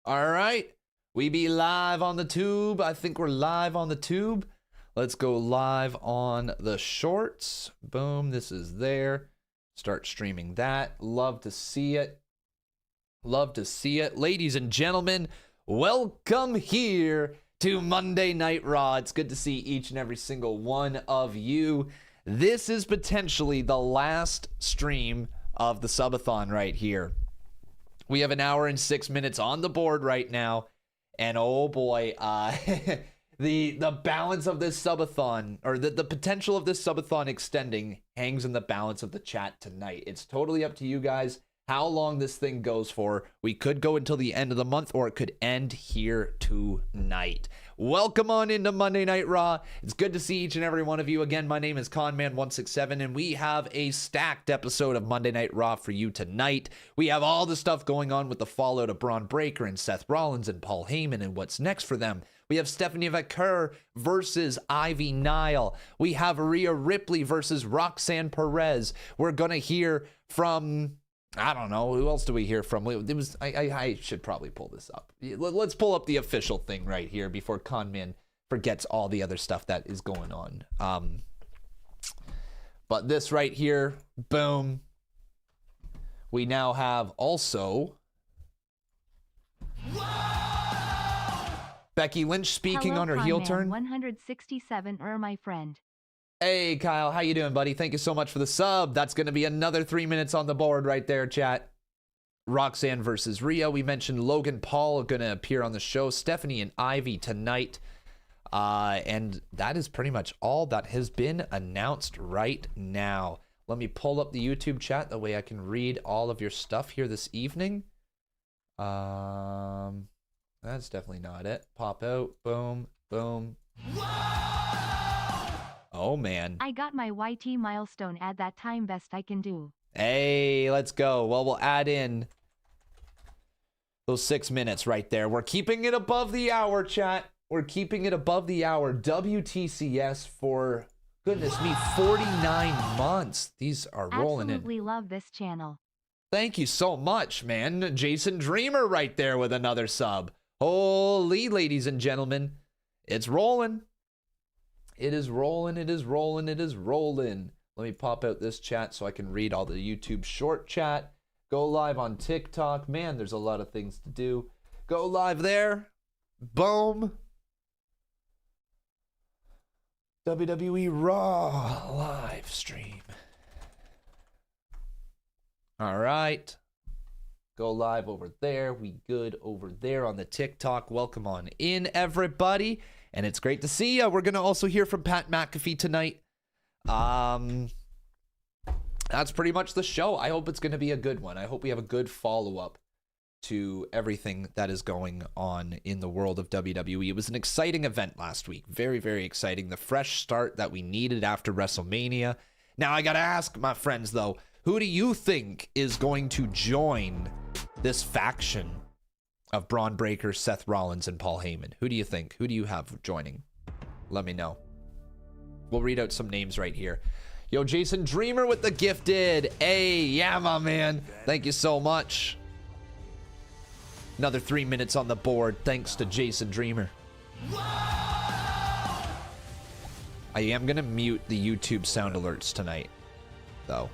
All right. We be live on the tube. I think we're live on the tube. Let's go live on the shorts. Boom. This is there. Start streaming that. Love to see it. Love to see it. Ladies and gentlemen, welcome here to Monday Night Raw. It's good to see each and every single one of you. This is potentially the last stream of the subathon right here. We have an hour and 6 minutes on the board right now. And oh boy, the balance of this subathon, or the potential of this subathon extending, hangs in the balance of the chat tonight. It's totally up to you guys how long this thing goes for. We could go until the end of the month, or it could end here tonight. Welcome on into Monday Night Raw. It's good to see each and every one of you. Again, my name is Conman167, and we have a stacked episode of Monday Night Raw for you tonight. We have all the stuff going on with the fallout of Bron Breakker and Seth Rollins and Paul Heyman and what's next for them. We have Stephanie Vaquer versus Ivy Nile. We have Rhea Ripley versus Roxanne Perez. We're going to hear from... I don't know. Who else do we hear from? It was I should probably pull this up. Let's pull up the official thing right here before Conman forgets all the other stuff that is going on. But this right here, boom. We now have also Becky Lynch speaking. Hello, on her heel turn. 167 my friend. Hey, Kyle, how you doing, buddy? Thank you so much for the sub. That's going to be another 3 minutes on the board right there, chat. Roxanne versus Rhea. We mentioned Logan Paul going to appear on the show. Stephanie and Ivy tonight. And that is pretty much all that has been announced right now. Let me pull up the YouTube chat. That way I can read all of your stuff here this evening. That's definitely not it. Pop out. Boom. Boom. Oh, man. I got my YT milestone at that time, best I can do. Hey, let's go. Well, we'll add in those 6 minutes right there. We're keeping it above the hour, chat. We're keeping it above the hour. WTCS for, goodness me, 49 months. These are rolling in. Absolutely love this channel. Thank you so much, man. Jason Dreamer right there with another sub. Holy, ladies and gentlemen. It's rolling. It is rolling, it is rolling, it is rolling. Let me pop out this chat so I can read all the YouTube short chat. Go live on TikTok. Man, there's a lot of things to do. Go live there. Boom. WWE RAW live stream. All right. Go live over there. We good over there on the TikTok. Welcome on in, everybody. And it's great to see you. We're going to also hear from Pat McAfee tonight. That's pretty much the show. I hope it's going to be a good one. I hope we have a good follow-up to everything that is going on in the world of WWE. It was an exciting event last week. Very, very exciting. The fresh start that we needed after WrestleMania. Now, I got to ask my friends, though, who do you think is going to join this faction of Bron Breakker, Seth Rollins, and Paul Heyman? Who do you think? Who do you have joining? Let me know. We'll read out some names right here. Yo, Jason Dreamer with the gifted. Hey, yeah, my man. Thank you so much. Another 3 minutes on the board, thanks to Jason Dreamer. I am going to mute the YouTube sound alerts tonight, though.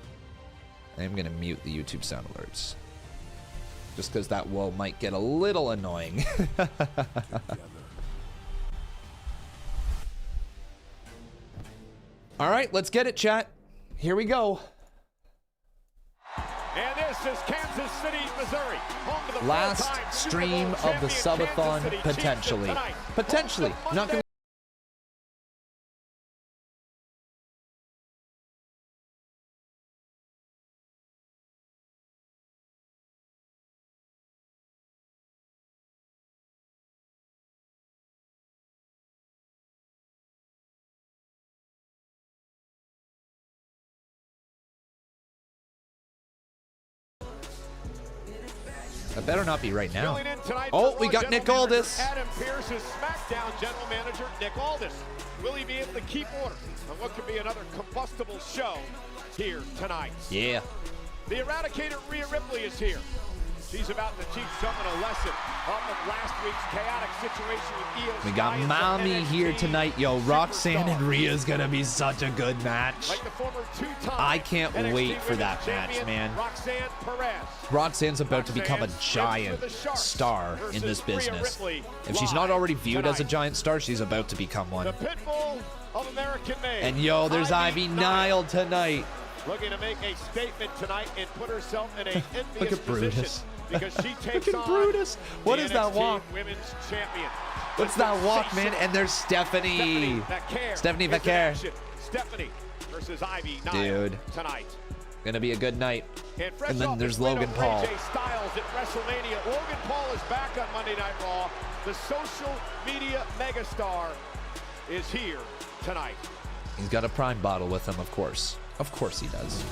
I am going to mute the YouTube sound alerts. Just because that whoa might get a little annoying. All right, let's get it, chat. Here we go. And this is Kansas City, Missouri. Home to the last stream of the subathon, potentially. Potentially. Not going to. That better not be right now. Oh, we got Nick Aldis. Adam Pearce's SmackDown General Manager, Nick Aldis. Will he be able to keep order on what could be another combustible show here tonight? Yeah. The Eradicator Rhea Ripley is here. She's about to teach someone a lesson off of last week's chaotic situation with Io. We got Mommy here tonight. Yo, Roxanne and Rhea is going to be such a good match. Like the former two-time I can't NXT wait for that Women's match, man. Roxanne Perez. Roxanne's about to become a giant star in this business. If she's not already viewed as a giant star, she's about to become one. The pitbull of American made. And yo, there's Ivy Nile tonight. Looking to make a statement tonight and put herself in an envious Look at Brutus. position because she takes Look at on Brutus. What the is that NXT walk? Women's Champion. What's that walk, man? And there's Stephanie. Stephanie Vaquer. Stephanie versus Ivy Nile Dude. tonight. Gonna be a good night. fresh And then off there's his win Logan over Paul. AJ Styles at WrestleMania. Logan Paul is back on Monday Night Raw. The social media megastar is here tonight. He's got a Prime bottle with him, of course. Of course he does.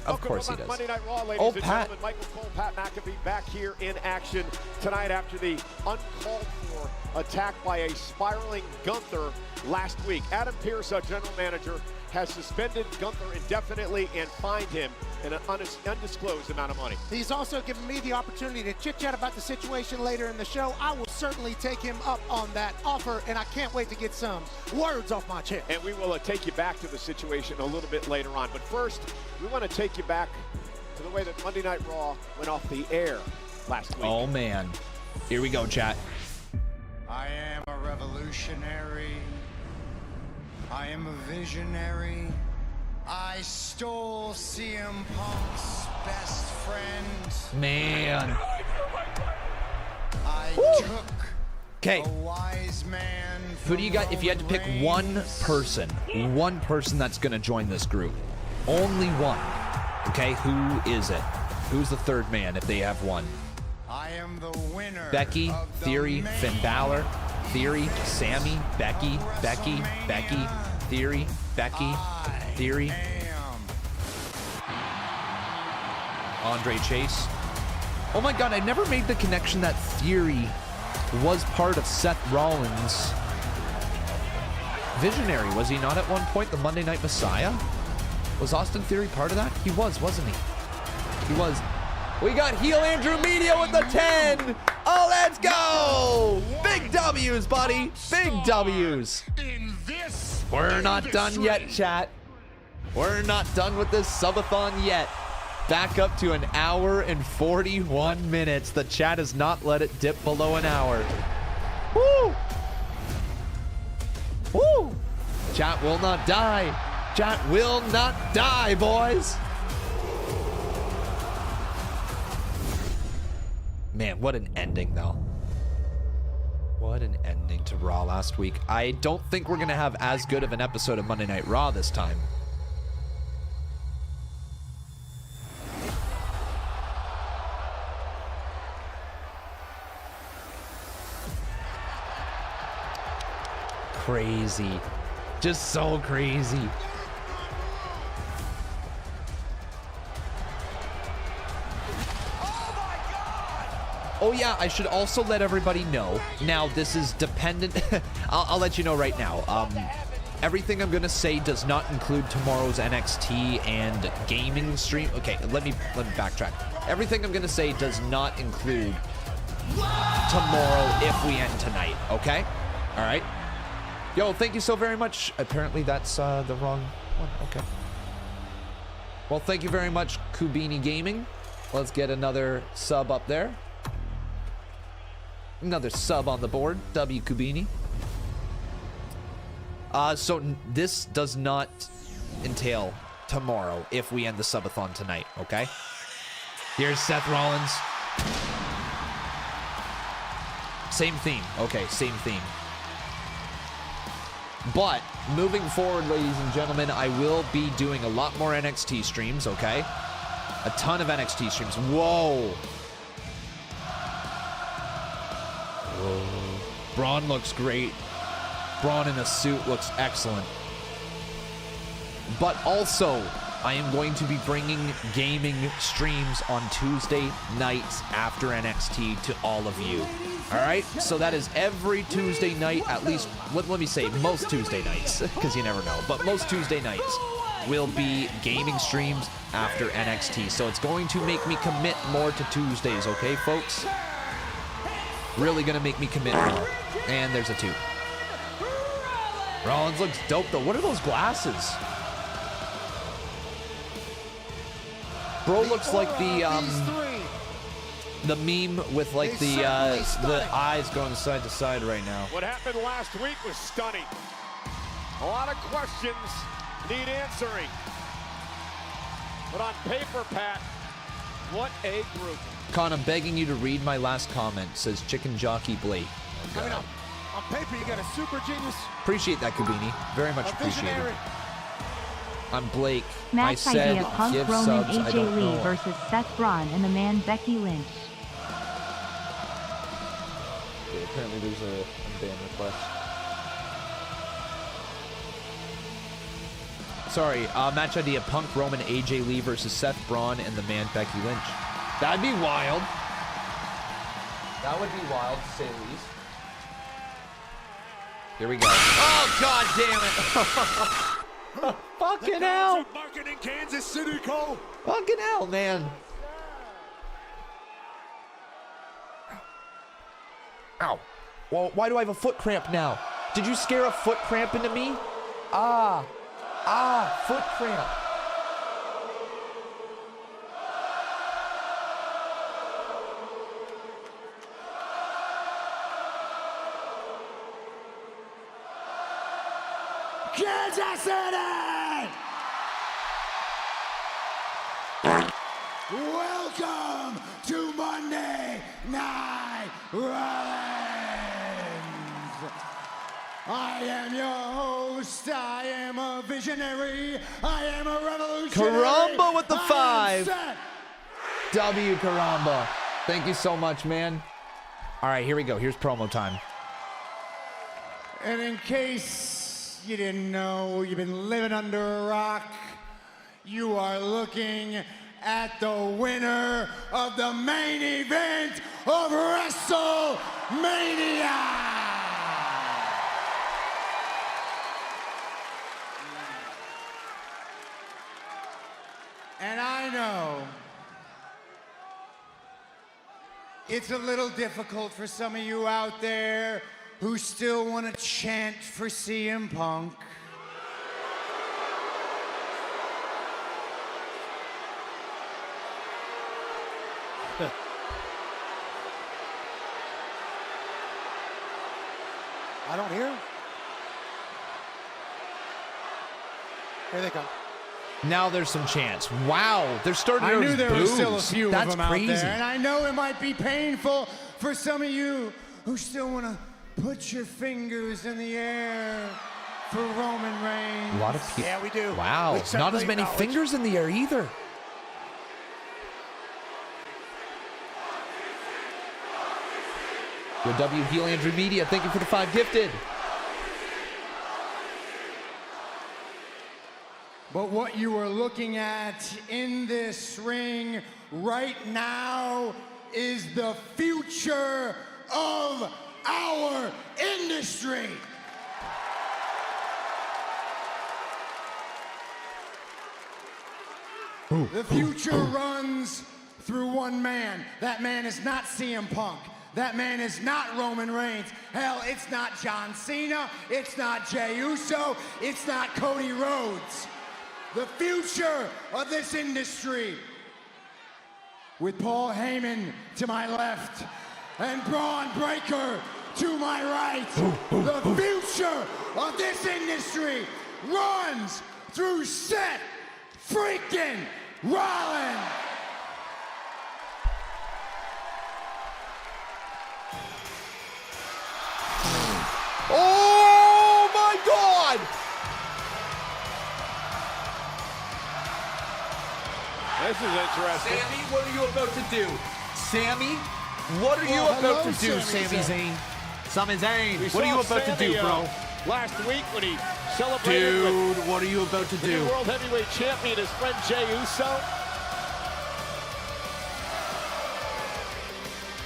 Of course he does. Monday Night Raw, ladies and Pat. gentlemen. Michael Cole, Pat McAfee back here in action tonight after the uncalled for attack by a spiraling Gunther last week. Adam Pearce, our general manager, has suspended Gunther indefinitely and fined him an undisclosed amount of money. He's also given me the opportunity to chit-chat about the situation later in the show. I will certainly take him up on that offer, and I can't wait to get some words off my chest. And we will take you back to the situation a little bit later on. But first, we want to take you back to the way that Monday Night Raw went off the air last week. Oh, man. Here we go, chat. I am a revolutionary. I am a visionary. I stole CM Punk's best friend. Man. I took Okay. a wise man. Who do you got? If you had to pick one person that's going to join this group, only one. Okay, who is it? Who's the third man if they have one? I am the winner. Becky, of the Theory, main Finn Balor, Theory, Sami, Becky, Theory, Becky, Theory, am. Andre Chase. Oh my God, I never made the connection that Theory was part of Seth Rollins' Visionary. Was he not at one point the Monday Night Messiah? Was Austin Theory part of that? He was, wasn't he? He was. We got heel Andrew Media with the 10. Oh, let's go. Big W's, buddy. Big W's. We're not done yet, chat. We're not done with this subathon yet. Back up to an hour and 41 minutes. The chat has not let it dip below an hour. Woo! Woo! Chat will not die. Chat will not die, boys. Man, what an ending, though. What an ending to Raw last week. I don't think we're going to have as good of an episode of Monday Night Raw this time. Crazy. Just so crazy. Oh yeah, I should also let everybody know. Now, this is dependent. I'll let you know right now. Everything I'm gonna say does not include tomorrow's NXT and gaming stream. Okay, let me backtrack. Everything I'm gonna say does not include tomorrow if we end tonight. Okay, all right. Yo, thank you so very much. Apparently that's the wrong one. Okay. Well, thank you very much, Kubini Gaming. Let's get another sub up there. Another sub on the board, W Kubini. So this does not entail tomorrow if we end the subathon tonight, okay? Here's Seth Rollins. Same theme. Okay, same theme. But moving forward, ladies and gentlemen, I will be doing a lot more NXT streams, okay? A ton of NXT streams. Whoa. Whoa. Bron looks great. Bron in a suit looks excellent. But also, I am going to be bringing gaming streams on Tuesday nights after NXT to all of you. All right? So that is every Tuesday night, at least, let me say most Tuesday nights, because you never know, but most Tuesday nights. will be gaming streams after NXT. So it's going to make me commit more to Tuesdays, okay, folks? Really gonna make me commit more. And there's a 2. Rollins looks dope, though. What are those glasses? Bro looks like the meme with like the eyes going side to side right now. What happened last week was stunning. A lot of questions need answering. But on paper, Pat, what a group. Con, I'm begging you to read my last comment, says Chicken Jockey Blake. I mean, on paper, you got a super genius. Appreciate that, Kabini. Very much appreciated. I'm Blake. Match I said idea: Punk, give Roman, subs. I AJ don't Lee know. versus Seth Braun and the man Becky Lynch. Okay, apparently there's a ban request. Sorry, match idea: Punk, Roman, AJ Lee versus Seth Braun and the man Becky Lynch. That'd be wild. That would be wild, to say the least. Here we go. Oh, God damn it. Fucking hell. Market in Kansas City, Cole. Fucking hell, man. Ow. Well, why do I have a foot cramp now? Did you scare a foot cramp into me? Foot cramp. Kansas City! Welcome to Monday Night Rollins. I am your host. I am a visionary. I am a revolutionary. Karamba with the 5. Seth. W Karamba. Thank you so much, man. All right, here we go. Here's promo time. And in case you didn't know, you've been living under a rock, you are looking at the winner of the main event of WrestleMania. And I know it's a little difficult for some of you out there who still want to chant for CM Punk. I don't hear him. Here they come. Now there's some chance. Wow, they're starting to I knew there were boos. still a few That's of them crazy. out there, and I know it might be painful for some of you who still want to put your fingers in the air for Roman Reigns. A lot of people. Yeah, we do. Wow, We not as certainly many acknowledge. fingers in the air either. Your W Heel Andrew Media, thank you for the 5 gifted. But what you are looking at in this ring right now is the future of our industry. The future runs through one man. That man is not CM Punk. That man is not Roman Reigns. Hell, it's not John Cena. It's not Jey Uso. It's not Cody Rhodes. The future of this industry, with Paul Heyman to my left and Bron Breakker to my right, the future of this industry runs through Seth freaking Rollins. Oh my God! This is interesting. Sammy, what are you about to do? Sammy, what are you about to do, Sami Zayn? Sami Zayn, We what are you saw about to do, Sami, bro? Last week when he celebrated with Dude, what are you about to the do? new World Heavyweight Champion, his friend Jey Uso.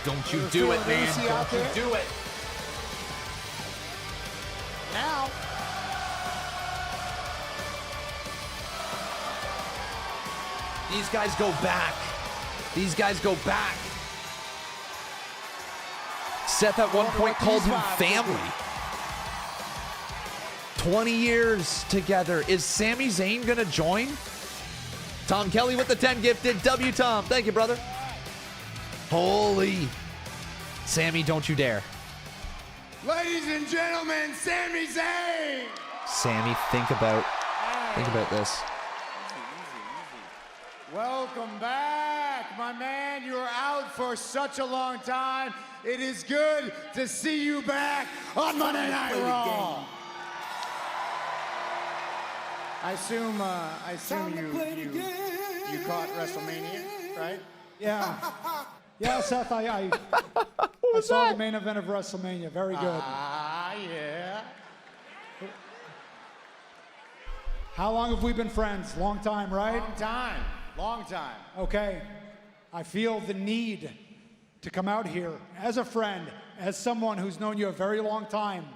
Don't you do it, man. Lucy out Don't you there. do it. Now, these guys go back. These guys go back. Seth at one point called him family. 20 years together. Is Sami Zayn gonna join? Tom Kelly with the 10 gifted. W Tom. Thank you, brother. Holy. Sami, don't you dare. Ladies and gentlemen, Sami Zayn! Sami, think about this. Welcome back, my man. You were out for such a long time. It is good to see you back on Monday Night Raw. I assume you caught WrestleMania, right? Yeah. Yeah, Seth, I saw the main event of WrestleMania. Very good. Yeah. How long have we been friends? Long time, right? Long time. Okay. I feel the need to come out here as a friend, as someone who's known you a very long time,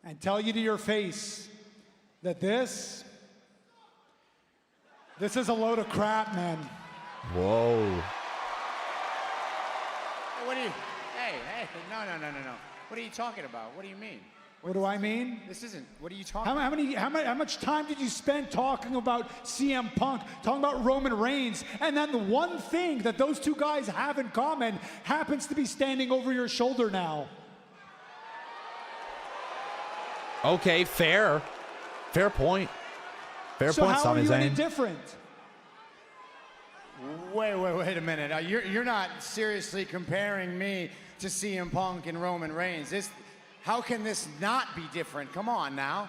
and tell you to your face that this is a load of crap, man. Whoa. What do you? Hey, no. What are you talking about? What do you mean? What do I mean? This isn't. What are you talking about? How much time did you spend talking about CM Punk, talking about Roman Reigns, and then the one thing that those two guys have in common happens to be standing over your shoulder now? Okay, fair. Fair point. Fair So point, how are Sami you any Zayn. different? Wait a minute. You're not seriously comparing me to CM Punk and Roman Reigns. How can this not be different? Come on now.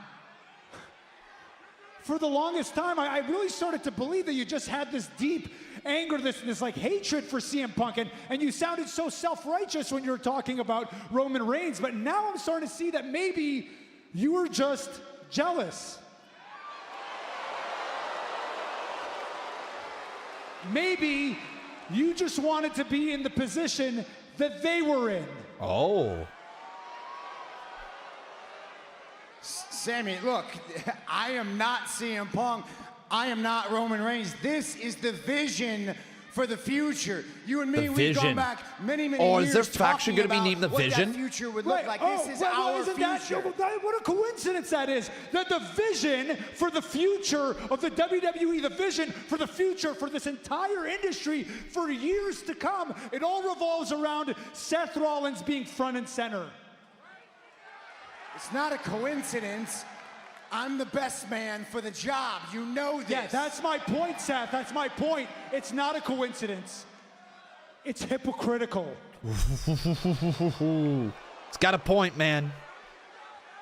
For the longest time, I really started to believe that you just had this deep anger, this like hatred for CM Punk, and you sounded so self-righteous when you were talking about Roman Reigns, but now I'm starting to see that maybe you were just jealous. Maybe you just wanted to be in the position that they were in. Oh. Sammy, look, I am not CM Punk. I am not Roman Reigns. This is the vision for the future. You and me, we've gone back many years. Oh, is their faction going to be named The Vision? What that future would look like. This is our future. What a coincidence that is. That the vision for the future of the WWE, the vision for the future for this entire industry for years to come, it all revolves around Seth Rollins being front and center. It's not a coincidence. I'm the best man for the job. You know this. Yeah, that's my point, Seth. That's my point. It's not a coincidence. It's hypocritical. It's got a point, man.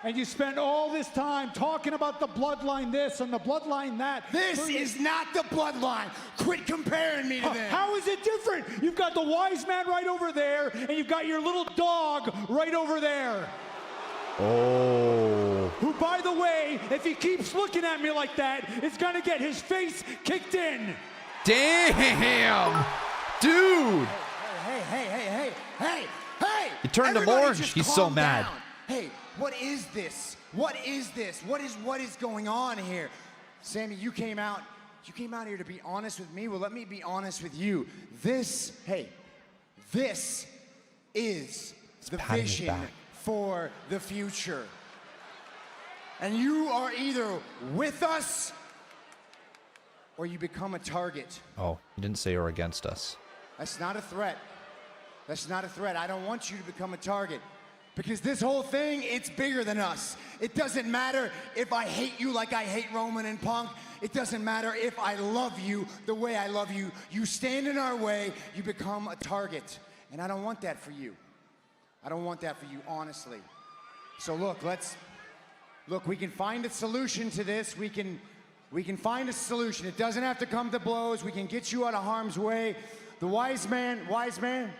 And you spend all this time talking about the bloodline this and the bloodline that. This is not the bloodline. Quit comparing me to them. How is it different? You've got the wise man right over there, and you've got your little dog right over there. Oh. Who, by the way, if he keeps looking at me like that, is gonna get his face kicked in. Damn. Dude. Hey. You turned him Everybody orange. just He's so calm mad. down. Hey, what is this? What is this? What is going on here? Sammy, you came out here to be honest with me. Well, let me be honest with you. This is the vision for the future. And you are either with us or you become a target. Oh, you didn't say you're against us. That's not a threat. That's not a threat. I don't want you to become a target. Because this whole thing, it's bigger than us. It doesn't matter if I hate you like I hate Roman and Punk. It doesn't matter if I love you the way I love you. You stand in our way, you become a target. And I don't want that for you. I don't want that for you, honestly. So look, we can find a solution to this. We can find a solution. It doesn't have to come to blows. We can get you out of harm's way. The wise man,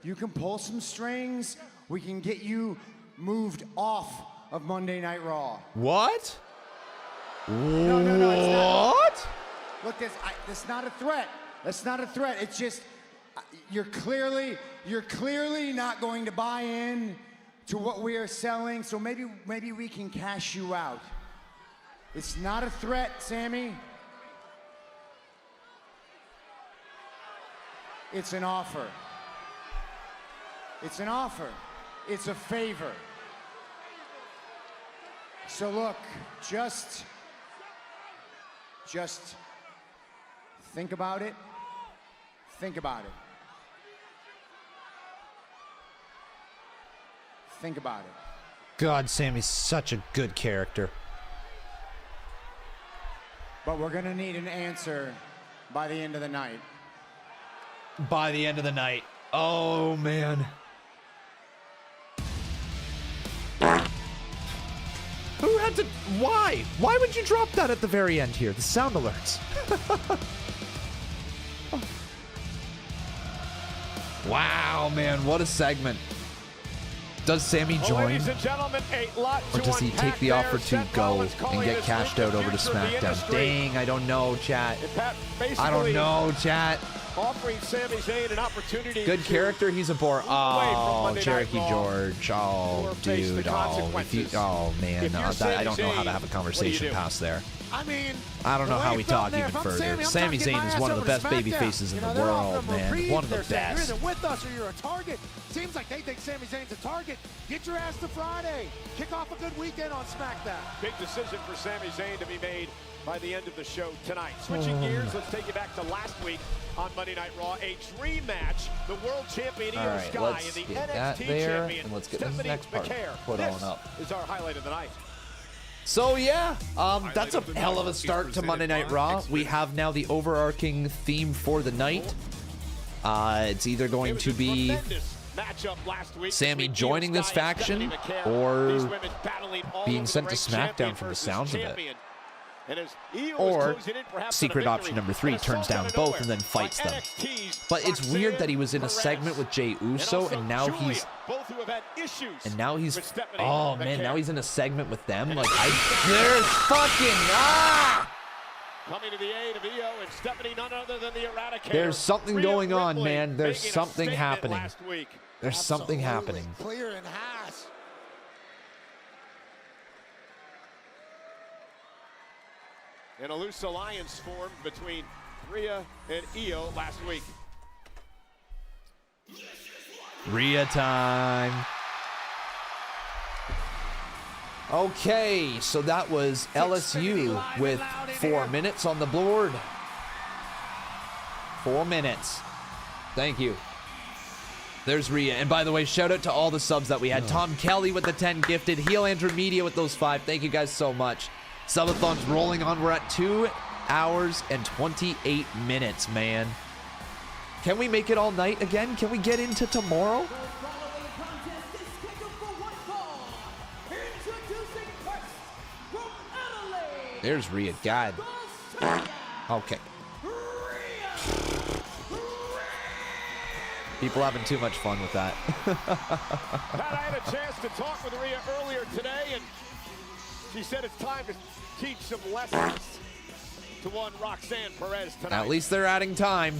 you can pull some strings. We can get you moved off of Monday Night Raw. What? No, it's not. What? Look, that's not a threat. That's not a threat. It's just you're clearly not going to buy in to what we are selling. So maybe we can cash you out. It's not a threat, Sammy. It's an offer. It's an offer. It's a favor. So look, just think about it. Think about it. Think about it. God, Sami's such a good character. But we're gonna need an answer by the end of the night. By the end of the night. Oh, man. Who had to... Why? Why would you drop that at the very end here? The sound alerts. Wow, man. What a segment. Does Sami join? Ladies and gentlemen, a lot Or to does he unpack take the there. offer to Seth go Rollins and calling get this cashed week out the over to future of the SmackDown? industry. Dang, I don't know, chat. And Pat I don't basically know, chat. offering Sami Zayn an opportunity. Good to character, he's a bore. away from Oh, Monday Night Cherokee Raw George. Oh, or face the dude. Oh, if you, consequences. oh, man. If you're I Sami don't know how to Zayn, have a what conversation do? past there. I mean, I don't know the how way we it felt talk there, even if I'm further. Sami, I'm Sami trying to get Zayn my is ass one of the over to best baby SmackDown. faces in You the know, they're world, offering man. reprieve. One of the They're saying, best. You're either with us or you're a target. Seems like they think Sami Zayn's a target. Get your ass to Friday. Kick off a good weekend on SmackDown. Big decision for Sami Zayn to be made by the end of the show tonight. Switching gears, let's take you back to last week on Monday Night Raw. A dream match. The world champion Io All right, Sky let's and the get that NXT there, champion and let's get this Stephanie next part Vaquer. put This on up. is our highlight of the night. So yeah, that's a hell of a start to Monday Night Raw. We have now the overarching theme for the night. It's either going to be Sami joining this faction or being sent to SmackDown from the sounds of it. Or secret option number 3 turns down both and then fights them. But it's weird that he was in a segment with Jey Uso and now he's oh man, now he's in a segment with them. Like there's fucking Coming to the aid of Io and Stephanie, none other than the Eradicator. There's something Rhea going on, Ripley man. There's making a something statement happening. last week. There's something happening. Clear and Haas. And a loose alliance formed between Rhea and Io last week. Rhea time. Okay, so that was LSU with 4 minutes on the board. 4 minutes. Thank you. There's Rhea. And by the way, shout out to all the subs that we had. Tom Kelly with the 10 gifted. Heel Andrew Media with those 5. Thank you guys so much. Subathon's rolling on. We're at 2 hours and 28 minutes, man. Can we make it all night again? Can we get into tomorrow? There's Rhea. God. Okay. People having too much fun with that. Pat, I had a chance to talk with Rhea earlier today, and she said it's time to teach some lessons to one Roxanne Perez tonight. At least they're adding time.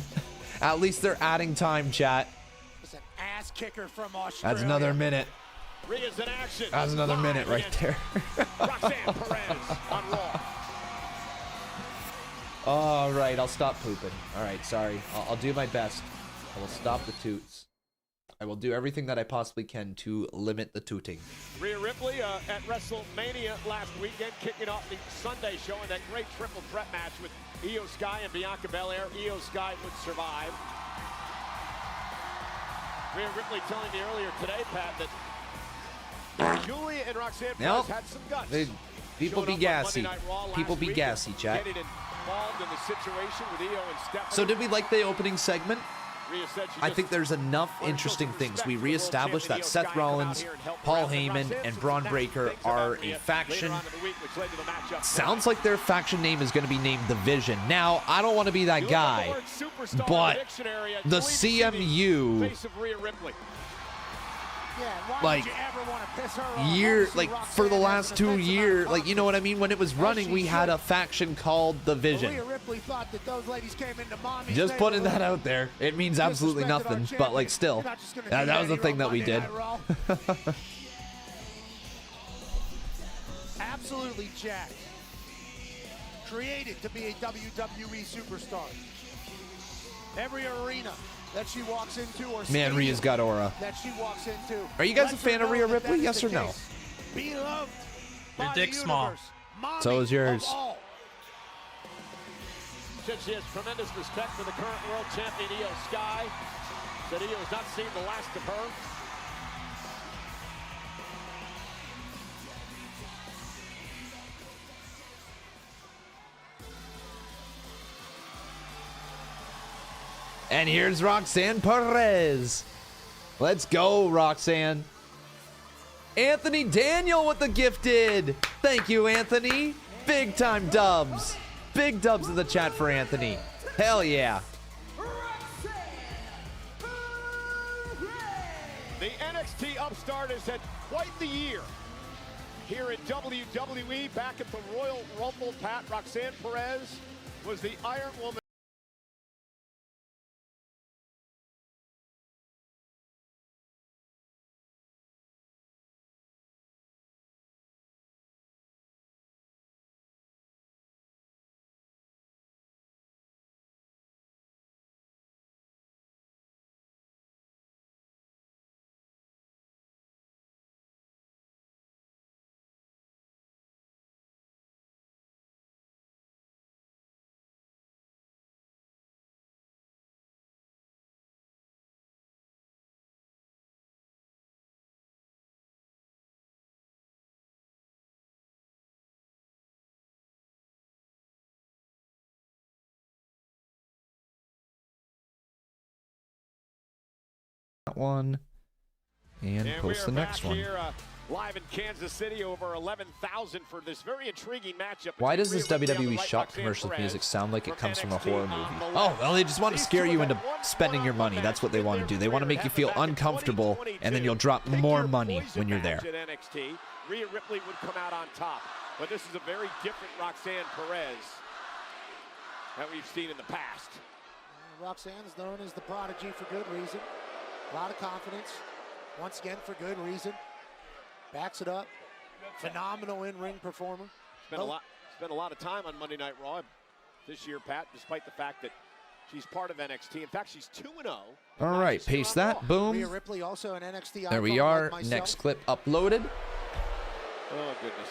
At least they're adding time, chat. It's an ass kicker from Australia. That's another minute. Rhea's in action. That's another Live minute right against there. Roxanne Perez on Raw. All right, I'll stop pooping. All right, sorry. I'll do my best. I will stop the toots. I will do everything that I possibly can to limit the tooting. Rhea Ripley at WrestleMania last weekend, kicking off the Sunday show in that great triple threat match with Io Sky and Bianca Belair. Io Sky would survive. Rhea Ripley telling me earlier today, Pat, that Julia and Roxanne Perez had some guts. People be gassy. People be gassy, chat. Getting involved in the situation with Io and Stephanie. So did we like the opening segment? Rhea said she I think there's enough interesting things. We reestablished that Seth Rollins, Paul Heyman, and Braun Breaker are a faction. Sounds like their faction name is going to be named The Vision. Now, I don't want to be that guy, but the CMU, like, for the last 2 years, like, you know what I mean? When it was running, we had a faction called The Vision. Just putting that out there. It means absolutely nothing, but, like, still, that was the thing that we did. Absolutely jacked. Created to be a WWE superstar. Every arena, that she walks into, or Man, Rhea's got aura. that she walks into. Are you guys a Lets her fan of know Rhea that Ripley? that is Yes the or no? case. Beloved Your by dick's the small. universe. Mommy So is yours. of all. Said she has tremendous respect for the current world champion Io Sky. Said Io has not seen the last of her. And here's Roxanne Perez. Let's go, Roxanne. Anthony Daniel with the gifted. Thank you, Anthony. Big time dubs. Big dubs in the chat for Anthony. Hell yeah. The NXT upstart has had quite the year. Here in WWE, back at the Royal Rumble, Pat, Roxanne Perez was the Iron Woman. That one. And post the next one. Here, live in Kansas City, over 11,000 for this very intriguing matchup. Why does this between Rhea Ripley on the WWE right, shop Roxanne commercial Perez music sound like it from comes from a NXT horror on movie? the Oh, left. well, they just want to These scare two you have into had one spending your money. match That's what they in want to their do. They want to career. make you Happened feel back in uncomfortable, 2022. and then you'll drop Take more your money poison when you're match there. At NXT, Rhea Ripley would come out on top. But this is a very different Roxanne Perez that we've seen in the past. Roxanne is known as the prodigy for good reason. A lot of confidence. Once again, for good reason. Backs it up. Phenomenal in-ring performer. Spent a lot of time on Monday Night Raw this year, Pat, despite the fact that she's part of NXT. In fact, she's 2-0. All right, paste that. Boom. Rhea Ripley, also an NXT There we icon are. like myself. Next clip uploaded. Oh, goodness.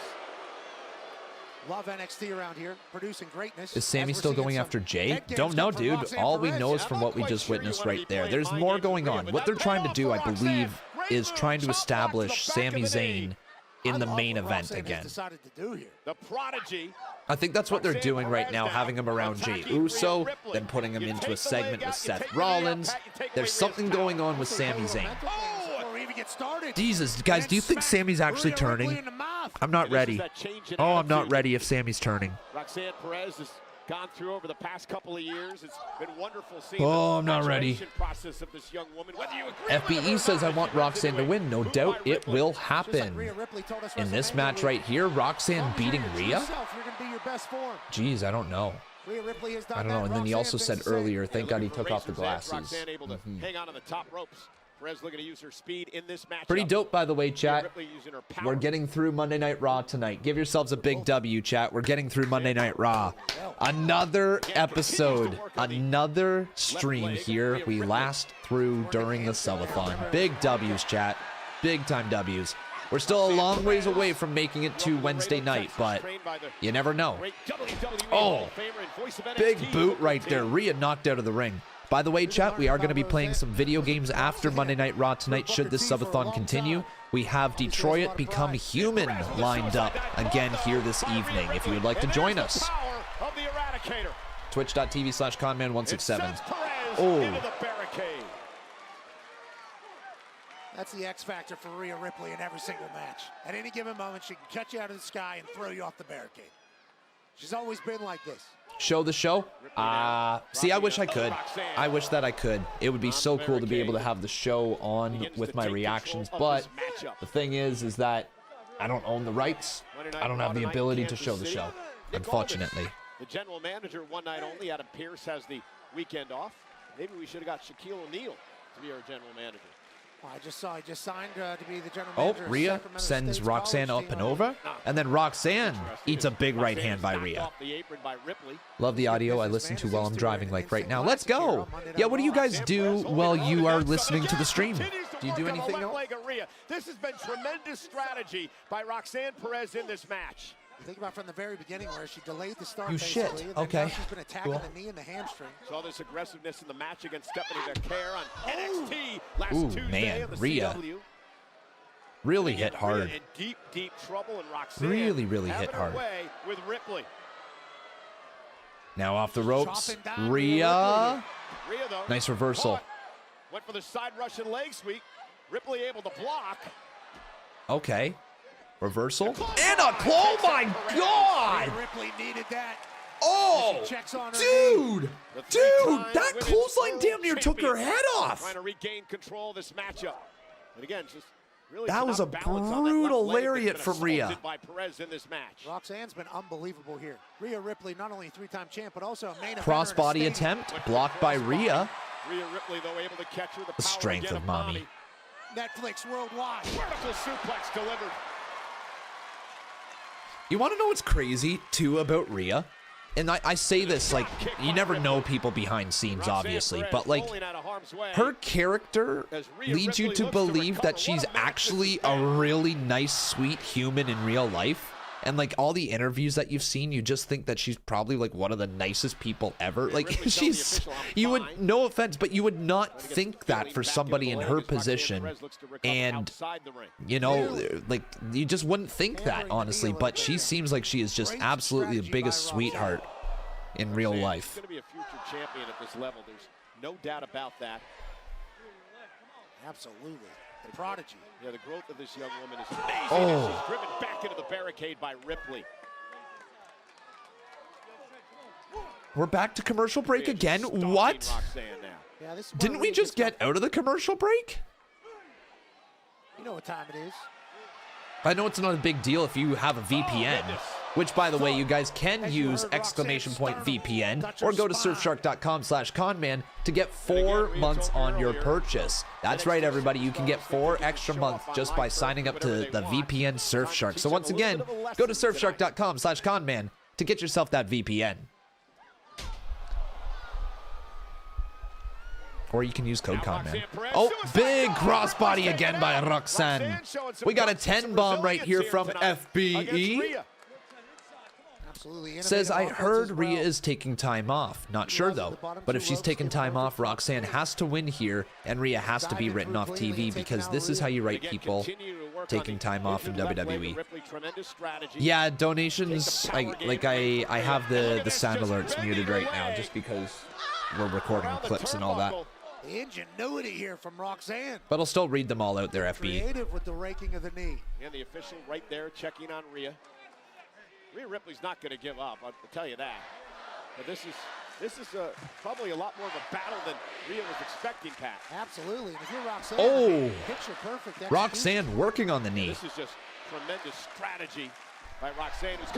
Love NXT around here, producing greatness. Is Sami As we're still seeing going some after Jey? head games Don't know, come from dude. Roxanne All we Perez. know is I'm from not what we quite just sure you witnessed wanna right be there. playing There's mind more games going with Rhea, on. but What they're that trying to payoff do, for I believe, Roxanne. is trying to Razor, establish chop block to the back Sami of the Zayn knee. in the I love main what event Roxanne has again. decided to do here. The prodigy. I think that's what they're Roxanne doing right Perez now, down, having him around Jey attacking Rhea Uso, Ripley. then putting him You into take a the segment leg with out, you Seth take the knee out, Rollins. Pat, you take away There's Rhea's something power. going on with Sami Zayn. Before we even get started. Jesus, guys, do you think Sami's actually Rhea Ripley turning? in the mouth. I'm not This is ready. that change in Oh, I'm not attitude. ready if Sami's turning. Roxanne Perez has gone through over the past couple of years. It's been wonderful seeing Oh, the I'm not ready. maturation process of this young woman. Whether you agree FBE with says it or I not, want Roxanne to win. No doubt it will happen. In this match right here, Roxanne beating Rhea? Jeez, I don't know. I don't know. And then he also said earlier, thank God he took off the glasses. Roxanne able to hang on the top ropes. Perez looking to use her speed in this match. Pretty dope, by the way, chat. Ripley using her power. We're getting through Monday Night Raw tonight. Give yourselves a big W, chat. We're getting through Monday Night Raw. Another episode, another stream here. We last through during the subathon. Big W's, chat. Big time W's. We're still a long ways away from making it to Wednesday night, but you never know. Oh, big boot right there. Rhea knocked out of the ring. By the way, chat, we are going to be playing some video games after Monday Night Raw tonight, should this subathon continue. We have Detroit Become Human lined up again here this evening, if you would like to join us. Twitch.tv/conman167. Oh. That's the X factor for Rhea Ripley in every single match. At any given moment, she can cut you out of the sky and throw you off the barricade. She's always been like this. Show the show? See, I wish I could. I wish that I could. It would be so cool to be able to have the show on with my reactions, but the thing is that I don't own the rights. I don't have the ability to show the show, unfortunately. The general manager, one night only. Adam Pearce has the weekend off. Maybe we should have got Shaquille O'Neal to be our general manager. Well, I just saw he just signed to be the general Oh, manager of Rhea Sacramento sends State's Roxanne college up team. and over. And then Roxanne eats a big right hand by Rhea. Love the audio I listen to while I'm driving like right now. Let's go. Yeah, what do you guys do while you are listening to the stream? Do you do anything else? This has been tremendous strategy by Roxanne Perez in this match. Think about from the very beginning where she delayed the start. You shit. basically, and then Okay. now she's been attacking Cool. the knee and the hamstring. Saw this aggressiveness in the match against Stephanie Vaquer on NXT last Ooh, Tuesday man, on the Rhea. CW. Really hit Rhea hard. in deep trouble, and Roxanne Really hit having her hard. way with Ripley. Now off the ropes. Chopping down Rhea. Rhea, though, Nice reversal. caught. Went for the side Russian leg sweep. Ripley able to block. Okay. Reversal. And a claw. Oh my God. Ripley needed that. Oh, Checks on her dude. The Dude, three-time that women's clothesline world damn near took her champion head off. Trying to regain control of this matchup. And again, just really That could was not a balance on that brutal left leg that's lariat been from Rhea. assaulted by Perez in this match. Roxanne's been unbelievable here. Rhea Ripley, not only a three-time champ, but also a main eventer Crossbody in a stadium. attempt blocked by Rhea. Rhea Ripley, though, able to catch her. The power strength again of mommy. Netflix worldwide. Vertical suplex delivered. You want to know what's crazy, too, about Rhea? And I say this, like, you never know people behind scenes, obviously, but, like, her character leads you to believe that she's actually a really nice, sweet human in real life. And, like, all the interviews that you've seen, you just think that she's probably, like, one of the nicest people ever. Like, you would, no offense, but you would not think that for somebody in her position. And, you know, like, you just wouldn't think that, honestly. But she seems like she is just absolutely the biggest sweetheart in real life. She's going to be a future champion at this level. There's no doubt about that. Absolutely. The prodigy. Yeah, the growth of this young woman is amazing. Oh. She's driven back into the barricade by Ripley. We're back to commercial break Rhea again? just stalking What? Roxanne now. Yeah, this is where Didn't we Rhea just gets get out of the commercial break? You know what time it is. I know it's not a big deal if you have a VPN, which, by the way, you guys can As you use heard, exclamation point Roxanne VPN touch or her go to spine. surfshark.com/conman to get 4 months on your purchase. That's right, everybody. You can get 4 extra months just by signing up to the VPN Surfshark. So once again, go to surfshark.com/conman to get yourself that VPN. Or you can use code CONMAN. Oh, big crossbody again by Roxanne. We got a 10 bomb right here from FBE. Absolutely. Says, I innovative heard offense as Rhea well. is taking time off. Not sure, though. But if she's taking time off, Roxanne has to win here, and Rhea has to be written off TV, because this is how you write people taking time off in WWE. Yeah, donations, I have the sound alerts muted right now, just because we're recording clips and all that. The ingenuity here from Roxanne. But I'll still read them all out there, FB. Creative with the raking of the knee. And the official right there checking on Rhea. Rhea Ripley's not going to give up, I'll tell you that. But this is probably a lot more of a battle than Rhea was expecting, Pat. Absolutely. And if you're Roxanne, Oh. picture perfect execution. Roxanne working on the knee. This is just tremendous strategy by Roxanne, who's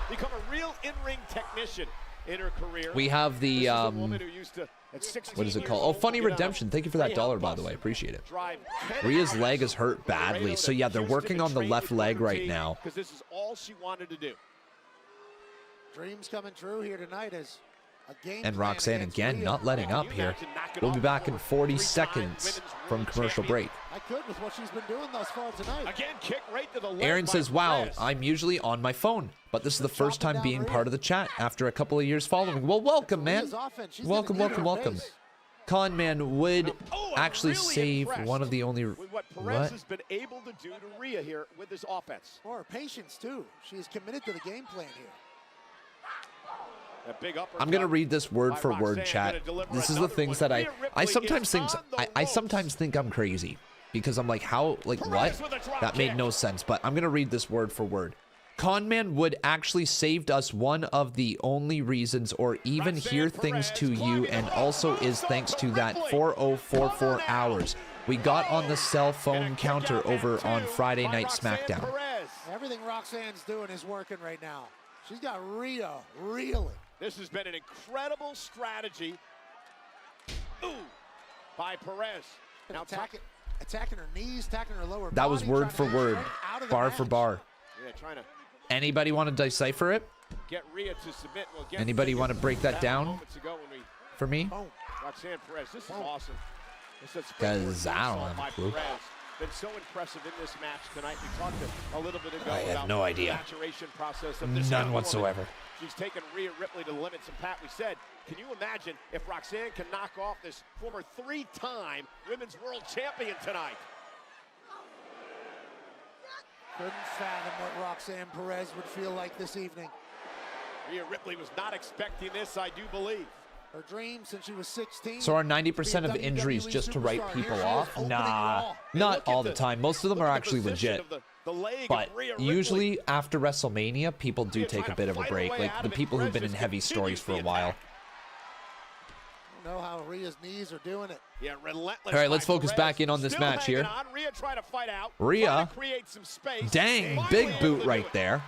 become a real in-ring technician in her career. We have the, This is a woman who used to, at 16 what is it years called? Oh, old, Funny get on a Redemption. Thank you for that Greyhound $1, by bus, the way. Appreciate it. drive 10 Rhea's hours leg is hurt from badly, Laredo so to yeah, they're Houston working to on the train left with leg Booker right T, now. because this is all she wanted to do. Dreams coming true here tonight as a game And plan Roxanne against again, Rhea. not letting up here. We'll be back in 40 seconds from commercial break. I could with what she's been doing thus far tonight. Again, kick right to the leg Aaron by says, wow, Perez. I'm usually on my phone, but this is the first time being part of the chat after a couple of years following. Well, welcome, man. Rhea's offense, she's Welcome, gonna need her welcome. base. Conman would I'm actually really save impressed one of the only... with what Perez What? has been able to do to Rhea here with this offense. Or her patience, too. She is committed to the game plan here. A big uppercut I'm gonna read this word by for word, Roxanne, chat. gonna deliver This is the another things one. that Rhea I Ripley sometimes is think on the I ropes. sometimes think I'm crazy because I'm like, how, like, Perez what? with a drop That made kick. no sense, but I'm gonna read this word for word. Conman would actually saved us one of the only reasons, or even Roxanne here things Perez to you, climbing and the also ropes. is thanks to that Ripley. 4044 Cover hours we got on the cell phone counter over on Friday Night SmackDown. Perez. Everything Roxanne's doing is working right now. She's got Rhea reeling. This has been an incredible strategy. Ooh, by Perez. And Now attack it. attacking her knees, attacking her lower That was body, word trying for to word, get out of the bar for match. bar. Yeah, trying to Anybody want to decipher it? get Rhea to submit. We'll get Anybody want to break that down moments ago when we for me? Boom. Roxanne Perez. This is awesome. It's a Because I don't have a clue. Perez. Been so impressive in this match tonight. We talked a little bit ago I have about no the idea. maturation process of this None young whatsoever. woman. She's taken Rhea Ripley to the limits, and Pat, we said, can you imagine if Roxanne can knock off this former 3-time Women's World Champion tonight? Couldn't fathom what Roxanne Perez would feel like this evening. Rhea Ripley was not expecting this, I do believe. Her dream since she was 16. So are 90% of to be a injuries WWE just to write superstar. people Here she is, off? opening Nah, Raw. not Look all at the time. Most of them are look at actually the position legit. of the leg But of Rhea Ripley. usually after WrestleMania, people do Rhea take a trying bit to of a fight her break. way Like out the of it. people who've been in Perez heavy just stories for a continues the while. attack. I don't know how Rhea's knees are doing it. Yeah, relentless. All right, let's by focus Perez. back in on this Still match hanging here. on. Rhea trying to fight out. Rhea. Trying to create some space. Dang, Finally big able boot to do right it. there.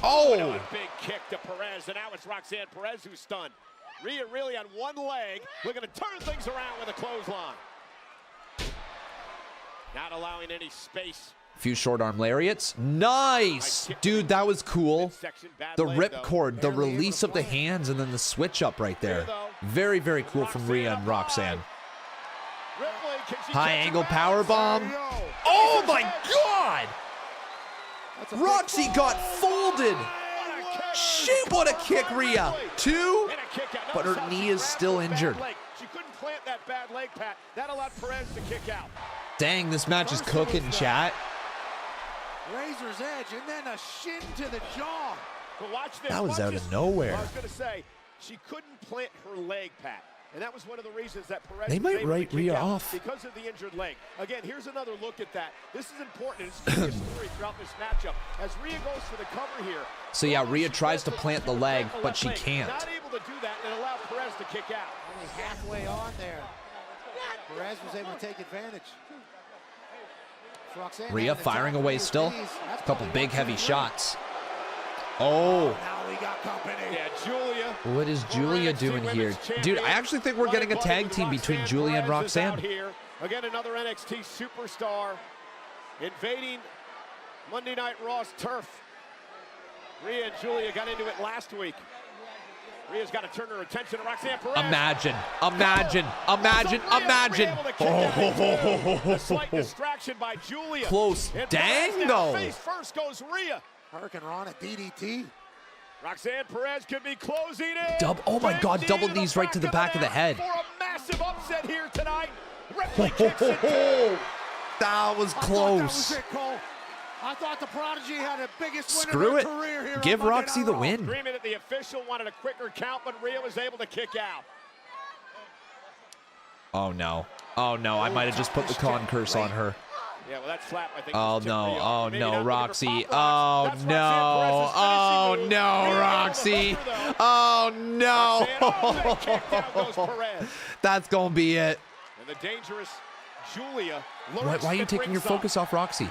Oh, Oh! a big kick to Perez, and now it's Roxanne Perez who's stunned. Rhea really on one leg, looking to turn things around with a clothesline. Not allowing any space. Few short arm lariats. Nice! Dude, that was cool. Midsection, bad The leg, rip though. cord, the Barely able release to of the play. hands, and then the switch up right there. Very, very cool from Rhea and Roxanne. Ripley, can she High catch angle it? power bomb. Oh my god! That's a big Roxy got folded. What a kick. Shit, what a kick, Rhea. Two, And a kick out. but her Notice how knee she is grabbed still the bad injured. leg. She couldn't plant that bad leg, Pat. That allowed Perez to kick out. Dang, this match is cooking, chat. razor's edge, and then a shin to the jaw. But watch this. That was watch out this. of nowhere. I was going to say, she couldn't plant her leg, Pat. And that was one of the reasons that Perez They was might able to write kick Rhea out off. because of the injured leg. Again, here's another look at that. This is important. It's a story throughout this matchup. As Rhea goes for the cover here. So yeah, Rhea she tries to goes plant the super leg, tackle but left she leg. can't. Not able to do that and allow Perez to kick out. Only halfway on there. Perez was able to take advantage. Roxanne Rhea having firing attack away with still. knees. That's A couple probably big, 1, 2, heavy 3. shots. Oh. Now we got company. Yeah, Julia. What is Julia NXT doing here? Women's Dude, Champion. I actually think we're getting a Buddy tag with team between Roxanne Julia and Perez is out Roxanne. here. Again, another NXT superstar invading Monday Night Raw's turf. Rhea and Julia got into it last week. Rhea's got to turn her attention to Roxanne Perez. Imagine. A slight distraction by Julia. Close. And Dang, Perez now though. face first goes Rhea. Hurricane Rana DDT. Roxanne Perez could be closing in. Oh my Big God, knee double to the knees right to the back of the neck head. For a massive upset here tonight. Ripley kicks it too. That was I thought that close. was it, Cole. I thought the Prodigy had the biggest win Screw of it. her career here. Give on Monday Roxy Night the Raw. win. Agreement that the official wanted a quicker count, but Rhea was able to kick out. Oh no. Oh no, I might have just put the con curse on her. Yeah, well, that slap, I think. Oh just tipped no, Rhea off. oh Maybe no, not looking for Roxy. pop Oh rocks. That's no, Roxanne Perez's finishing oh move. no, Rhea Roxy. able to hook her, though. Oh no. Roxanne, oh, big kick, down goes Perez. That's gonna be it. And the dangerous Julia. Why are you taking your focus off Roxy?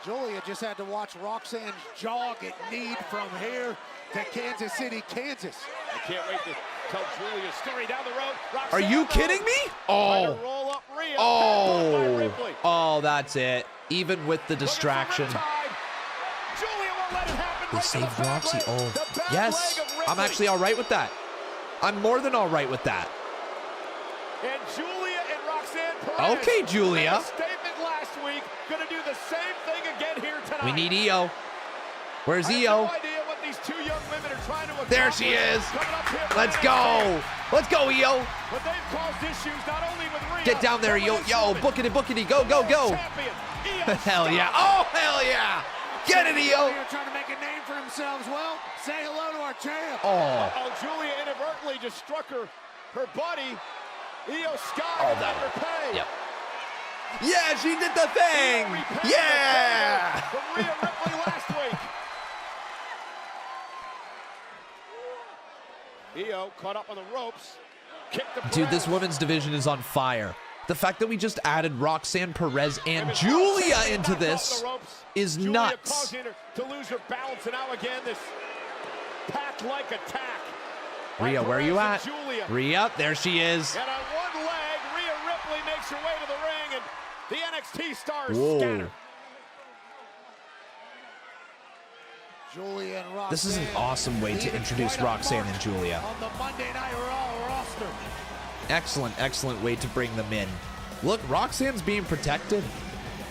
Julia just had to watch Roxanne's jaw get kneed from here to Kansas City, Kansas. I can't wait to tell Julia's story down the road. Are Roxanne, you though, kidding me? trying to Oh. roll up Rhea. Backed up by Oh. Ripley. Oh, that's it. Even with the Looking for distraction. Riptide. Julia won't let it happen. They Right to the saved bad Roxy. leg. Oh, The bad yes. leg of I'm Ripley. actually all right with that. I'm more than all right with that. And Julia and Roxanne Perez. Okay, Julia. made a statement last week. Gonna do the same thing again here tonight. We need EO. Where's I have EO? no idea what these two young women are trying to accomplish. There she is. Coming up here for Let's NXT. go. Let's go, EO. But they've caused issues not only with Rhea. Get down there, but EO. with this Yo, woman. bookity, bookity. Go, go, go. Champion, Io Hell yeah. Sky. Oh, hell yeah. Get it, EO. Julia trying to make a name for themselves. Well, say hello to our champ. Oh. Oh, Julia inadvertently just struck her buddy. Io Sky Oh, will that never pay. Yep. Yeah, she did the thing. Io repaid Yeah. the favor from Rhea Ripley last week. Io caught up on the ropes. Kicked the Dude, this Perez. women's division is on fire. The fact that we just added Roxanne Perez and Women's Julia Roxanne into back off this the ropes. is Julia nuts. causing her to lose her balance, and now again this pack-like attack. Rhea, where are you at? Julia. Rhea, there she is. And on one leg, Rhea Ripley makes her way to the ring, and the NXT stars Whoa. scatter. Julia and Roxanne. This is an awesome way to introduce Roxanne and Julia. On the Monday Night Raw roster. Excellent, excellent way to bring them in. Look, Roxanne's being protected.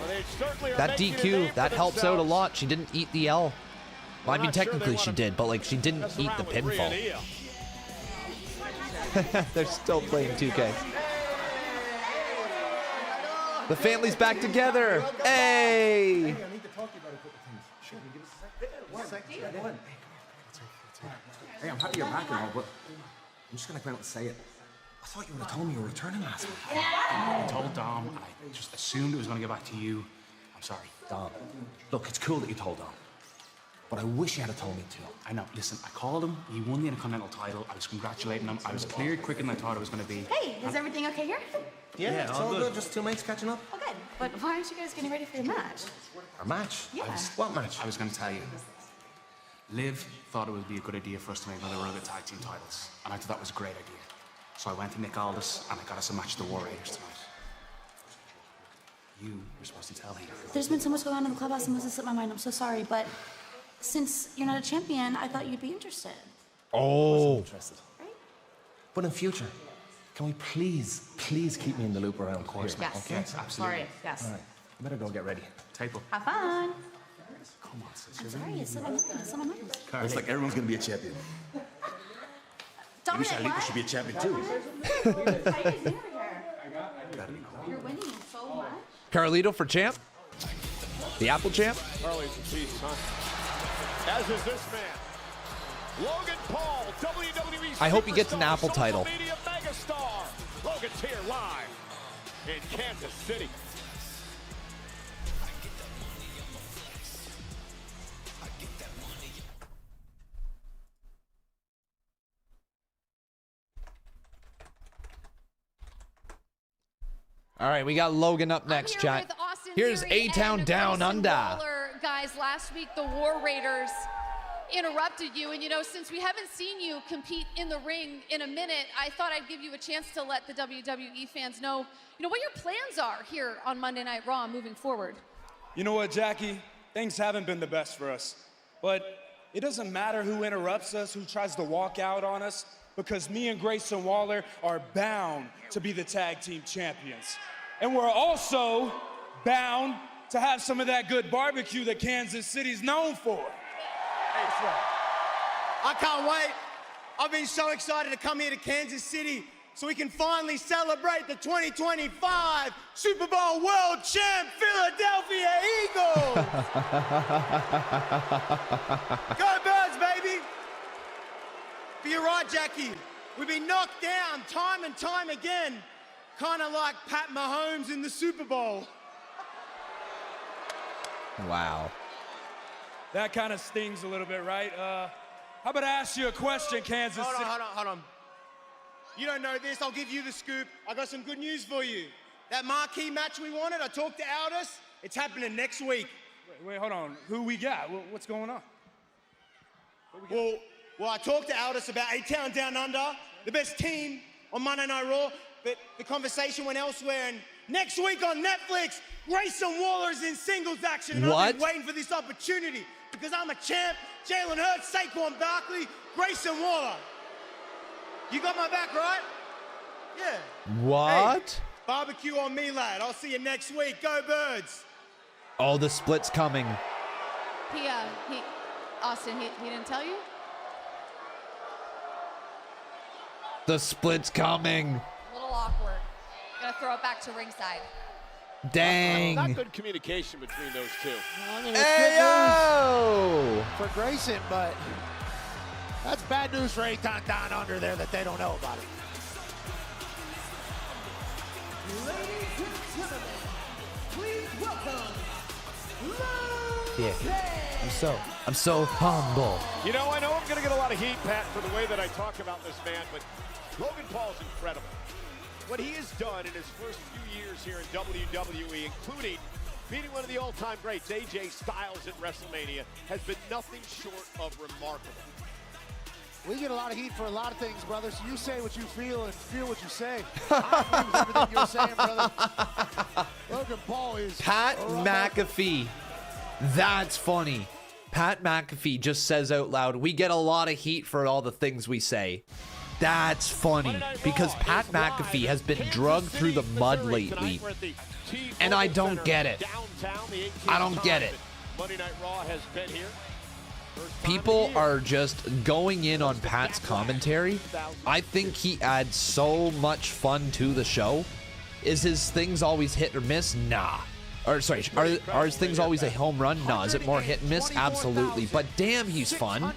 Well, they certainly are That making a name DQ, for that helps out a themselves. lot. She didn't eat the L. Well, I mean, not sure they technically wanna she did, but like she didn't Mess eat around the with Rhea and pinfall. Io. They're still playing 2K. The family's back together. Hey! I need to talk to you about a couple things. Sure, can you give us a second? Hey, I'm happy you're back and all, but I'm just gonna come out and say it. I thought you would have told me you were returning last week. I told Dom, and I just assumed it was going to get back to you. I'm sorry. Dom, look, it's cool that you told Dom, but I wish you had told me too. I know. Listen, I called him. He won the Intercontinental title. I was congratulating him. I was cleared quicker than I thought it was going to be. Hey, is everything okay here? Yeah, it's all good. Just two mates catching up. Oh, good. But why aren't you guys getting ready for your match? Our match? Yeah. What match? I was going to tell you. Liv thought it would be a good idea for us to make another run at the tag team titles, and I thought that was a great idea. So I went to Nick Aldis, and I got us a match at the War Raiders tonight. You were supposed to tell him. There's been so much going on in the clubhouse, it must have slipped my mind. I'm so sorry, but since you're not a champion, I thought you'd be interested. Oh. Interested. Right? But in future, can we please keep me in the loop around? Of course, Yes. Okay. Yes, absolutely. Sorry, yes. All right. I better go get ready. Tape up. Have fun. Come on, sis. I'm sorry, it's someone else. It's like everyone's gonna be a champion. Dominic, what? should be a champion too. How you guys doing here? You're winning so much. Carlito for champ. The Apple champ. Harley's a piece, huh? As is this man. Logan Paul, WWE I hope he gets an superstar, Apple social title. media megastar. Logan's here live in Kansas City. All right, we got Logan up next, chat. Here's A-Town Down Under. Waller. Guys, last week the War Raiders interrupted you, and you know, since we haven't seen you compete in the ring in a minute, I thought I'd give you a chance to let the WWE fans know, you know, what your plans are here on Monday Night Raw moving forward. You know what, Jackie? Things haven't been the best for us, but it doesn't matter who interrupts us, who tries to walk out on us, because me and Grayson Waller are bound to be the tag team champions. And we're also bound to have some of that good barbecue that Kansas City's known for. I can't wait. I've been so excited to come here to Kansas City so we can finally celebrate the 2025 Super Bowl World Champ Philadelphia Eagles. Go Birds, baby. But you're right, Jackie. We've been knocked down time and time again, kind of like Pat Mahomes in the Super Bowl. Wow. That kind of stings a little bit, right? How about I ask you a question, Kansas City? Hold on. You don't know this, I'll give you the scoop. I got some good news for you. That marquee match we wanted, I talked to Aldis, it's happening next week. Wait, hold on. Who we got? What's going on? Well, I talked to Aldis about A-Town Down Under, the best team on Monday Night Raw, but the conversation went elsewhere, and next week on Netflix, Grayson Waller's in singles action, and I've been waiting for this opportunity because I'm a champ. Jalen Hurts, Saquon Barkley, Grayson Waller. You got my back, right? Yeah. What? Hey, barbecue on me, lad. I'll see you next week. Go Birds. Oh, the split's coming. Austin, he didn't tell you? The split's coming. A little awkward. Gonna throw it back to ringside. Dang. Not good communication between those two. I mean, it's Ayo! good news for Grayson, but that's bad news for A-Town Down Under there that they don't know about it. Yeah. I'm so humble. You know, I know I'm going to get a lot of heat, Pat, for the way that I talk about this man, but Logan Paul's incredible. What he has done in his first few years here in WWE, including beating one of the all-time greats, AJ Styles at WrestleMania, has been nothing short of remarkable. We get a lot of heat for a lot of things, brother. So you say what you feel and feel what you say. I agree with everything you're saying, brother. Logan Paul is Pat McAfee. That's funny. Pat McAfee just says out loud, we get a lot of heat for all the things we say. That's funny because Pat McAfee has been drugged through the mud lately. And I don't get it. I don't get it. Monday Night Raw has been here. People are just going in on Pat's commentary. I think he adds so much fun to the show. Is his things always hit or miss? Nah. Or sorry, are his things always a home run? Nah. Is it more hit and miss? Absolutely. But damn, he's fun.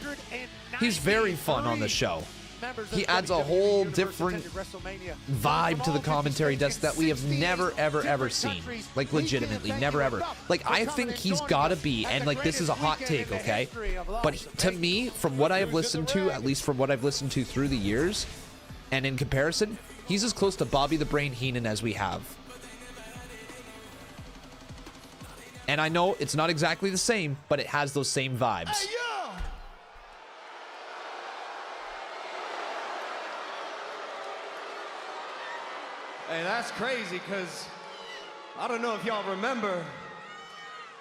He's very fun on the show. He adds a whole different vibe to the commentary desk that we have never, ever seen. Like, legitimately, never, ever. Like, I think he's got to be, and, like, this is a hot take, okay? But to me, from what I have listened to, at least from what I've listened to through the years, and in comparison, he's as close to Bobby the Brain Heenan as we have. And I know it's not exactly the same, but it has those same vibes. Hey, yo! Hey, that's crazy, because I don't know if y'all remember,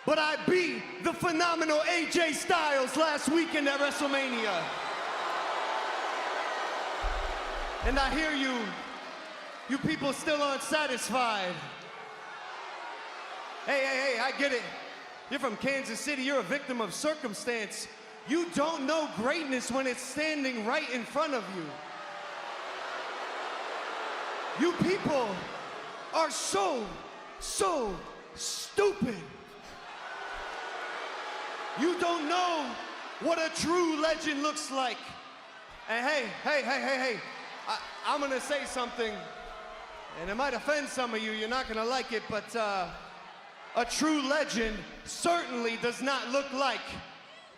but I beat the phenomenal AJ Styles last weekend at WrestleMania. And I hear you people still aren't satisfied. Hey, I get it. You're from Kansas City, you're a victim of circumstance. You don't know greatness when it's standing right in front of you. You people are so stupid. You don't know what a true legend looks like. And hey, I'm gonna say something, and it might offend some of you, you're not gonna like it, but a true legend certainly does not look like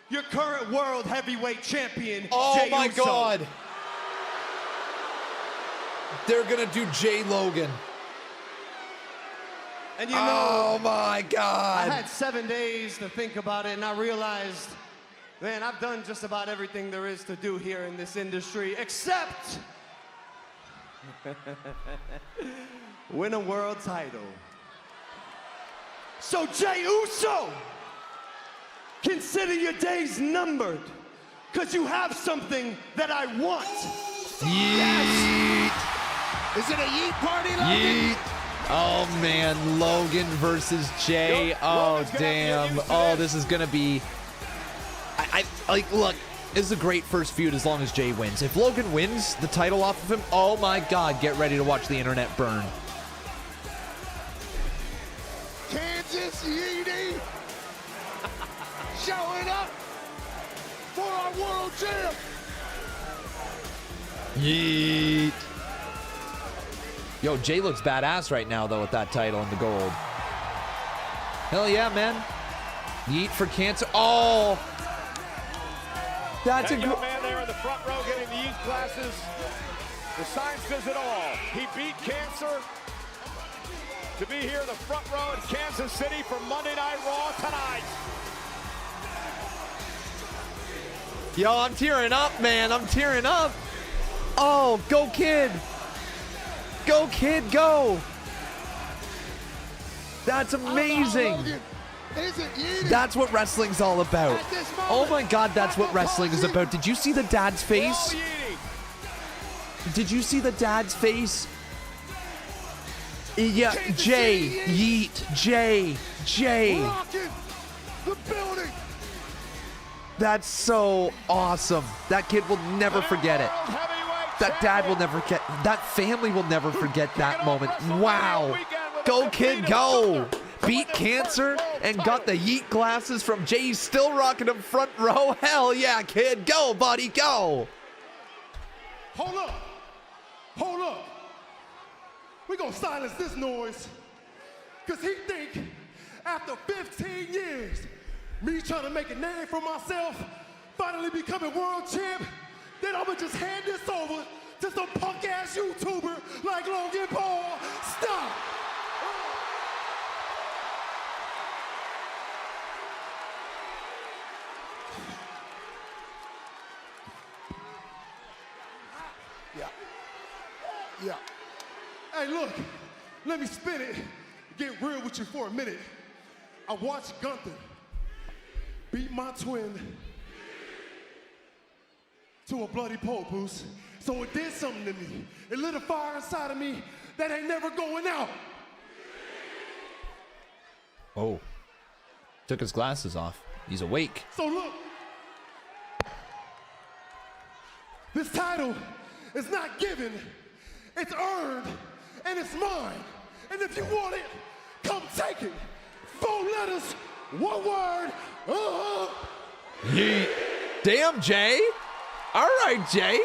your current world heavyweight champion, Oh Jey my Uso. God. They're gonna do Jay Logan. And you know, oh my God. I had 7 days to think about it, and I realized, man, I've done just about everything there is to do here in this industry, except win a world title. So Jey Uso, consider your days numbered, because you have something that I want. Yeet. Is it a yeet party, Logan? Yeet. Oh man, Logan versus Jay. Oh damn. Oh, this is gonna be. I like. Look, this is a great first feud as long as Jay wins. If Logan wins the title off of him, oh my God, get ready to watch the internet burn. Kansas Yeety showing up for our world champ. Yeet. Yo, Jay looks badass right now, though, with that title and the gold. Hell yeah, man. Yeet for cancer. Oh! That's that a young man there in the front row getting the yeet glasses. The sign says it all. He beat cancer to be here in the front row in Kansas City for Monday Night Raw tonight. Yo, I'm tearing up, man. I'm tearing up. Oh, go kid. Go kid, go. That's amazing. That's what wrestling's all about. Oh my God, that's what wrestling is about. Did you see the dad's face? Did you see the dad's face? Yeah, Jay, yeet, Jay. That's so awesome. That kid will never forget it. That dad will never forget. That family will never forget that moment. Wow. Go, kid, go. Beat cancer and got the yeet glasses from Jay. Still rocking them front row. Hell yeah, kid. Go, buddy, go. Hold up. Hold up. We're going to silence this noise. Because he think after 15 years, me trying to make a name for myself, finally becoming world champ, then I'm going to just hand this over to some punk-ass YouTuber like Logan Paul. Stop. Yeah. Hey, look, let me spin it. Get real with you for a minute. I watched Gunther beat my twin to a bloody pole, Bruce. So it did something to me. It lit a fire inside of me that ain't never going out. Oh. Took his glasses off. He's awake. So look, this title is not given, it's earned, and it's mine. And if you want it, come take it. 4 letters, 1 word. Yeet. Damn, Jey. All right, Jey.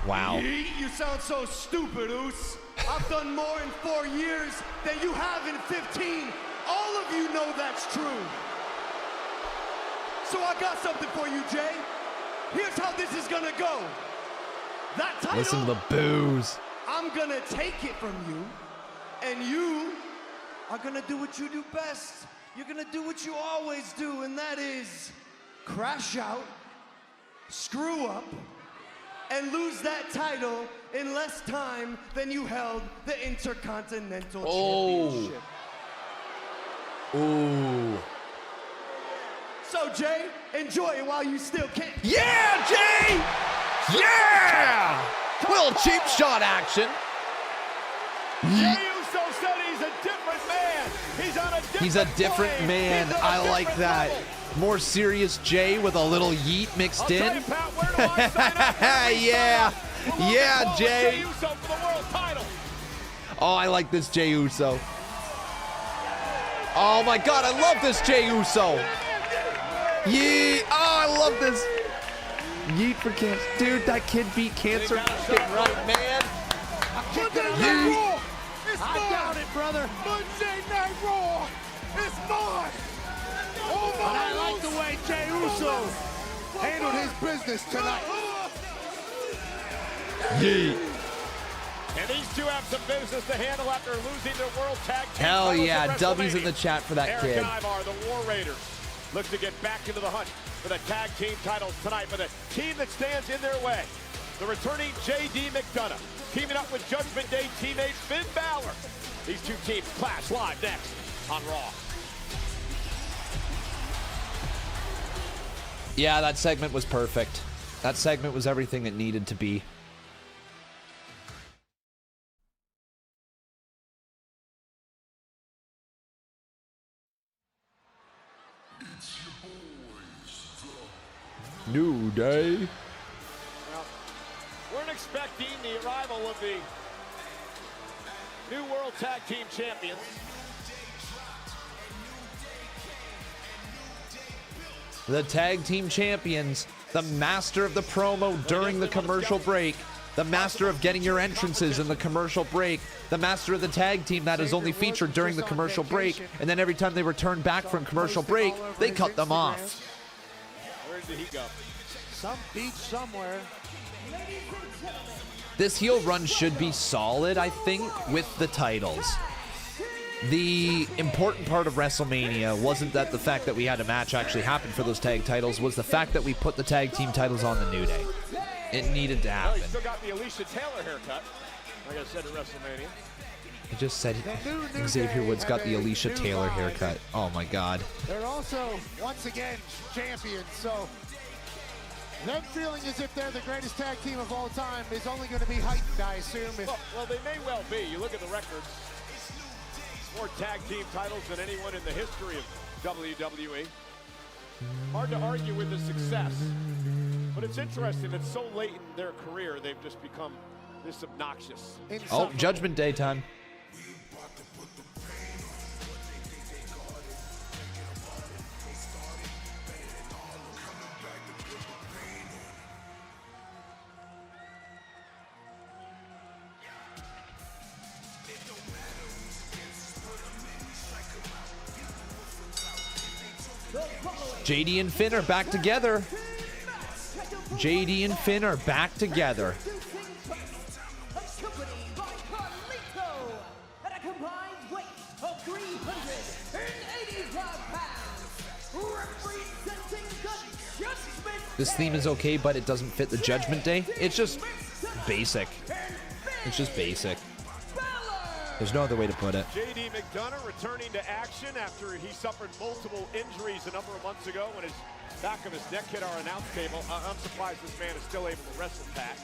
Wow. You sound so stupid, Oos. I've done more in 4 years than you have in 15. All of you know that's true. So I got something for you, Jey. Here's how this is gonna go. That title, Listen to the boos. I'm gonna take it from you, and you are gonna do what you do best. You're gonna do what you always do, and that is crash out, screw up, and lose that title in less time than you held the Intercontinental Championship. Ooh. So, Jey, enjoy it while you still can. Yeah, Jey! Yeah! Little cheap shot action. Jey Uso said he's a different man. He's on a different man. I like that. More serious Jey with a little yeet mixed in. You, Pat, where do I sign up? Yeah. Yeah, Jey. Jey Uso for the world title. Oh, I like this Jey Uso. Oh my God, I love this Jey Uso. Yeet. Oh, I love this. Yeet for cancer. Dude, that kid beat cancer. Shit right, man. Yeet. I doubt it, brother. Monday Night Raw is mine. Oh my, But I like the way Jey Uso handled his business tonight. Yeet. And these two have some business to handle after losing their World Tag Team Hell titles yeah, at W's in WrestleMania. the chat for that Eric kid. and Ivar, the War Raiders, look to get back into the hunt for the tag team titles tonight, but a team that stands in their way. The returning J.D. McDonough, teaming up with Judgment Day teammate Finn Balor. These two teams clash live next on Raw. Yeah, that segment was perfect. That segment was everything it needed to be. New Day. Well, we're expecting the arrival of the new World Tag Team Champions. The tag team champions, the master of the promo during the commercial break, the master of getting your entrances in the commercial break, the master of the tag team that is only featured during the commercial break, and then every time they return back from commercial break, they cut them off. Where did he go? Some beach somewhere. This heel run should be solid, I think, with the titles. The important part of WrestleMania wasn't that the fact that we had a match actually happen for those tag titles, was the fact that we put the tag team titles on the New Day. It needed to Well, happen. he still got the Alicia Taylor haircut, like I said at WrestleMania. I just said Xavier Woods got the Alicia Taylor haircut. Oh my God. They're also, once again, champions, so them feeling as if they're the greatest tag team of all time is only going to be heightened, I assume. Well, they may well be. You look at the records. More tag team titles than anyone in the history of WWE. Hard to argue with the success. But it's interesting that so late in their career, they've just become this obnoxious. Oh, Judgment Day time. JD and Finn are back together. JD and Finn are back together. At a combined weight of 385 pounds, representing the Judgment This theme is okay, but it doesn't fit the Judgment Day. It's just basic. It's just basic. There's no other way to put it. JD McDonough returning to action after he suffered multiple injuries a number of months ago when his back of his neck hit our announce table. I'm surprised this man is still able to wrestle, Pat.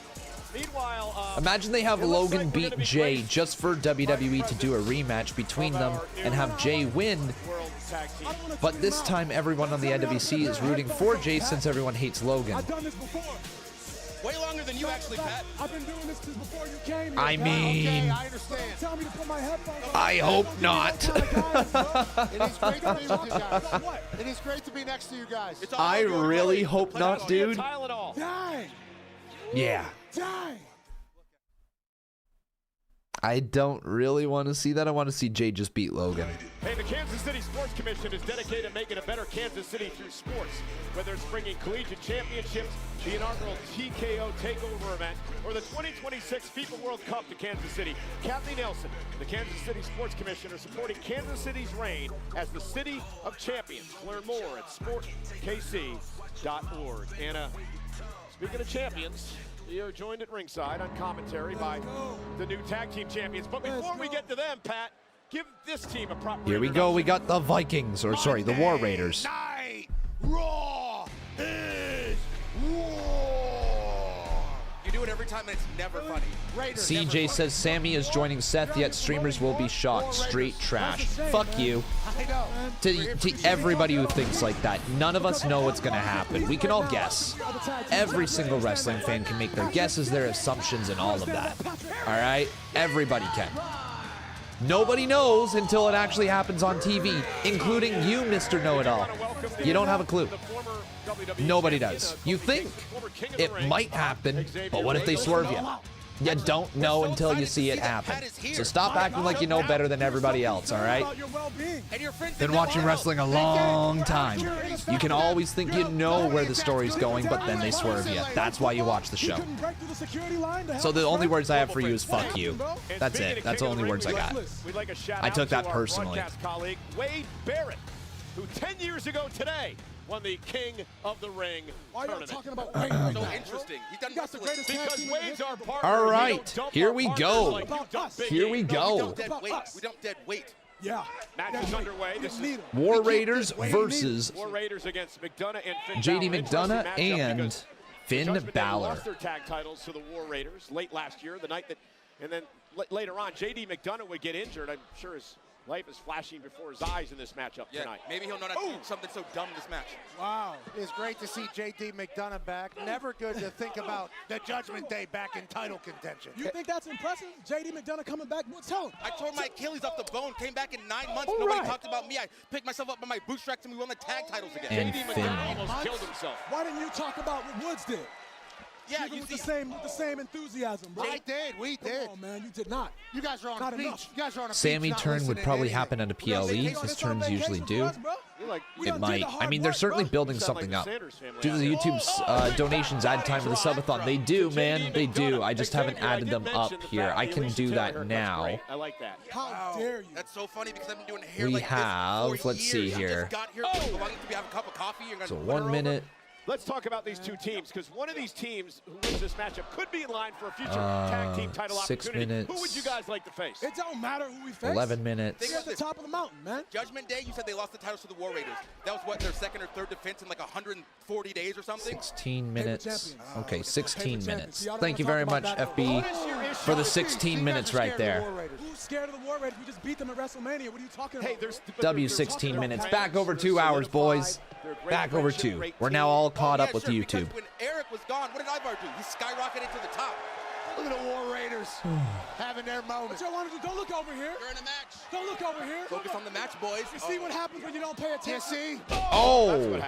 Meanwhile, imagine they have Logan beat Jey just for WWE to do a rematch between them and have Jey win. But this time, everyone on the NWC is rooting for Jey since everyone hates Logan. I've done this before. Way longer than you actually, Pat. I've been doing this since before you came here. I mean, okay, I understand. Tell me to put my headphones on. I hope not. It is great to be with you guys. It is great to be next to you guys. I really hope not, dude. Die. Yeah. Die. I don't really want to see that. I want to see Jey just beat Logan. Hey, the Kansas City Sports Commission is dedicated to making a better Kansas City through sports. Whether it's bringing collegiate championships, the inaugural TKO takeover event, or the 2026 FIFA World Cup to Kansas City, Kathy Nelson, the Kansas City Sports Commission, are supporting Kansas City's reign as the City of Champions. Learn more at sportkc.org. And speaking of champions, we are joined at ringside on commentary by the new tag team champions. But before we get to them, Pat, give this team a proper Here we go. We got the Vikings, or sorry, the War Raiders. Night Raw is war. You do it every time and it's never funny. CJ says Sami is joining Seth, yet streamers will be shocked. Straight trash. Fuck you. To everybody who thinks like that, none of us know what's going to happen. We can all guess. Every single wrestling fan can make their guesses, their assumptions, and all of that. All right? Everybody can. Nobody knows until it actually happens on TV, including you, Mr. Know-It-All. You don't have a clue. Nobody does. You think it might happen, but what if they swerve you? You don't know until you see it happen. So stop acting like you know better than everybody else, all right? Been watching wrestling a long time. You can always think you know where the story's going, but then they swerve you. That's why you watch the show. So the only words I have for you is fuck you. That's it. That's the only words I got. I took that personally. Wade Barrett, who 10 years ago today won the King of the Ring tournament. Talking about Wade right now? So interesting. He done the greatest because Wade's our partner. All right, here we go. Here we go. We don't dead weight. Yeah. Match is underway. This is War Raiders versus War Raiders against McDonough and Finn JD Balor. McDonough and Finn Balor. Lost their tag titles to the War Raiders late last year, the night that, and then later on, JD McDonough would get injured. I'm sure his life is flashing before his eyes in this matchup tonight. Maybe he'll know not to do something so dumb this match. Wow. It's great to see JD McDonough back. Never good to think about the Judgment Day back in title contention. You think that's impressive? JD McDonough coming back? Well, tell him. I tore my Achilles off the bone, came back in 9 months. Nobody talked about me. I picked myself up by my bootstraps and we won the tag titles again. And JD Finn. McDonough almost killed himself. Why didn't you talk about what Woods did? Yeah, you with the same enthusiasm, bro. I did. We did. Come on, man, you did not. You guys are on a beach. You guys are on a Sammy beach. turn would probably happen at a PLE. His turns usually do. It might. I mean, they're certainly building something up. Do the YouTube's donations add time to the subathon? They do, man. They do. I just haven't added them up here. I can do that now. I like that. How dare you? That's so funny because I've been doing hair We like have, this for let's see years. here. I just got here wanting to have a cup of coffee. So 1 minute. Let's talk about these two teams, because one of these teams who wins this matchup could be in line for a future tag team title 6 opportunity. minutes. Who would you guys like to face? It don't matter who we face. 11 minutes. They're at the top of the mountain, man. Judgment Day, you said they lost the titles to the War Raiders. That was what, their second or third defense in like 140 days or something? 16 minutes. Okay, 16 minutes. Thank you very much, FB, for the 16 minutes right there. Who's scared of the War Raiders? We just beat them at WrestleMania. What are you talking about? W 16 minutes. Back over 2 hours, boys. Back over 2. We're now all caught up with YouTube. When Eric was gone, what did Ivar do? He skyrocketed to the top. Look at the War Raiders having their moment. What y'all want to do? Don't look over here. You're in a match. Don't look over here. Focus on the match, boys. You see what happens when you don't pay attention? See? Oh,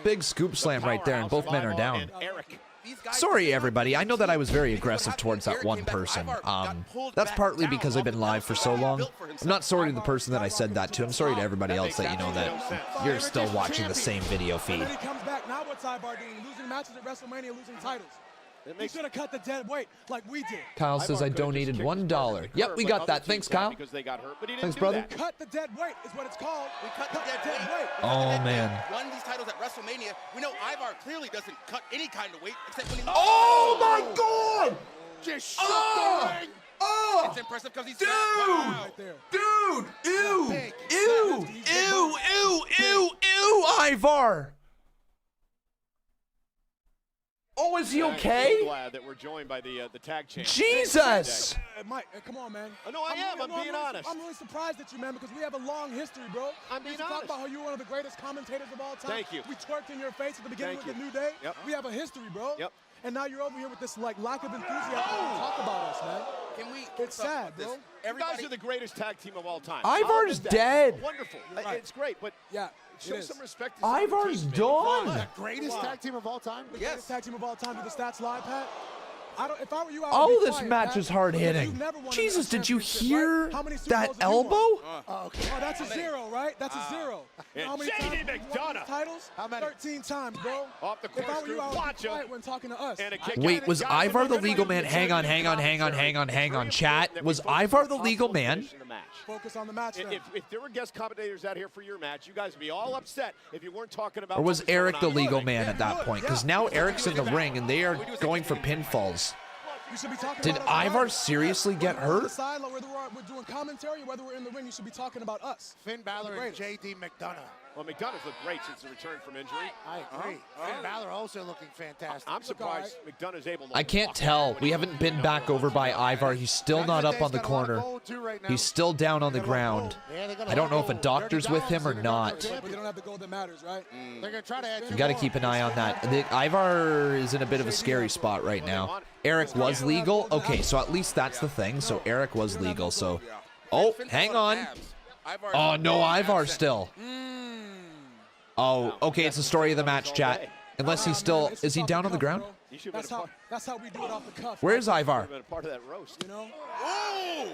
big scoop slam right there, and both men are down. Sorry, everybody. I know that I was very aggressive towards that one person. That's partly because I've been live for so long. I'm not sorry to the person that I said that to. I'm sorry to everybody else that you know that you're still watching the same video feed. And then he comes back. Now what's Ivar doing? Losing matches at WrestleMania, losing titles. He should have cut the dead weight like we did. Kyle says I donated $1. Yep, we got that. Thanks, Kyle. Because they got hurt, but he didn't Thanks, do brother. that. Cut the dead weight is what it's called. We cut the dead weight. Oh, man. Won these titles at WrestleMania. We know Ivar clearly doesn't cut any kind of weight except when he. Oh, my God! Just shook the ring. Oh! It's impressive because he's Dude! Right there. Dude! Ew! Big. Ew! Ew! Ew! Ew! Ivar! Oh, is he okay? I'm so glad that we're joined by the tag champ. Jesus! Mike, come on, man. No, I am. I'm being honest. I'm really surprised at you, man, because we have a long history, bro. I'm being We honest. talk about how you're one of the greatest commentators of all time. Thank you. We twerked in your face at the beginning Thank of the you. New Day. Yep. We have a history, bro. Yep. And now you're over here with this like lack of enthusiasm to talk about us, man. Can we? It's sad, bro. You guys are the greatest tag team of all time. Ivar's dead. Wonderful. Right. It's great, but Yeah. show it is. some respect. To some of the Ivar's teams, man. done. Fun. The greatest tag team of all time? The greatest tag team of all time. Do the stats lie, Pat? If I were you, I would Oh, be this quiet, match Pat, is hard because hitting. you've never won a Jesus, did you championship, hear right? How many Super that Bowls have you won? elbow? Oh, that's a zero, right? That's a zero. You know how many J.D. times you've won McDonough. these titles? How many? 13 times, bro. Off the If I were you, I would watch be quiet when talking to us. And a kick Wait, out. was Guys, Ivar the remember legal the man? Hang on, hang on, hang on, hang on, hang on. Chat, was Ivar the legal man? Focus on the match then. If there were guest commentators out here for your match, you guys would be all upset if you weren't talking about. Or was what going Eric the on. legal man at that point? Because now Eric's in the ring and they are going for pinfalls. You should be talking Did about us, Ivar right? seriously get Whether we're on the hurt? sideline, whether we're doing commentary, or whether we're in the ring, you should be talking about us. Finn Balor and Greatest. J.D. McDonough. Well, McDonough's looked great since the return from injury. I agree. Finn Balor also looking fantastic. I'm surprised McDonough's able to. I can't tell. We haven't been back over by Ivar. He's still not up on the corner. He's still down on the ground. I don't know if a doctor's with him or not. But they don't have the goal that matters, right? They're going to try to add You got to keep an eye on that. Ivar is in a bit of a scary spot right now. Eric was legal. Okay, so at least that's the thing. So Eric was legal. So, oh, hang on. Oh no, Ivar still. Oh, okay. It's the story of the match, chat. Unless he's still, is he down on the ground? That's how we do it off the cuff. Where's Ivar? Been a part of that roast. You know? Oh!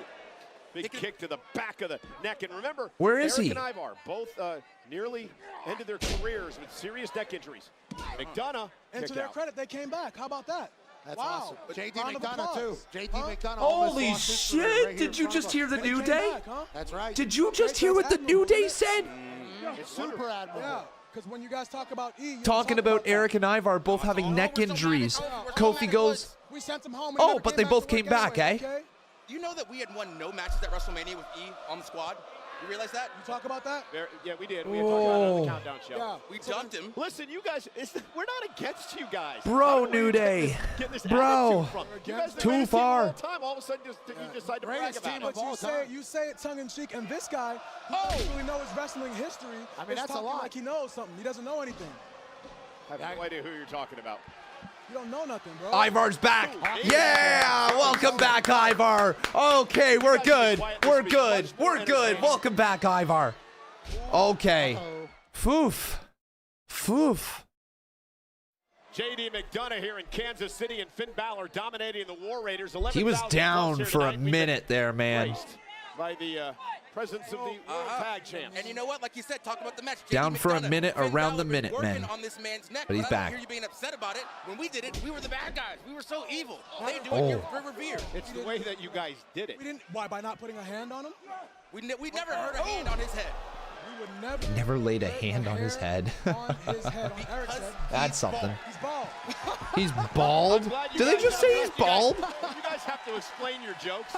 Big kick to the back of the neck. And remember, Where is Eric he? and Ivar both nearly ended their careers with serious neck injuries. McDonough And to kicked their out. credit, they came back. How about that? That's wow. awesome. J.D. Round of McDonough, too. applause. J.D. Huh? McDonough. Holy almost lost his career shit! right here Did you in just front hear of the us. New Came Day? back, huh? That's right. Did you just hear what the New Day said? It's super admirable. Yeah, because when you guys talk about E, you Talking talk about that. Eric and Ivar both having neck injuries. Kofi goes, We sent them home. oh, but they both came back, eh? Okay? Do you know that we had won no matches at WrestleMania with E on the squad? You realize that? You talk about that? Yeah, we did. We had talked about it on Whoa. the countdown show. Yeah. We dumped him. Listen, you guys, we're not against you guys. Bro, How do New we Day. get this Bro. attitude from? You guys are the Too greatest team of far. all time. All of a sudden, you decide to brag Greatest about team it. of all time. You say it tongue in cheek, and this guy, who doesn't really know his wrestling history, I mean, is that's a talking lot. like he knows something. He doesn't know anything. I have no idea who you're talking about. You don't know nothing, bro. Ivar's back. Yeah, welcome back, Ivar. Okay, we're good. We're good. We're good. Welcome back, Ivar. Okay. Foof. Foof. J.D. McDonough here in Kansas City and Finn Balor dominating the War Raiders. He was down for a minute there, man. Graced by the presence of the World Tag Champs. And you know what? Like you said, talk about the match. Down JD for a McDonough, minute, Finn around the Balor minute, working man. on this man's neck, But he's I back. don't hear you being upset about it. When we did it, we were the bad guys. We were so evil. They do it Oh. here for Revere. It's the way that you guys did it. We didn't. Why? By not putting a hand on him? We never heard a hand on his head. We would never. Never laid a hand on his head. on his head. On Eric's head. That's something. He's bald. He's bald? Did they just say he's bald? You guys have to explain your jokes.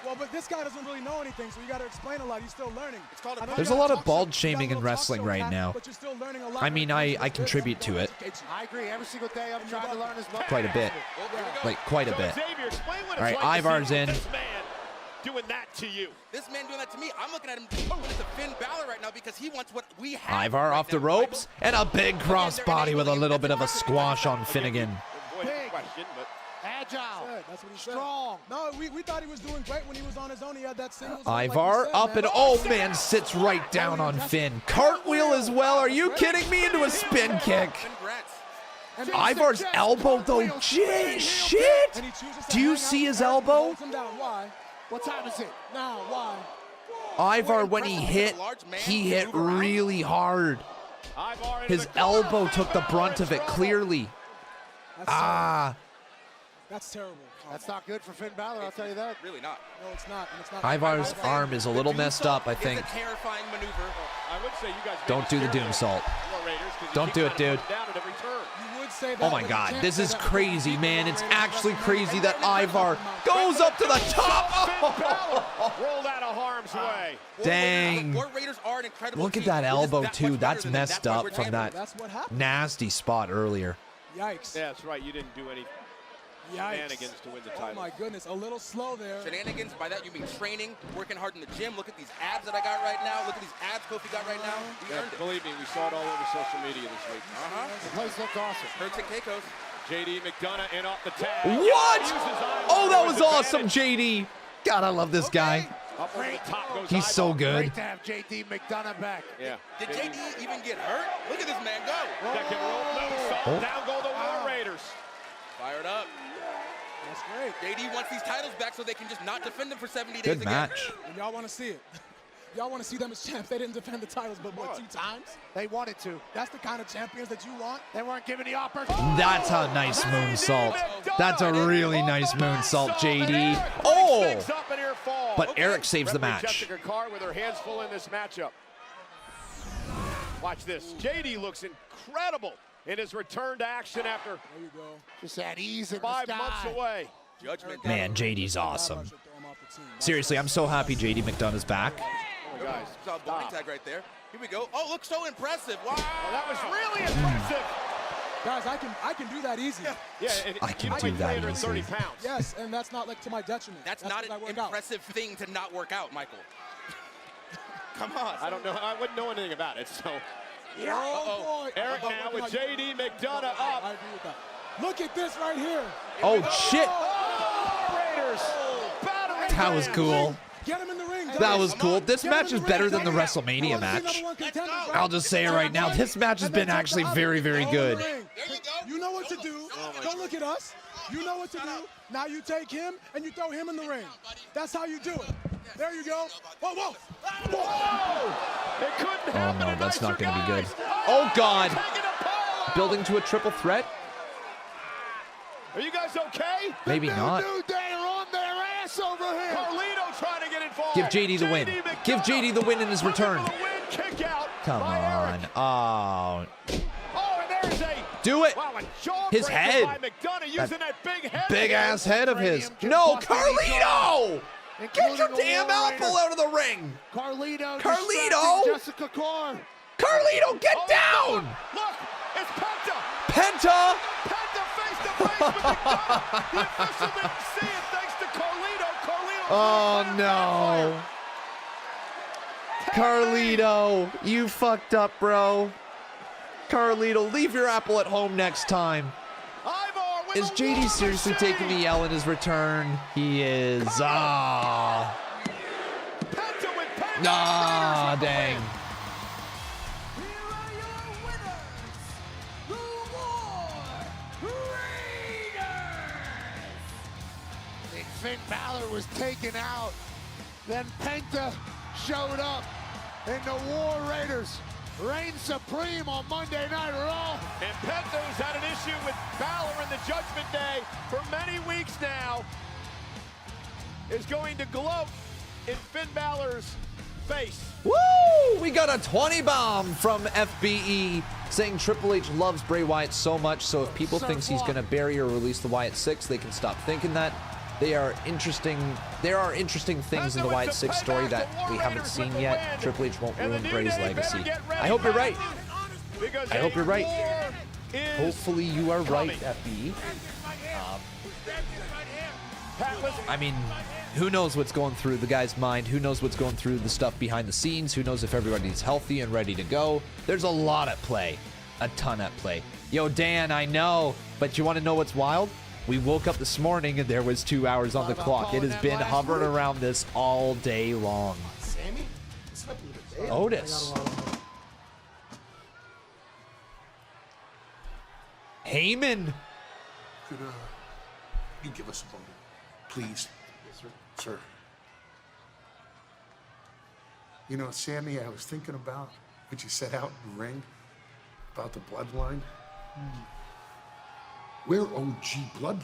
Well, but this guy doesn't really know anything, so you got to explain a lot. He's still learning. It's called I know There's you a got lot of talk bald show- you got shaming a in little talk wrestling show right hat, now. But you're still learning a lot I mean, when it comes I to this contribute to it education. I agree. Every single day I'm trying to learn as much. quite a bit. Like, quite a So, bit. Xavier, explain what it's All right, like to Ivar's see in. this man doing that to you. This man doing that to me, I'm looking at him doing it to Finn Balor right now because he wants what we have. Ivar right off the now, ropes and a big crossbody with a little bit of a squash on Finnegan. Avoid the question, but Agile. That's what he said. Strong. No, we thought he was doing great when he was on his own. He had that singles. Ivar up and oh man, sits right down on Finn. Cartwheel as well. Are you kidding me? Into a spin kick. Congrats. Ivar's elbow though. Shit. Shit. Do you see his elbow? Why? What time is it? Now, why? Ivar, when he hit really hard. Ivar into His the corner. elbow took the brunt of it clearly. Ah. That's terrible. That's not good for Finn Balor, I'll tell you that. Really not. No, it's not. And it's not. Ivar's arm is a little messed up, I think. It's a terrifying maneuver. I would say you guys Don't do the doom salt. Don't do it, dude. You would say that, Oh my but you God, can't this say is that crazy, man. It's actually crazy that Ivar goes up to the top. Rolled out of harm's way. Dang. War Raiders are an incredible Look at team. that They're just elbow, that too. much That's better than them. messed That's why up we're from that That's what happened. nasty spot earlier. Yikes. Yeah, that's right. You didn't do any shenanigans to win the title. Oh my goodness, a little slow there. Shenanigans, by that you mean training, working hard in the gym. Look at these abs that I got right now. Look at these abs Kofi got right now. We earned it. Believe me, we saw it all over social media this week. The place looked awesome. Hurts and Keikos. JD McDonough in off the tag. What? Oh, that was awesome, JD. God, I love this guy. Up over the top goes He's so Ivar. good. Great to have JD McDonough back. Yeah. Did JD even get hurt? Look at this man go. Second roll, moonsault. Oh. Down go the War Raiders. Fired up. That's great. JD wants these titles back so they can just not defend them for 70 days Good again. match. And y'all want to see it. Y'all want to see them as champs. They didn't defend the titles, but what, 2 times? They wanted to. That's the kind of champions that you want. They weren't given the opportunity. That's a nice moonsault. That's a really nice moonsault, JD. Oh! But Eric saves the match. Jessica Carr with her hands full in this matchup. Watch this. JD looks incredible in his return to action after There you go. Just that ease in 5 the months sky. away. Judgment. Man, JD's awesome. Seriously, I'm so happy JD McDonough's back. Oh, guys, Saw a bowling tag right there. Here we go. Oh, looks so impressive. Wow. Oh, that was really impressive. Guys, I can do that easy. Yeah, and I can you do weigh that 330 easily. pounds. Yes, and that's not like to my detriment. That's because not I an work out. impressive thing to not work out, Michael. Come on. I don't know. I wouldn't know anything about it. So Oh, boy. Eric But now working with out, JD McDonough I up. agree with that. Look at this right here. Oh, shit. Raiders. Battering That was rams. cool. Get him in the ring. That was cool. This match is better than the WrestleMania match. I'll just say it right now. This match has been actually very, very good. There you go. You know what to do. Don't look at us. You know what to do. Now you take him and you throw him in the ring. That's how you do it. There you go. Whoa, whoa. Whoa! It couldn't Oh, happen no, a that's not nicer, going to be good. guys. Oh, God. Taking a pole out. Building to a triple threat? Are you guys okay? Maybe not. Dude, they are on their ass over here. Carlito trying to get involved. Give JD the win. Give JD the win in his return. Looking for the win. Kick out Come by on. Eric. Oh. Oh, and there's a Do it. wow, a jawbreaker His head. by McDonough using that big head. Big ass head of his. No, Carlito! Get your damn apple out of the ring! Carlito. Carlito! distracting Jessica Carr. Carlito, get down! Look, it's Penta. Penta! Penta face to face with McDonough. The official didn't see it thanks to Carlito. Carlito. Oh no. Carlito, you fucked up, bro. Carlito, leave your apple at home next time. Is JD seriously taking the L in his return? He is. Ah, dang. Finn Balor was taken out. Then Penta showed up, and the War Raiders reigned supreme on Monday Night Raw. And Penta's had an issue with Balor in the Judgment Day for many weeks now. Is going to gloat in Finn Balor's face. Woo! We got a 20 bomb from FBE saying Triple H loves Bray Wyatt so much, so if people think he's going to bury or release the Wyatt 6, they can stop thinking that. There are interesting things in the Wyatt 6 story that we haven't seen yet. Triple H won't ruin Bray's legacy. I hope you're right. I hope you're right. Hopefully you are right, FBE. I mean, who knows what's going through the guy's mind? Who knows what's going through the stuff behind the scenes? Who knows if everybody's healthy and ready to go? There's a lot at play. A ton at play. Yo, Dan, I know, but you want to know what's wild? We woke up this morning and there was 2 hours on the clock. It has been hovering around this all day long. Otis. Heyman. Could you give us a moment, please? Yes, sir. Sir. You know, Sami, I was thinking about what you said out in the ring about the bloodline. We're OG bloodline.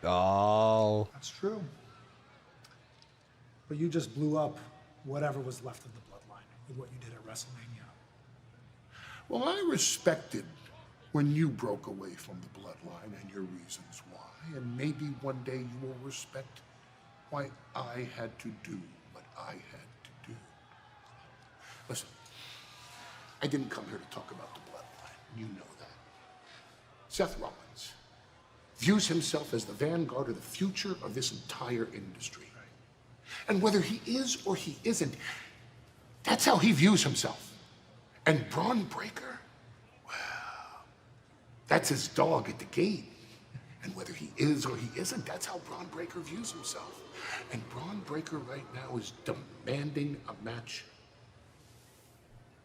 Oh. That's true. But you just blew up whatever was left of the bloodline with what you did at WrestleMania. Well, I respected when you broke away from the bloodline and your reasons why, and maybe one day you will respect why I had to do what I had to do. Listen, I didn't come here to talk about the bloodline. You know that. Seth Rollins views himself as the vanguard of the future of this entire industry. And whether he is or he isn't, that's how he views himself. And Bron Breakker, well, that's his dog at the gate. And whether he is or he isn't, that's how Bron Breakker views himself. And Bron Breakker right now is demanding a match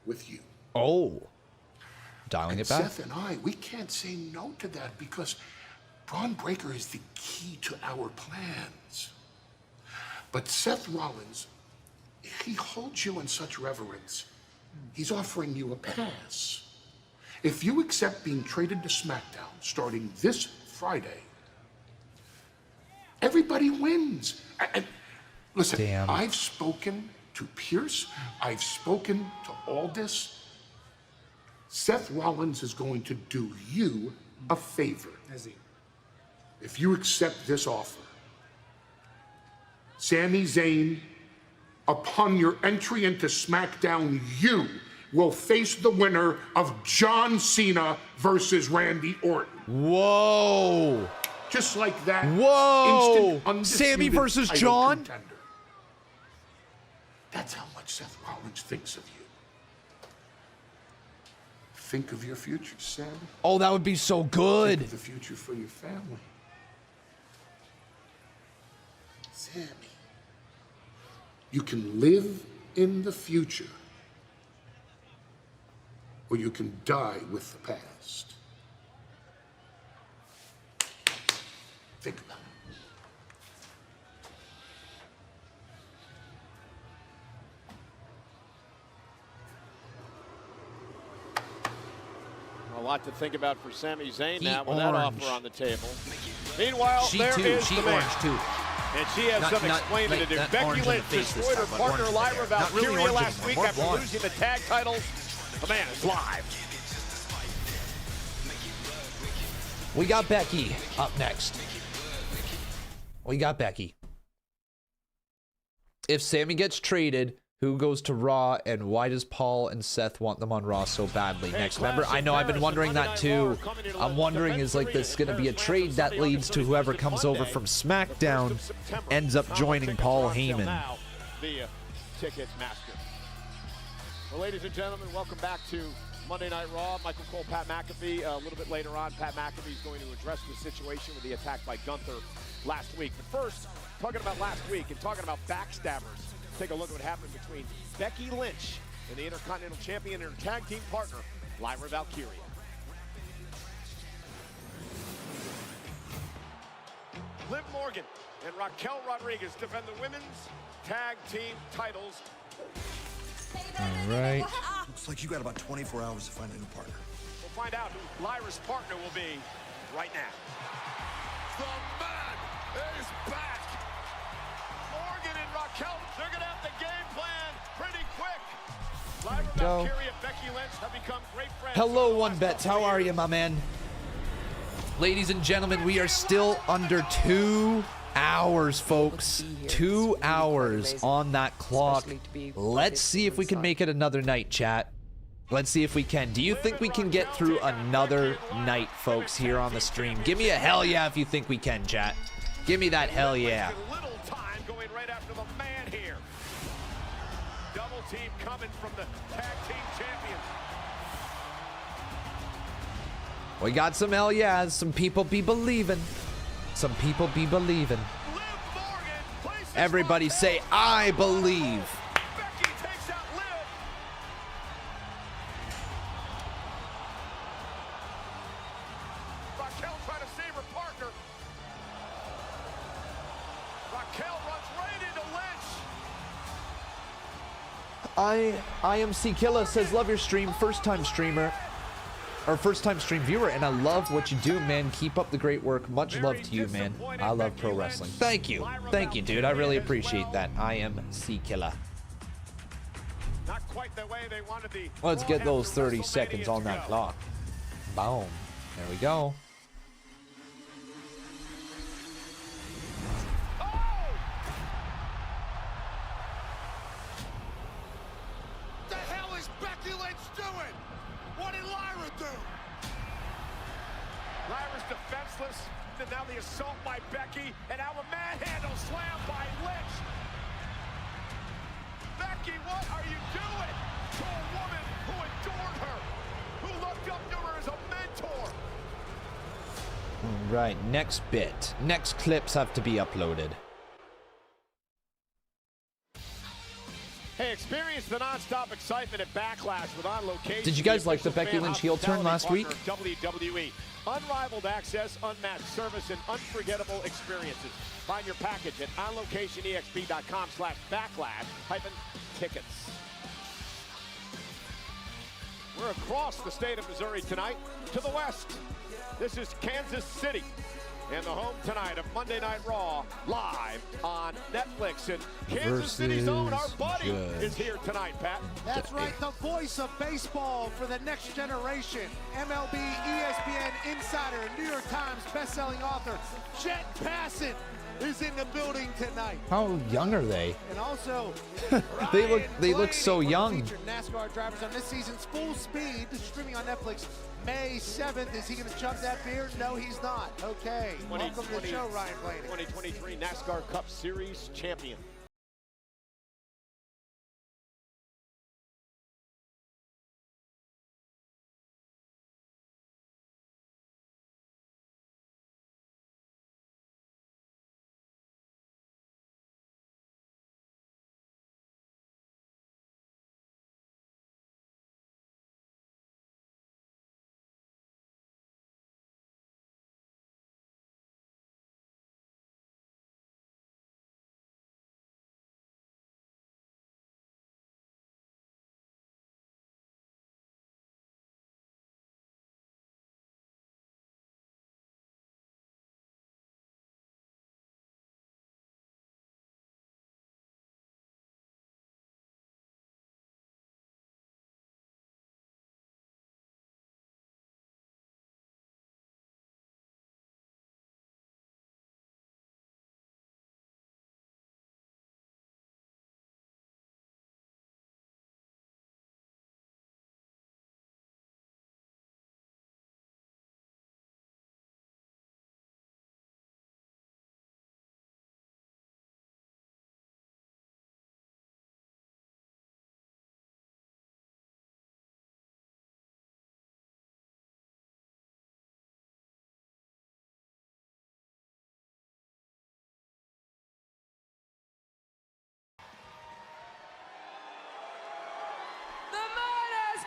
with you. Oh. Dialing it back. Seth and I, we can't say no to that because Bron Breakker is the key to our plans. But Seth Rollins, he holds you in such reverence. He's offering you a pass. If you accept being traded to SmackDown starting this Friday, everybody wins. And listen, damn. I've spoken to Pierce. I've spoken to Aldis. Seth Rollins is going to do you a favor. Is he? If you accept this offer, Sami Zayn, upon your entry into SmackDown, you will face the winner of John Cena versus Randy Orton. Whoa. Just like that. Whoa. Instant, Sammy versus title John? contender. That's how much Seth Rollins thinks of you. Think of your future, Sammy. Oh, that would be so good. Think of the future for your family. Sammy, you can live in the future, or you can die with the past. Think about it. A lot to think about for Sami Zayn now with Orange. that offer on the table. Meanwhile, She there too. is She the man. orange too. And she has Not- some not explaining like to do. that Becky orange in the Lynch face this destroyed her time, but partner orange in Lyra there. Not really Valkyria orange last anymore, week more after blonde. losing the tag titles. The man is live. We got Becky up next. We got Becky. If Sammy gets traded, who goes to Raw, and why does Paul and Seth want them on Raw so badly next? Remember, I know I've been wondering that too. I'm wondering, is like this going to be a trade that leads to whoever comes over from SmackDown ends up joining Paul Heyman? Via Ticketmaster. Well, ladies and gentlemen, welcome back to Monday Night Raw. Michael Cole, Pat McAfee. A little bit later on, Pat McAfee is going to address the situation with the attack by Gunther last week. But first, talking about last week and talking about backstabbers, take a look at what happened between Becky Lynch and the Intercontinental Champion and her tag team partner, Lyra Valkyria. Liv Morgan and Raquel Rodriguez defend the women's tag team titles. All right. Looks like you got about 24 hours to find a new partner. We'll find out who Lyra's partner will be right now. The man is back. Morgan and Raquel, they're going to have the game plan pretty quick. Lyra Valkyria and Becky Lynch have become great friends. Hello, One Bets. How are you, my man? Ladies and gentlemen, we are still under 2 hours, folks. 2 hours on that clock. Let's see if we can make it another night, chat. Let's see if we can. Do you think we can get through another night, folks, here on the stream? Give me a hell yeah if you think we can, chat. Give me that hell yeah. Little time going right after the man here. Double team coming from the tag team champions. We got some hell yeahs. Some people be believing. Some people be believing. Everybody say, I believe. Becky takes out Liv. Raquel trying to save her partner. Raquel runs right into Lynch. IMC Killa says, love your stream. First time streamer. or first-time stream viewer, and I love what you do, man. Keep up the great work. Much love to you, man. I love pro wrestling. Thank you, dude. I really appreciate that. I am C-Killer. Not quite the way they wanted the Let's get those 30 seconds on that clock. Boom. There we go. The hell is Becky Lynch doing? What did Lyra do? Lyra's defenseless. And now the assault by Becky, and now a manhandle slam by Lynch. Becky, what are you doing to a woman who adored her, who looked up to her as a mentor? All right, next bit. Next clips have to be uploaded. Hey, experience the non-stop excitement at Backlash with On Location. Did you guys like the Becky Lynch heel turn last week? WWE. Unrivaled access, unmatched service, and unforgettable experiences. Find your package at onlocationexp.com/backlash-tickets. We're across the state of Missouri tonight to the west. This is Kansas City. And the home tonight of Monday Night Raw, live on Netflix. And Kansas City's own, our buddy, is here tonight, Pat. That's right, the voice of baseball for the next generation. MLB, ESPN insider, New York Times bestselling author, Jet Passon is in the building tonight. How young are they? And also, they look so young. Featured NASCAR drivers on this season's Full Speed, streaming on Netflix May 7th. Is he going to chug that beer? No, he's not. Okay. Welcome to the show, Ryan Blaney. 2023 NASCAR Cup Series champion.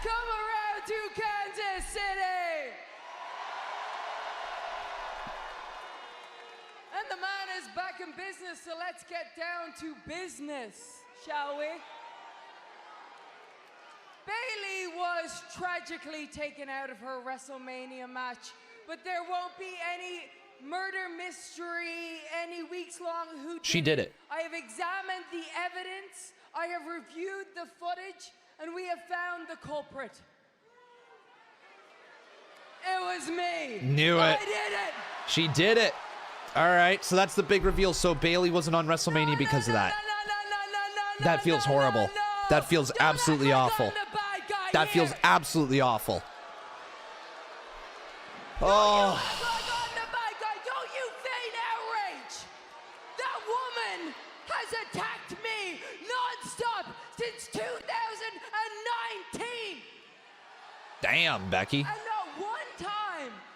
Come around to Kansas City. And the man is back in business, so let's get down to business, shall we? Bayley was tragically taken out of her WrestleMania match, but there won't be any murder mystery, any weeks-long who. She did it. I have examined the evidence, I have reviewed the footage, and we have found the culprit. It was me. Knew it. I did it. She did it. All right, so that's the big reveal. So Bayley wasn't on WrestleMania because of that. That feels horrible. That feels absolutely awful. That feels absolutely awful. Oh. Don't you feign outrage? That woman has attacked me non-stop since 2019. Damn, Becky. And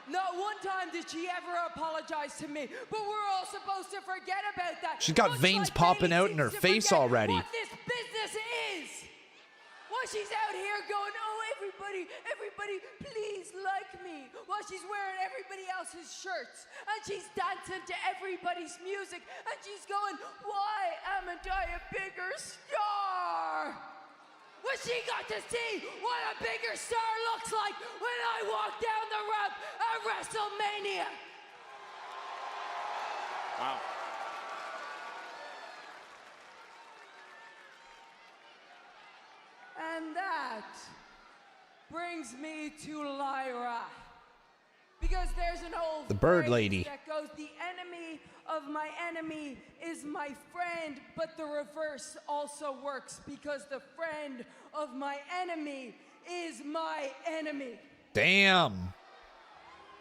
not one time did she ever apologize to me. But we're all supposed to forget about that. She's got veins popping out in her face already. What this business is. While she's out here going, oh, everybody, please like me. While she's wearing everybody else's shirts. And she's dancing to everybody's music. And she's going, why haven't I a bigger star? when she got to see what a bigger star looks like when I walk down the ramp at WrestleMania. Wow. And that brings me to Lyra. Because there's an old The bird phrase lady. that goes, the enemy of my enemy is my friend, but the reverse also works because the friend of my enemy is my enemy. Damn.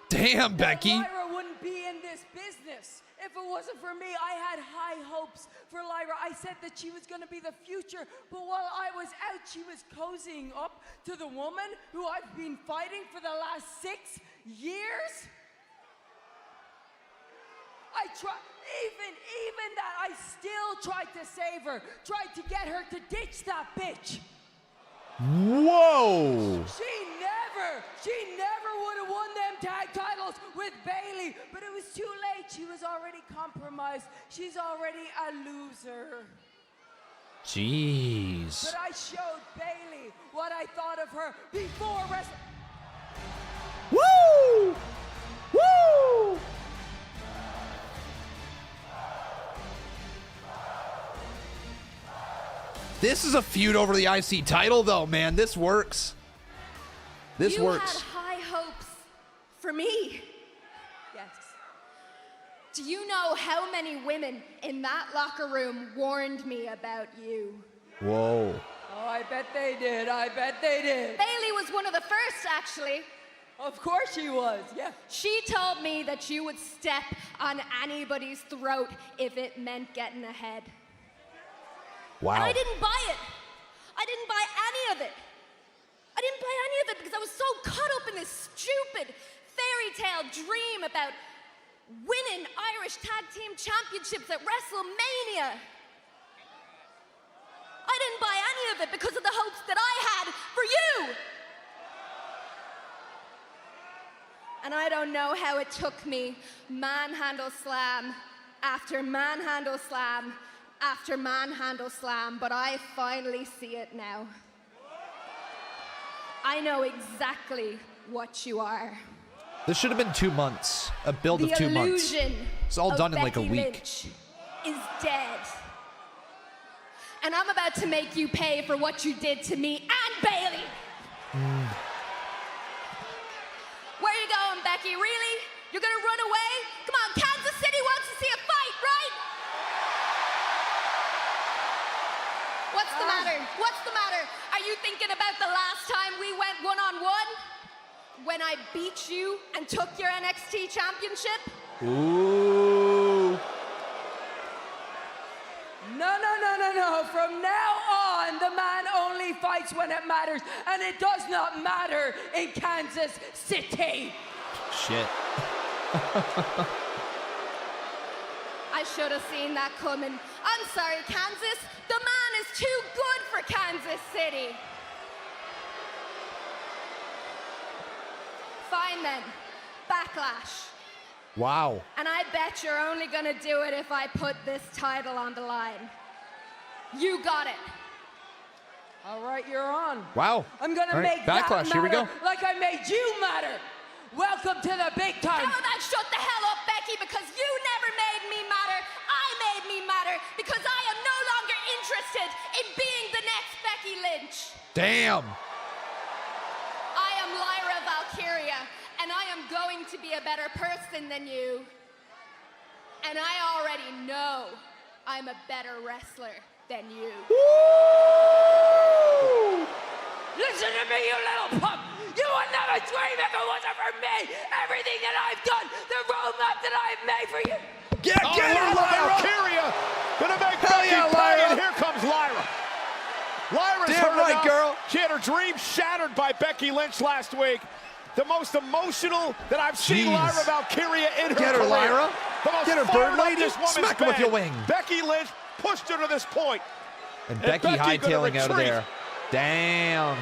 Damn, Becky. Lyra wouldn't be in this business if it wasn't for me. I had high hopes for Lyra. I said that she was going to be the future, but while I was out, she was cozying up to the woman who I've been fighting for the last 6 years. I tried, even that, I still tried to save her, tried to get her to ditch that bitch. Whoa. She never would have won them tag titles with Bayley, but it was too late. She was already compromised. She's already a loser. Jeez. But I showed Bayley what I thought of her before wrestling. Woo! Woo! This is a feud over the IC title, though, man. This works. This works. You had high hopes for me. Yes. Do you know how many women in that locker room warned me about you? Whoa. Oh, I bet they did. I bet they did. Bayley was one of the first, actually. Of course she was, yeah. She told me that you would step on anybody's throat if it meant getting ahead. Wow. And I didn't buy it. I didn't buy any of it. I didn't buy any of it because I was so caught up in this stupid fairy tale dream about winning Irish Tag Team Championships at WrestleMania. I didn't buy any of it because of the hopes that I had for you. And I don't know how it took me manhandle slam after manhandle slam after manhandle slam, but I finally see it now. I know exactly what you are. This should have been 2 months. A build of 2 months. The illusion It's all done in like a Becky week. Lynch is dead. And I'm about to make you pay for what you did to me and Bayley. Where you going, Becky? Really? You're gonna run away? Come on, Kansas City wants to see a fight, right? What's the matter? What's the matter? Are you thinking about the last time we went one-on-one? When I beat you and took your NXT championship? Ooh. No. From now on, the man only fights when it matters, and it does not matter in Kansas City. Shit. I should have seen that coming. I'm sorry, Kansas. The man is too good for Kansas City. Fine then. Backlash. Wow. And I bet you're only gonna do it if I put this title on the line. You got it. All right, you're on. Wow. I'm gonna All right, make Backlash, that here we matter go. like I made you matter. Welcome to the big time. How about shut the hell up, Becky, because you never made me matter. I made me matter because I am no longer interested in being the next Becky Lynch. Damn. I am Lyra Valkyria, and I am going to be a better person than you. And I already know I'm a better wrestler than you. Woo! Listen to me, you little punk. You would never dream if it wasn't for me. Everything that I've done, the roadmap that I've made for you. Get her, Lyra! Valkyria gonna make Hell Becky yeah, pay, Lyra! and here comes Lyra. Lyra's Damn hurt right, enough. girl. She had her dream shattered by Becky Lynch last week. The most emotional that I've seen Jeez. Lyra Valkyria in her Get her, career. Lyra. The most Get her, fired bird up lady. this woman's Smack her with been. your wing. Becky Lynch pushed her to this point. And Becky Becky's gonna hightailing out of retreat. there. Damn.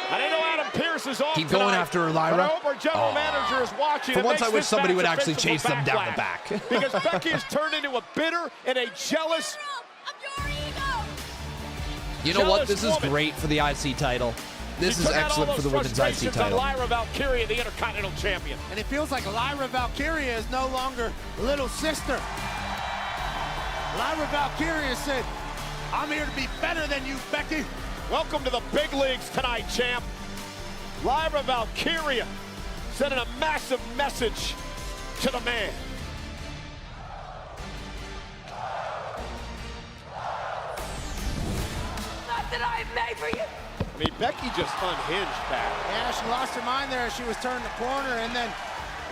I didn't know Adam Pearce is off Keep going tonight, after her, but Lyra. I hope our general manager is watching. For It once, makes I wish this somebody match would actually official chase for them down the Backlash. back. Because Becky has turned into a bitter and a jealous. You know what? jealous This is woman. great for the IC title. This She is took out all excellent for those the women's IC frustrations on title. Lyra Valkyria, the Intercontinental Champion. And it feels like Lyra Valkyria is no longer little sister. Lyra Valkyria said, I'm here to be better than you, Becky. Welcome to the big leagues tonight, champ. Lyra Valkyria sending a massive message to the man. Not that I made for you. I mean, Becky just unhinged back. Yeah, she lost her mind there as she was turning the corner, and then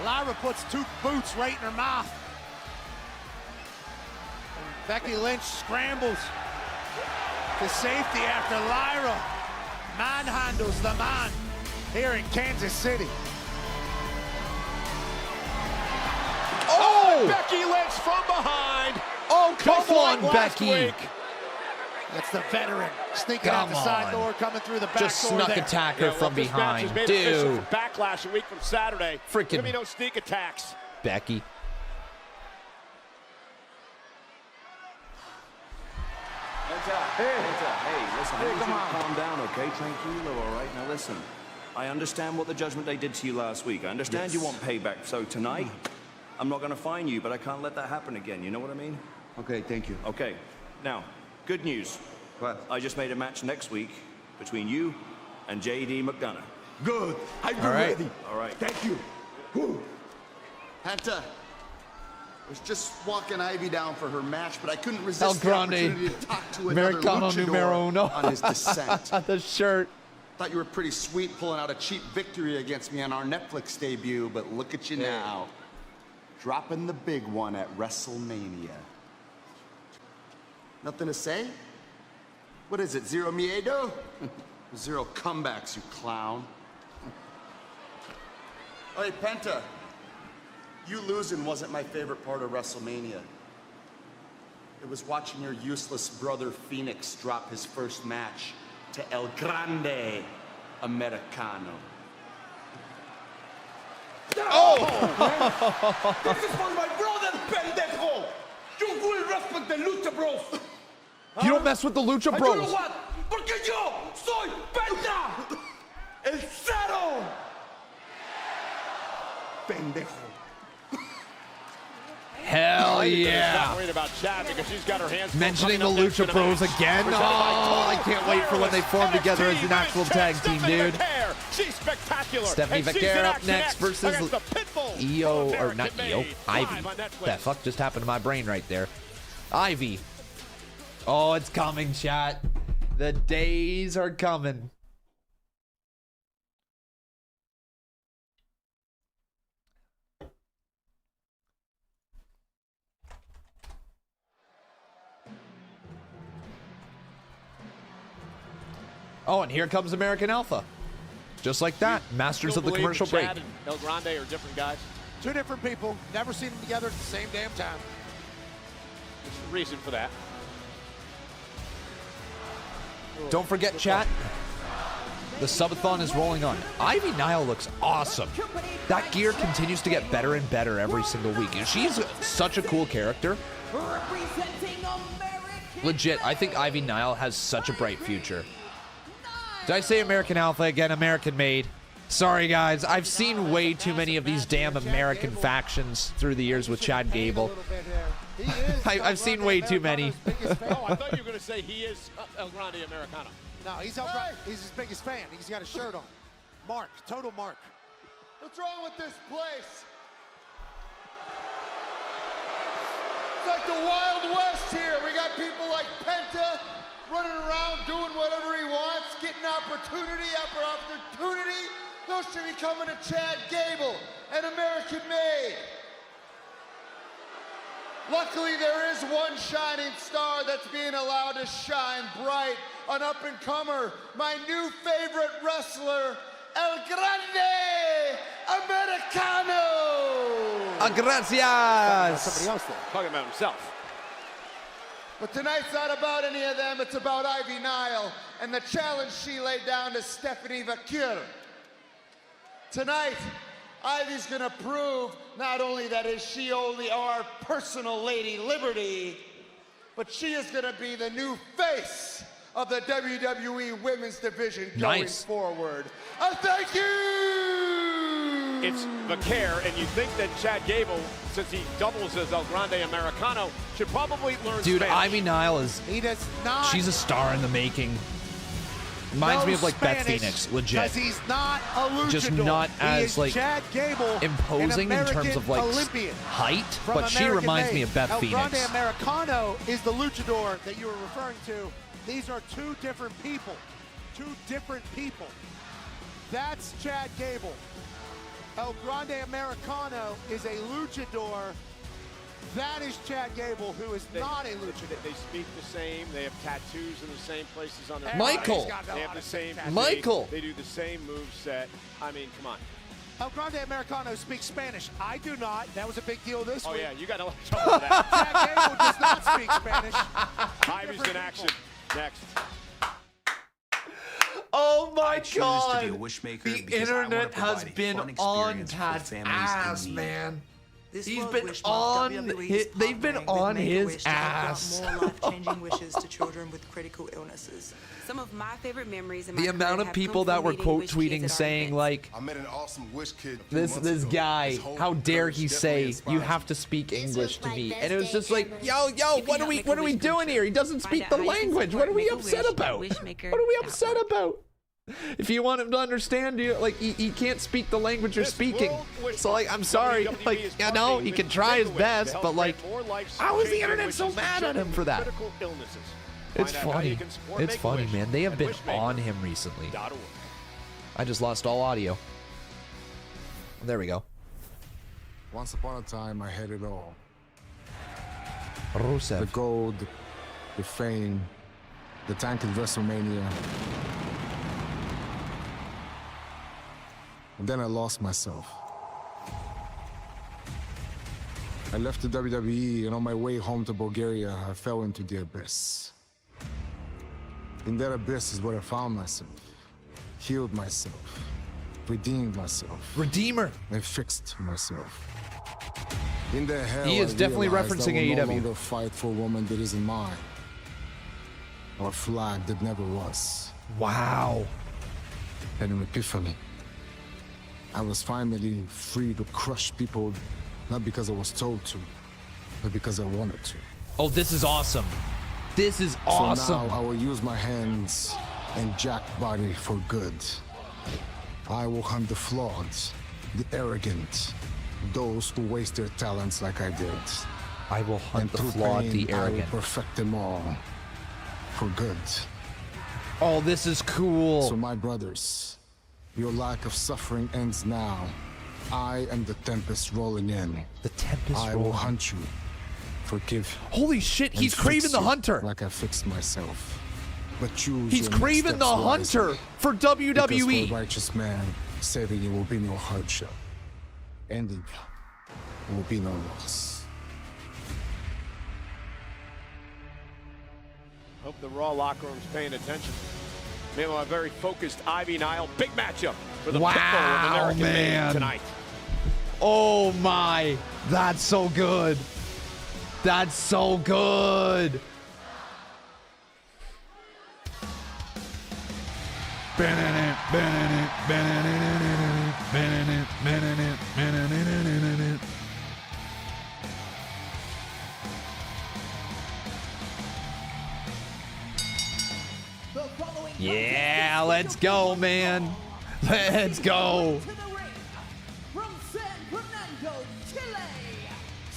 Lyra puts 2 boots right in her mouth. And Becky Lynch scrambles to safety after Lyra manhandles the man here in Kansas City. Oh! Becky Lynch from behind. Oh, come Just like on, last Becky. week. That's the veteran sneaking out the side door, coming through the back Just door snuck there. attack her Yeah, from look, this match is behind. made official Dude. for Backlash a week from Saturday. Freaking- Give me no sneak attacks. Becky. Hey, listen, I need you to calm down, okay? Tranquilo, all right? Now listen, I understand what the Judgment Day did to you last week. I understand you want payback. So tonight, I'm not going to fine you, but I can't let that happen again. You know what I mean? Okay, thank you. Okay. Now, good news. What? I just made a match next week between you and J.D. McDonough. Good. I've been All right. ready. All right. Thank you. Whew. Penta, I was just walking Ivy down for her match, but I couldn't El resist the Grande. opportunity to talk to another Americano numero luchador uno. on his descent. The shirt. Thought you were pretty sweet pulling out a cheap victory against me on our Netflix debut, but look at you now. Dropping the big one at WrestleMania. Nothing to say? What is it, zero miedo? Zero comebacks, you clown. Hey, Penta, you losing wasn't my favorite part of WrestleMania. It was watching your useless brother Phoenix drop his first match to El Grande Americano. Oh! This is for my brother, pendejo! You will respect the Lucha Bros! You don't mess with the Lucha And you know Bros. what? Porque yo soy Penta! El Cero! Pendejo. Hell Not yeah. worried about Chad because she's got her hands full Mentioning the coming up next Lucha in a Bros match. again. Presented by Oh, I Total can't wait for when they form Wireless together as NXT an actual Women's tag Champ, team, Stephanie dude. Vaquer. She's spectacular. Stephanie And she's Vaquer in up action next versus against the Pitbull EO, from or not American EO, Made. Ivy. Live on Netflix. The fuck just happened to my brain right there? Ivy. Oh, it's coming, chat. The days are coming. Oh, and here comes American Alpha. Just like that. Masters of the Don't believe commercial that break. Chad and El Grande are different guys. 2 different people, never seen them together at the same damn time. There's a reason for that. Don't forget, chat. The subathon is rolling on. Ivy Nile looks awesome. That gear continues to get better and better every single week. And she's such a cool character. Representing American. Legit, I think Ivy Nile has such a bright future. Did I say American Alpha again? American made. Sorry, guys. I've seen way too many of these damn American factions through the years with Chad Gable. I've seen way too many. Oh, I thought you were going to say he is El Grande Americano. No, he's his biggest fan. He's got a shirt on. Mark, total Mark. What's wrong with this place? It's like the Wild West here. We got people like Penta running around doing whatever he wants, getting opportunity after opportunity. Those should be coming to Chad Gable, an American made. Luckily, there is one shining star that's being allowed to shine bright, an up-and-comer, my new favorite wrestler, El Grande Americano. Gracias. Somebody else there. Talking about himself. But tonight's not about any of them. It's about Ivy Nile and the challenge she laid down to Stephanie Vaquer. Tonight, Ivy's gonna prove not only that is she only our personal Lady Liberty, but she is gonna be the new face of the WWE Women's Division going Nice. forward. Thank you! It's Vaquer, and you think that Chad Gable, since he doubles as El Grande Americano, should probably learn Dude, Spanish. Ivy Nile is. He does not. She's a star in the making. Reminds me of like Beth Spanish, Phoenix, legit. Because he's not a luchador. Just not He as is like Chad Gable, imposing an in terms of like Olympian height, from but she American reminds me made. of Beth El Phoenix. Grande Americano is the luchador that you were referring to. These are two different people. Two different people. That's Chad Gable. El Grande Americano is a luchador. That is Chad Gable, who is not a luchador. They speak the same. They have tattoos in the same places on their Michael. bodies. They have the same. Michael. They do the same move set. I mean, come on. El Grande Americano speaks Spanish. I do not. That was a big deal this week. Oh yeah, you got to let trouble with that. Chad Gable does not speak Spanish. Ivy's in action. Next. Oh my To god! be a wishmaker The because I wanna internet has provide a been fun on experience for Tad's families in ass, need. man. This He's World been Wish on Month, WWE his, is they've been partnering on with his Make-A-Wish to help out ass. more life-changing wishes to children with critical illnesses. Some of my favorite memories in my The career amount of have people come that from were meeting quote wish kids tweeting at our saying events. like, I met an awesome wish kid. this guy, how dare he say you have to speak English to me? And it was just like, yo, what are we doing here? He doesn't speak the language. What are we upset about? What are we upset about? If you want him to understand you, like he can't speak the language you're speaking. So like, I'm sorry, like I know he can try his best, but like, how is the internet so mad at him for that? It's funny. It's funny, man. They have been on him recently. I just lost all audio. There we go. Once upon a time, I had it all. Rusev. The gold, the fame, the tank at WrestleMania. And then I lost myself. I left the WWE, and on my way home to Bulgaria, I fell into the abyss. In that abyss is where I found myself, healed myself, redeemed myself. Redeemer. And fixed myself. In that hell, He is I definitely realized referencing I will AEW. no longer fight for a woman that isn't mine, or a flag that never was. Wow. And an epiphany. I was finally free to crush people, not because I was told to, but because I wanted to. Oh, this is awesome. This is awesome. So now I will use my hands and jack body for good. I will hunt the flawed, the arrogant, those who waste their talents like I did. I will hunt and the through flawed, pain, the I will arrogant. perfect them all for good. Oh, this is cool. So my brothers, your lack of suffering ends now. I am the tempest rolling in. The tempest I will hunt you. Forgive. Holy shit, and he's fix Craven the you Hunter. Like I fixed myself. But choose He's your next Craven the steps Hunter wisely. for Because WWE. for a righteous man, saving you will be no hardship. Ending will be no loss. Hope the Raw locker room's paying attention. Meanwhile, a very focused Ivy Nile. Big matchup for the Pitbull of American Made tonight. Oh my, that's so good. That's so good. Yeah, let's go, man. Let's go. From San Fernando, Chile,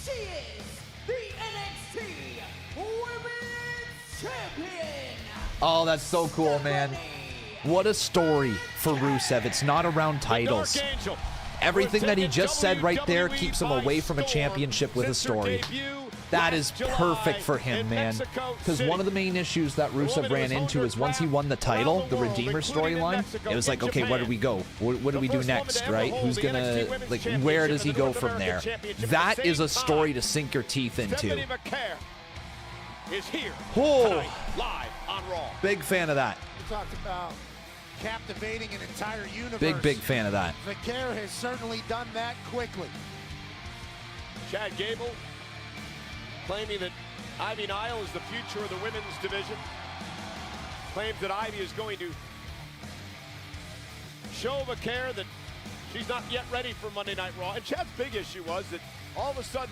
she is the NXT Women's Champion. Oh, that's so cool, man. What a story for Rusev. It's not around titles. Everything that he just said right there keeps him away from a championship with a story. That is perfect for him, man. Because one of the main issues that Rusev ran into is once he won the title, the Redeemer storyline, it was like, okay, where do we go? What do we do next, right? Who's gonna, like, where does he go from there? That is a story to sink your teeth into. Is here Oh, tonight, live on Raw. big fan of that. We talked about captivating an entire universe. Big fan of that. Vaquer has certainly done that quickly. Chad Gable claiming that Ivy Nile is the future of the women's division. claims that Ivy is going to show Vaquer that she's not yet ready for Monday Night Raw. And Chad's big issue was that all of a sudden,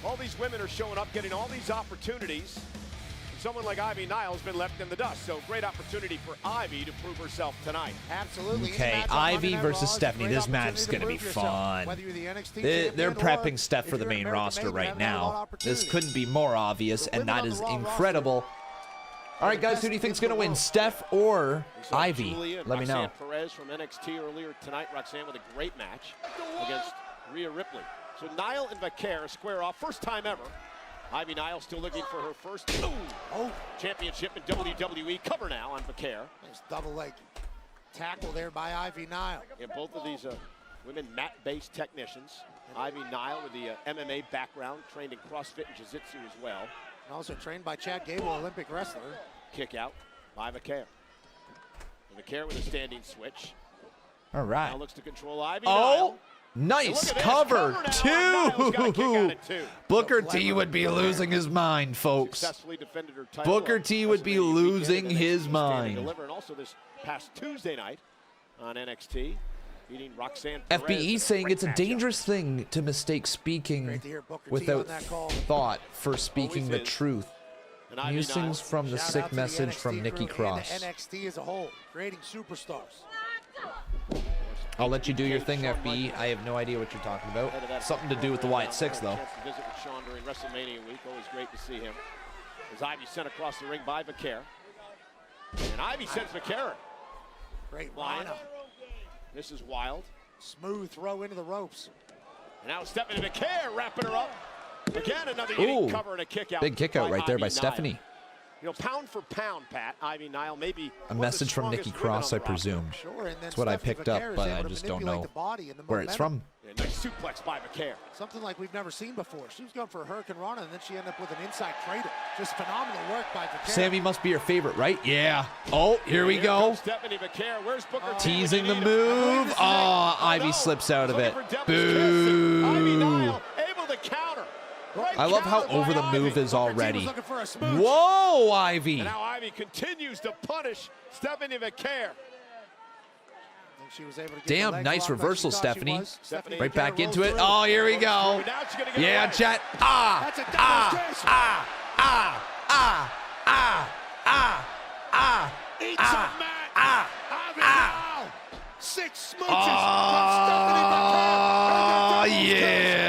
all these women are showing up, getting all these opportunities. Someone like Ivy Nile has been left in the dust. So great opportunity for Ivy to prove herself tonight. Absolutely. Okay, Ivy versus Stephanie. This match is going to be fun. They're prepping Steph for the main roster right now. This couldn't be more obvious, and that is incredible. All right, guys, who do you think is going to win, Steph or Ivy? Let me know. Perez from NXT earlier tonight. Roxanne with a great match against Rhea Ripley. So Nile and Vaquer square off, first time ever. Ivy Nile still looking for her first championship in WWE. Cover now on Vaquer. Nice double leg tackle there by Ivy Nile. Yeah, both of these women mat-based technicians. Ivy Nile with the MMA background, trained in CrossFit and Jiu-Jitsu as well. And also trained by Chad Gable, Olympic wrestler. Kick out by Vaquer. Vaquer with a standing switch. All right. Now looks to control Ivy Nile. Nice cover, two. Booker T would be losing his mind, folks. Booker T would be losing his mind. And also this past Tuesday night on NXT, beating Roxanne. FBE saying it's a dangerous thing to mistake speaking without thought for speaking the truth. Musings from the sick message from Nikki Cross. NXT as a whole, creating superstars. I'll let you do your thing, FBE. I have no idea what you're talking about. Something to do with the Wyatt Six, though. Visit with Sean during WrestleMania week. Always great to see him. As Ivy sent across the ring by Vaquer. And Ivy sends Vaquer. Great line. lineup. This is wild. Smooth throw into the ropes. And now stepping to Vaquer, wrapping her up. Again, another unique cover and a kick out. Big kick out right there by Stephanie. You know, pound for pound, Pat, Ivy Nile maybe a message from Nikki Cross, I presume. That's what I picked up, but I just don't know where it's from. Yeah, nice suplex by Vaquer. Something like we've never seen before. She was going for a Hurricane Rana, and then she ended up with an inside cradle. Just phenomenal work by Vaquer. Sammy must be your favorite, right? Yeah. Oh, here we go. Stephanie Vaquer. Where's Booker T? Teasing the move. Oh, Ivy slips out of it. Boo. Ivy Nile able to counter. I love how over the move is already. Whoa, Ivy. And now Ivy continues to punish Stephanie Vaquer. Damn, nice reversal, Stephanie. Right back into it. Oh, here we go. Yeah, chat. Six smooches from Stephanie Vaquer. Yeah.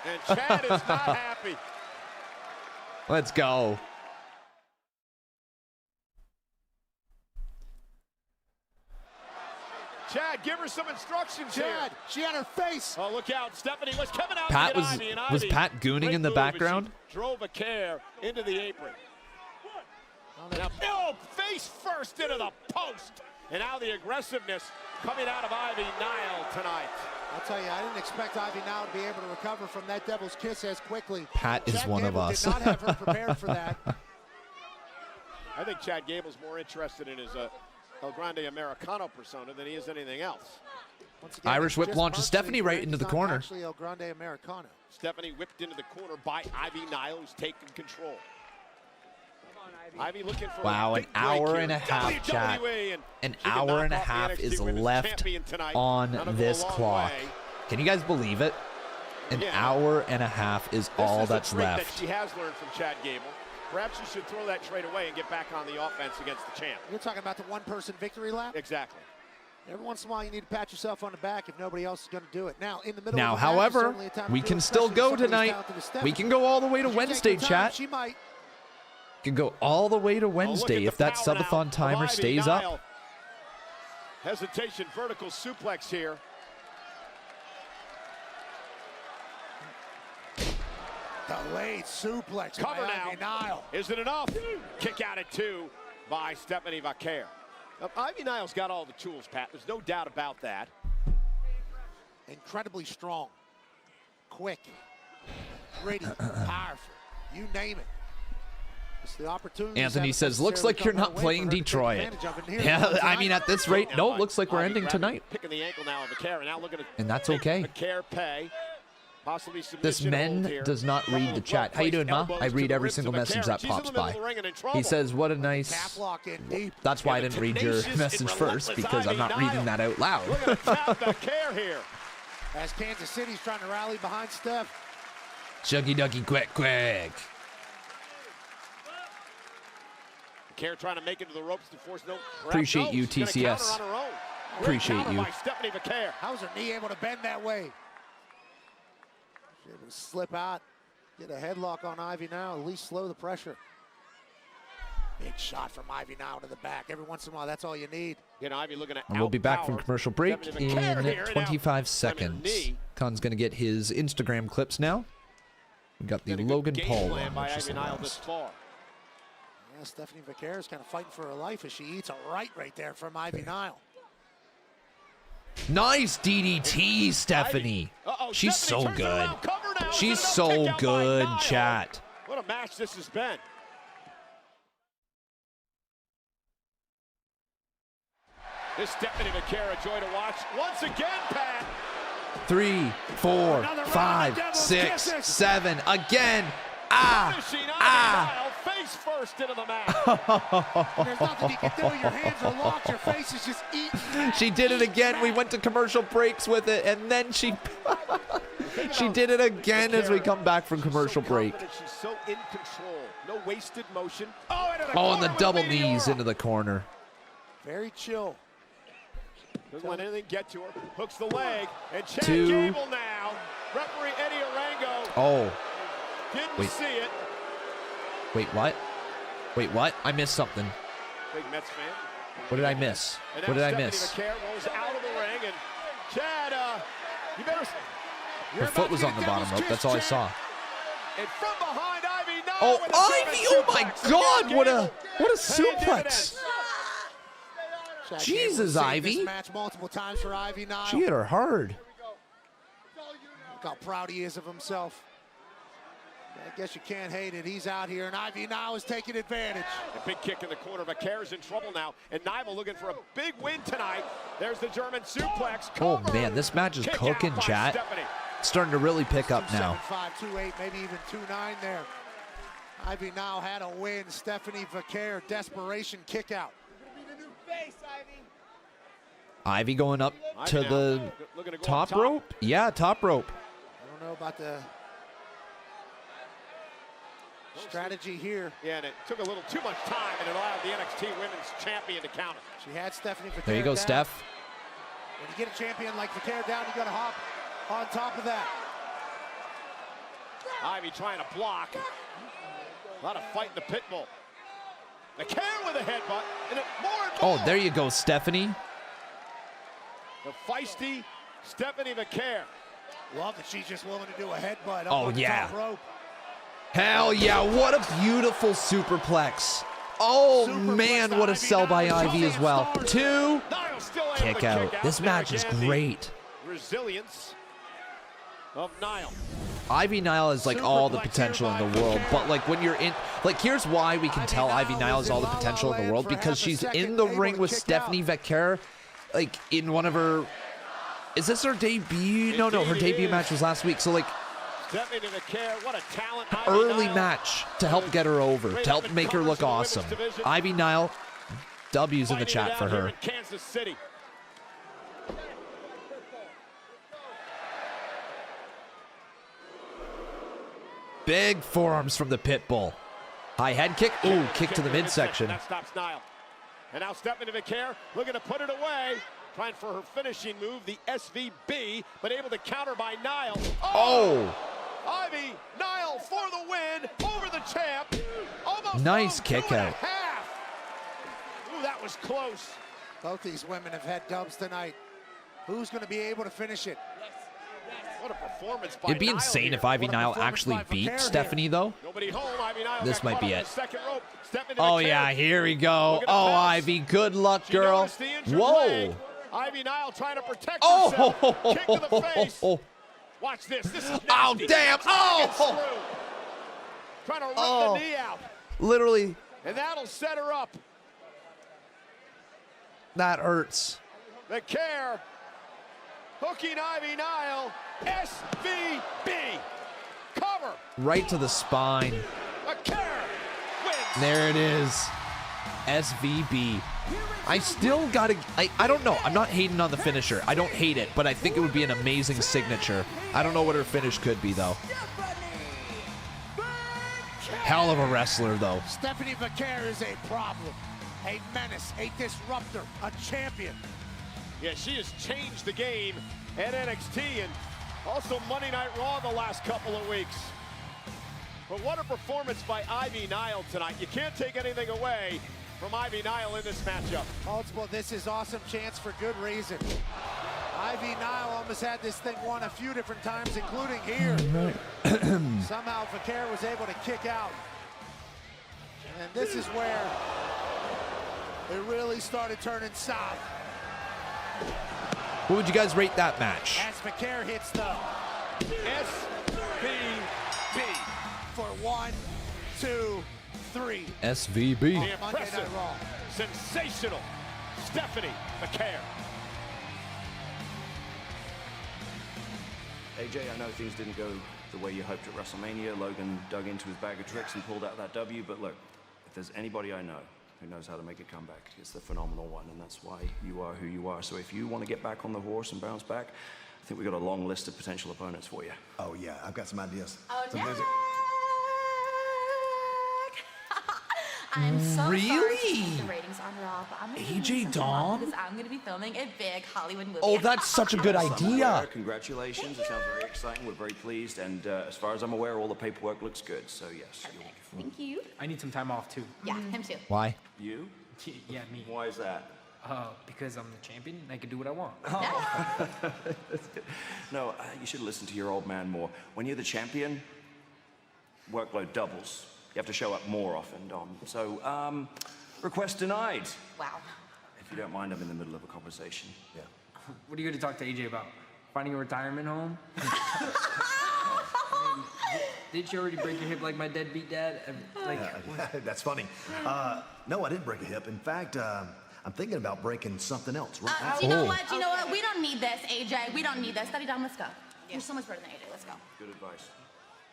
And Chad is not happy. Let's go. Chad, give her some instructions here. Chad, she had her face. Oh, look out. Stephanie was coming out Pat to get Ivy, and was Ivy, Pat gooning in the background? Drove a care into the apron. Now, face first into the post. And now the aggressiveness coming out of Ivy Nile tonight. I'll tell you, I didn't expect Ivy Nile to be able to recover from that devil's kiss as quickly. Pat is one of us. Did not have her prepared for that. I think Chad Gable's more interested in his El Grande Americano persona than he is anything else. Again, Irish whip launches Stephanie right into the corner. Actually, El Grande Americano. Stephanie whipped into the corner by Ivy Nile, who's taking control. Ivy looking for wow, an hour and a half, chat. An hour and a half is left on this clock. Can you guys believe it? An hour and a half is all that's left. That she has learned from Chad Gable. Perhaps you should throw that trade away and get back on the offense against the champ. You're talking about the one-person victory lap? Exactly. Every once in a while, you need to pat yourself on the back if nobody else is going to do it. Now, in the middle now, of the match, however, we can still go tonight. We can go all the way to Wednesday, chat. She might. Can go all the way to Wednesday if that subathon timer stays up. Hesitation, vertical suplex here. Delayed suplex Cover by Ivy Nile. Is it enough? Kick out at 2 by Stephanie Vaquer. Ivy Nile's got all the tools, Pat. There's no doubt about that. Incredibly strong, quick, gritty, powerful. You name it. It's the opportunity. Anthony says, looks like you're not playing Detroit. Yeah, I mean, at this rate, no, looks like we're ending tonight. Picking the ankle now of Vaquer, and now looking at and that's okay. Vaquer pay. Possibly This men does not read the chat. How you doing, Ma? I read every single message that pops by. He says, what a nice... That's why I didn't read your message first, because I'm not reading that out loud. As Kansas City's trying to rally behind Steph. Chuggy ducky quick. Vaquer trying to make it to the ropes to force no. Appreciate you, TCS. Appreciate you. How's her knee able to bend that way? She's able to slip out, get a headlock on Ivy now, at least slow the pressure. Big shot from Ivy now to the back. Every once in a while, that's all you need. Ivy looking at And we'll be back from commercial break in 25 seconds. Khan's going to get his Instagram clips now. We got the Logan Paul one, which is the last. Yeah, Stephanie Vaquer is kind of fighting for her life as she eats a right there from Ivy Nile. Nice DDT, Stephanie. She's so good. She's so good, chat. What a match this has been. This Stephanie Vaquer a joy to watch. Once again, Pat. 3, 4, 5, 6, 7. Again. Face first into the mat. There's nothing you can do. Your hands are locked. Your face is just eating. She did it again. We went to commercial breaks with it, and then she did it again as we come back from commercial break. She's so in control. No wasted motion. Oh, and the double knees into the corner. Very chill. Doesn't let anything get to her. Hooks the leg. And Chad 2. Gable now. Referee Eddie Arango. Oh. Didn't see it. Wait, what? I missed something. Big Mets fan. What did I miss? What did I miss? Vaquer rolls out of the ring, and Chad, you better. Her foot was on the bottom rope. That's all I saw. And from behind, Ivy Nile. Oh, Ivy! Oh my God! What a suplex! Jesus, Ivy. This match multiple times for Ivy Nile. She hit her hard. Look how proud he is of himself. I guess you can't hate it. He's out here, and Ivy now is taking advantage. A big kick in the corner. Vaquer's in trouble now, and Nile looking for a big win tonight. There's the German suplex. Oh man, this match is cooking, chat. It's starting to really pick up now. 2-7-5, 2-8, maybe even 2-9 there. Ivy now had a win. Stephanie Vaquer, desperation kick out. Ivy going up to the top rope? Yeah, top rope. I don't know about the strategy here. Yeah, and it took a little too much time, and it allowed the NXT Women's Champion to counter. She had Stephanie Vaquer There you go, down. Steph. When you get a champion like Vaquer down, you got to hop on top of that. Ivy trying to block. A lot of fight in the pit bull. Vaquer with a headbutt, and more and more. Oh, there you go, Stephanie. The feisty Stephanie Vaquer. Love that she's just willing to do a headbutt. Oh, on the yeah. top rope. Hell yeah, what a beautiful superplex. Oh man, what a sell by Ivy as well. 2, kick out. This match is great. Resilience of Nile. Ivy Nile is like all the potential in the world, but like when you're in, like here's why we can tell Ivy Nile is all the potential in the world, because she's in the ring with Stephanie Vaquer, like in one of her, is this her debut? No, her debut match was last week. So like, Stephanie Vaquer, what a talent. early match to help get her over, to help make her look awesome. Ivy Nile, W's in the chat for her. Kansas City. Big forearms from the pit bull. High head kick. Ooh, kick to the midsection. That stops Nile. And now Stephanie Vaquer looking to put it away. Trying for her finishing move, the SVB, but able to counter by Nile. Oh! Ivy Nile for the win over the champ. Almost nice kick out. Ooh, that was close. Both these women have had dubs tonight. Who's going to be able to finish it? What a performance by It'd be Nile insane here. if Ivy Nile actually beat Stephanie, though. Nobody home. Ivy Nile This might be it. Oh, yeah, here we go. Oh, Ivy, good luck, girl. Whoa. Ivy Nile trying to protect herself. Kick to the face. Watch this. This is nasty. Oh, damn. Oh. Trying to rip the knee out. Literally. And that'll set her up. That hurts. The care. Hooking Ivy Nile SVB. Cover. Right to the spine. Vaquer wins. There it is. SVB. I still gotta, I don't know. I'm not hating on the finisher. I don't hate it, but I think it would be an amazing signature. I don't know what her finish could be, though. Hell of a wrestler, though. Stephanie Vaquer is a problem, a menace, a disruptor, a champion. Yeah, she has changed the game at NXT and also Monday Night Raw the last couple of weeks. But what a performance by Ivy Nile tonight. You can't take anything away from Ivy Nile in this matchup. Multiple, this is awesome chance for good reason. Ivy Nile almost had this thing won a few different times, including here. Somehow Vaquer was able to kick out. And this is where it really started turning south. What would you guys rate that match? As Vaquer hits the SVB for 1, 2, 3. SVB. The impressive, sensational Stephanie Vaquer. AJ, I know things didn't go the way you hoped at WrestleMania. Logan dug into his bag of tricks and pulled out that W. But look, if there's anybody I know who knows how to make a comeback, it's the phenomenal one, and that's why you are who you are. So if you want to get back on the horse and bounce back, I think we've got a long list of potential opponents for you. Oh, yeah, I've got some ideas. Oh, some no. music. I'm so Really? sorry to keep the ratings on Raw, but I'm gonna AJ do something Dom? wrong because I'm going to be filming a big Hollywood movie. Oh, that's such a good idea. Congratulations. It sounds very exciting. We're very pleased. And as far as I'm aware, all the paperwork looks good. So, yes. Thank you. I need some time off, too. Yeah, him too. Why? You? Yeah, me. Why is that? Because I'm the champion and I can do what I want. No, you should listen to your old man more. When you're the champion, workload doubles. You have to show up more often, Dom. So, request denied. Wow. If you don't mind, I'm in the middle of a conversation. Yeah. What are you going to talk to AJ about? Finding a retirement home? Did you already break your hip like my deadbeat dad? That's funny. No, I didn't break a hip. In fact, I'm thinking about breaking something else. Right now. Do you know what? Do you know what? We don't need this, AJ. We don't need this. Study Dom, let's go. You're so much better than AJ. Let's go. Good advice.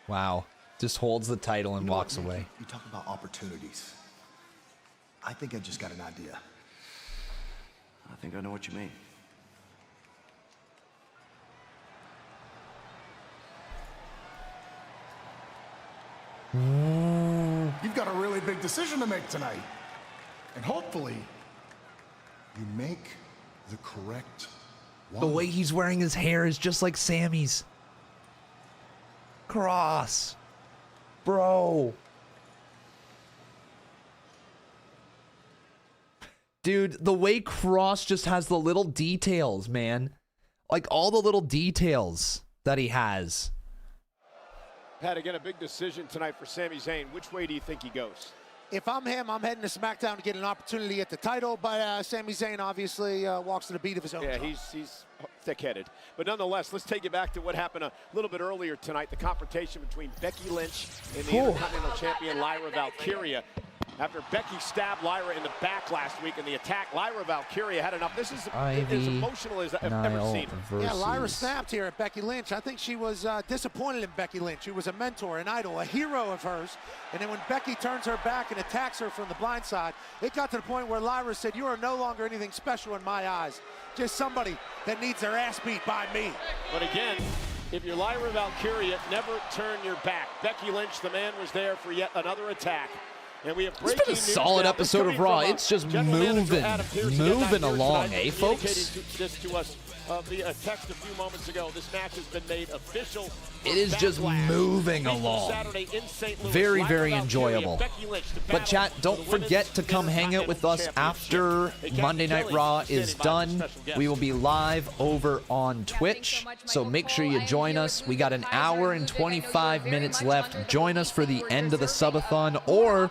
Wow. Just holds the title and walks away. You talk about opportunities. I think I just got an idea. I think I know what you mean. You've got a really big decision to make tonight. And hopefully, you make the correct one. The way he's wearing his hair is just like Sami's. Cross. Bro. Dude, the way Cross just has the little details, man. Like all the little details that he has. Pat, again, a big decision tonight for Sami Zayn. Which way do you think he goes? If I'm him, I'm heading to SmackDown to get an opportunity at the title, but Sami Zayn obviously walks to the beat of his own Yeah, drum. he's thick-headed. But nonetheless, let's take you back to what happened a little bit earlier tonight, the confrontation between Becky Lynch and the Intercontinental Champion Lyra Valkyria. After Becky stabbed Lyra in the back last week in the attack, Lyra Valkyria had enough. This is as emotional as I've ever seen. Yeah, Lyra snapped here at Becky Lynch. I think she was disappointed in Becky Lynch, who was a mentor, an idol, a hero of hers. And then when Becky turns her back and attacks her from the blind side, it got to the point where Lyra said, "You are no longer anything special in my eyes. Just somebody that needs their ass beat by me." But again, if you're Lyra Valkyria, never turn your back. Becky Lynch, the man, was there for yet another attack. And we have It's been a solid episode of Raw. It's just moving along, eh, folks? This to us via text a few moments ago. This match has been made official. It is just moving along. Very, very enjoyable. But chat, don't forget to come hang out with us after Monday Night Raw is done. We will be live over on Twitch, so make sure you join us. We got an hour and 25 minutes left. Join us for the end of the subathon, or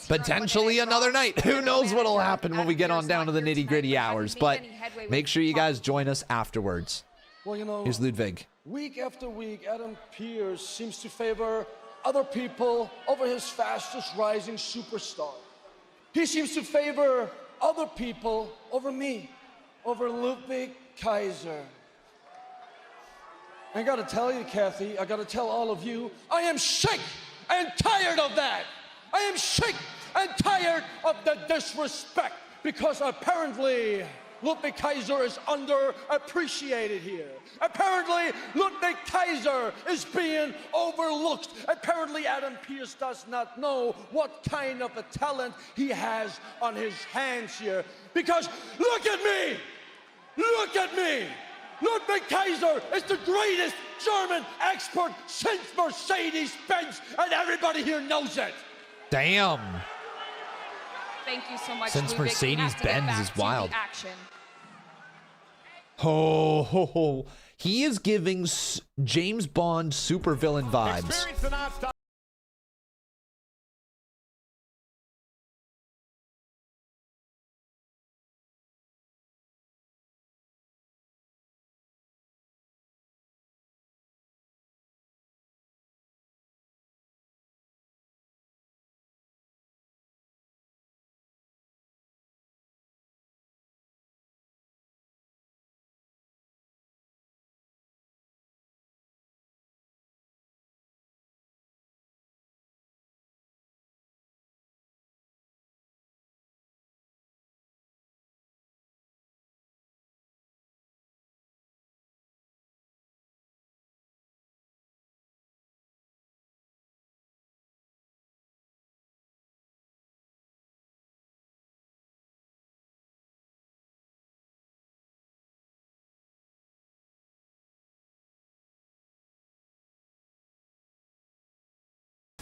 potentially another night. Who knows what'll happen when we get on down to the nitty-gritty hours, but make sure you guys join us afterwards. Well, you know, Here's Ludwig. week after week, Adam Pearce seems to favor other people over his fastest rising superstar. He seems to favor other people over me, over Ludwig Kaiser. I gotta tell you, Kathy, I gotta tell all of you, I am sick and tired of that. I am sick and tired of the disrespect because apparently Ludwig Kaiser is underappreciated here. Apparently, Ludwig Kaiser is being overlooked. Apparently, Adam Pearce does not know what kind of a talent he has on his hands here. Because look at me! Look at me! Ludwig Kaiser is the greatest German expert since Mercedes-Benz, and everybody here knows it. Damn. Thank you so much, Since Ludwig. Mercedes-Benz is wild. Action. Ho, ho, ho. He is giving James Bond supervillain vibes.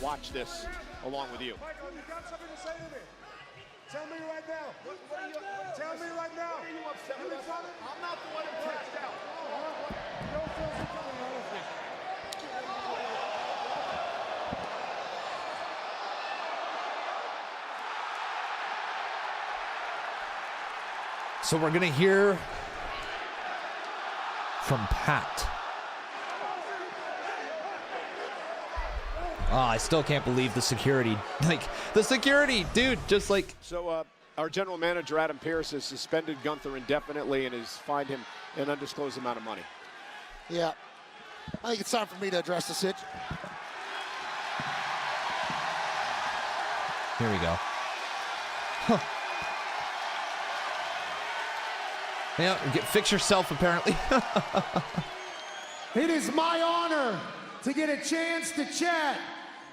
Watch this along with you. Michael, you got something to say to me? Tell me right now. Tell me right now. What are you upset with? I'm not the one who tapped out. Don't feel so comfortable. So we're going to hear from Pat. Oh, I still can't believe the security. Like, the security, dude, just like... So, our general manager, Adam Pearce, has suspended Gunther indefinitely and has fined him an undisclosed amount of money. Yeah. I think it's time for me to address the situation. Here we go. Huh. Yeah, fix yourself, apparently. It is my honor to get a chance to chat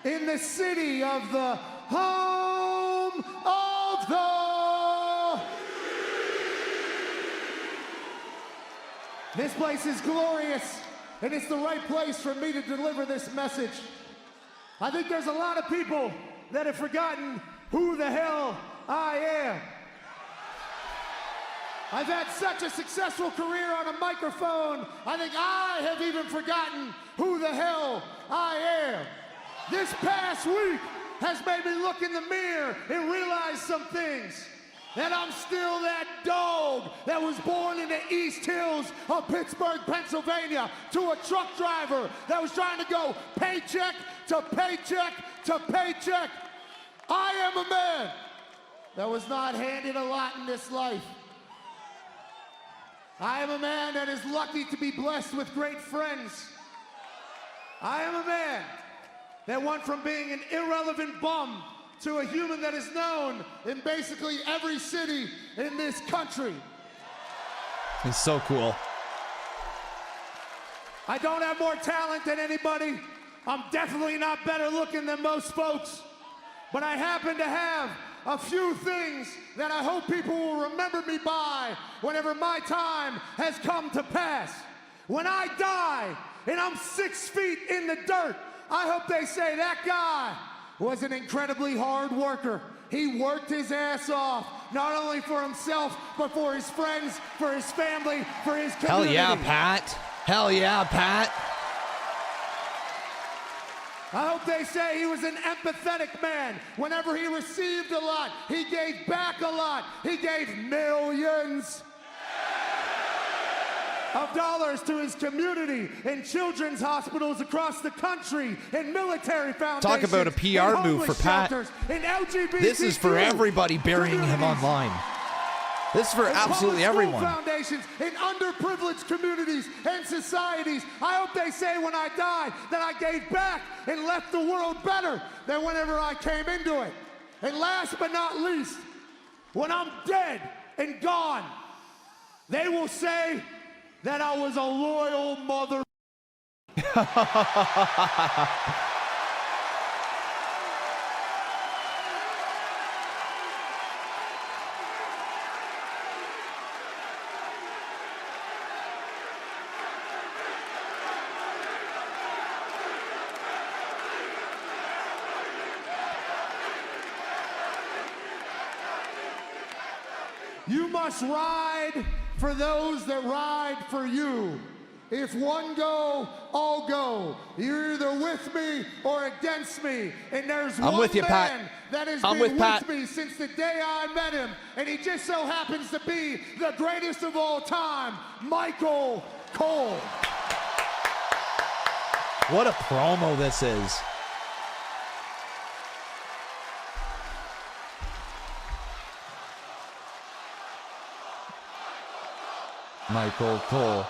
in the city of the home of the... This place is glorious, and it's the right place for me to deliver this message. I think there's a lot of people that have forgotten who the hell I am. I've had such a successful career on a microphone, I think I have even forgotten who the hell I am. This past week has made me look in the mirror and realize some things. That I'm still that dog that was born in the East Hills of Pittsburgh, Pennsylvania, to a truck driver that was trying to go paycheck to paycheck to paycheck. I am a man that was not handed a lot in this life. I am a man that is lucky to be blessed with great friends. I am a man that went from being an irrelevant bum to a human that is known in basically every city in this country. It's so cool. I don't have more talent than anybody. I'm definitely not better looking than most folks. But I happen to have a few things that I hope people will remember me by whenever my time has come to pass. When I die and I'm 6 feet in the dirt, I hope they say that guy was an incredibly hard worker. He worked his ass off, not only for himself, but for his friends, for his family, for his community. Hell yeah, Pat. Hell yeah, Pat. I hope they say he was an empathetic man. Whenever he received a lot, he gave back a lot. He gave millions of dollars to his community in children's hospitals across the country, in military foundations. Talk about a PR move for Pat. In LGBT This is for everybody burying him online. This is for absolutely everyone. Foundations in underprivileged communities and societies. I hope they say when I die that I gave back and left the world better than whenever I came into it. And last but not least, when I'm dead and gone, they will say that I was a loyal mother. You must ride for those that ride for you. If one go, all go. You're either with me or against me. And there's one with you, man Pat. that has I'm been with Pat. me since the day I met him. And he just so happens to be the greatest of all time, Michael Cole. What a promo this is. Michael Cole.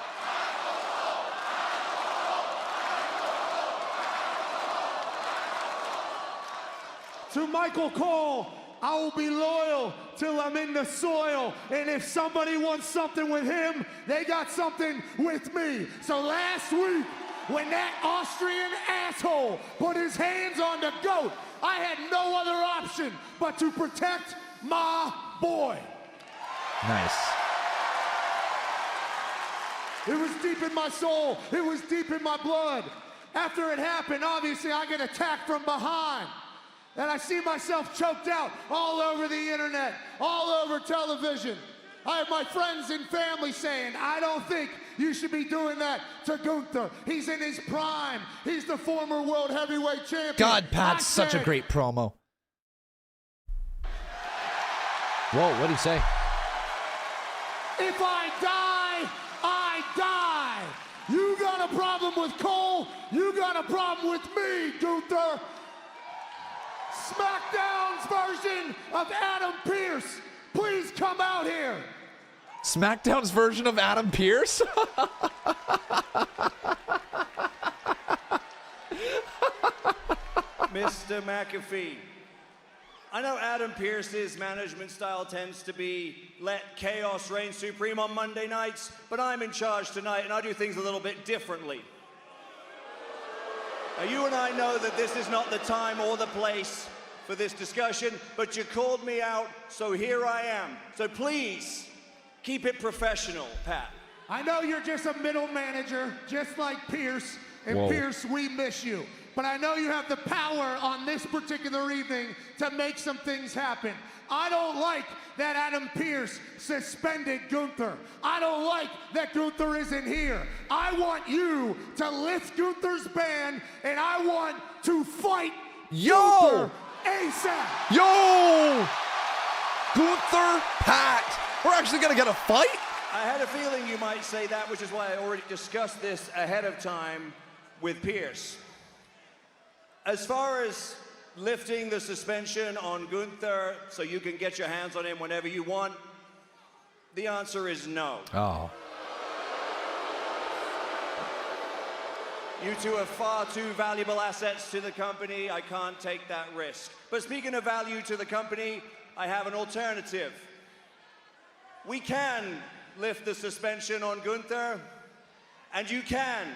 To Michael Cole, I will be loyal till I'm in the soil. And if somebody wants something with him, they got something with me. So last week, when that Austrian asshole put his hands on the GOAT, I had no other option but to protect my boy. Nice. It was deep in my soul. It was deep in my blood. After it happened, obviously, I get attacked from behind. And I see myself choked out all over the internet, all over television. I have my friends and family saying, I don't think you should be doing that to Gunther. He's in his prime. He's the former world heavyweight champion. God, Pat's such a great promo. Whoa, what'd he say? If I die, I die. You got a problem with Cole, you got a problem with me, Gunther. SmackDown's version of Adam Pearce, please come out here. SmackDown's version of Adam Pearce? Mr. McAfee, I know Adam Pearce's management style tends to be let chaos reign supreme on Monday nights, but I'm in charge tonight and I do things a little bit differently. Now, you and I know that this is not the time or the place for this discussion, but you called me out, so here I am. So please, keep it professional, Pat. I know you're just a middle manager, just like Pearce, and Whoa. Pearce, we miss you. But I know you have the power on this particular evening to make some things happen. I don't like that Adam Pearce suspended Gunther. I don't like that Gunther isn't here. I want you to lift Gunther's ban, and I want to fight Gunther ASAP. Yo! Gunther, Pat. We're actually going to get a fight? I had a feeling you might say that, which is why I already discussed this ahead of time with Pearce. As far as lifting the suspension on Gunther so you can get your hands on him whenever you want, the answer is no. Oh. You two are far too valuable assets to the company. I can't take that risk. But speaking of value to the company, I have an alternative. We can lift the suspension on Gunther, and you can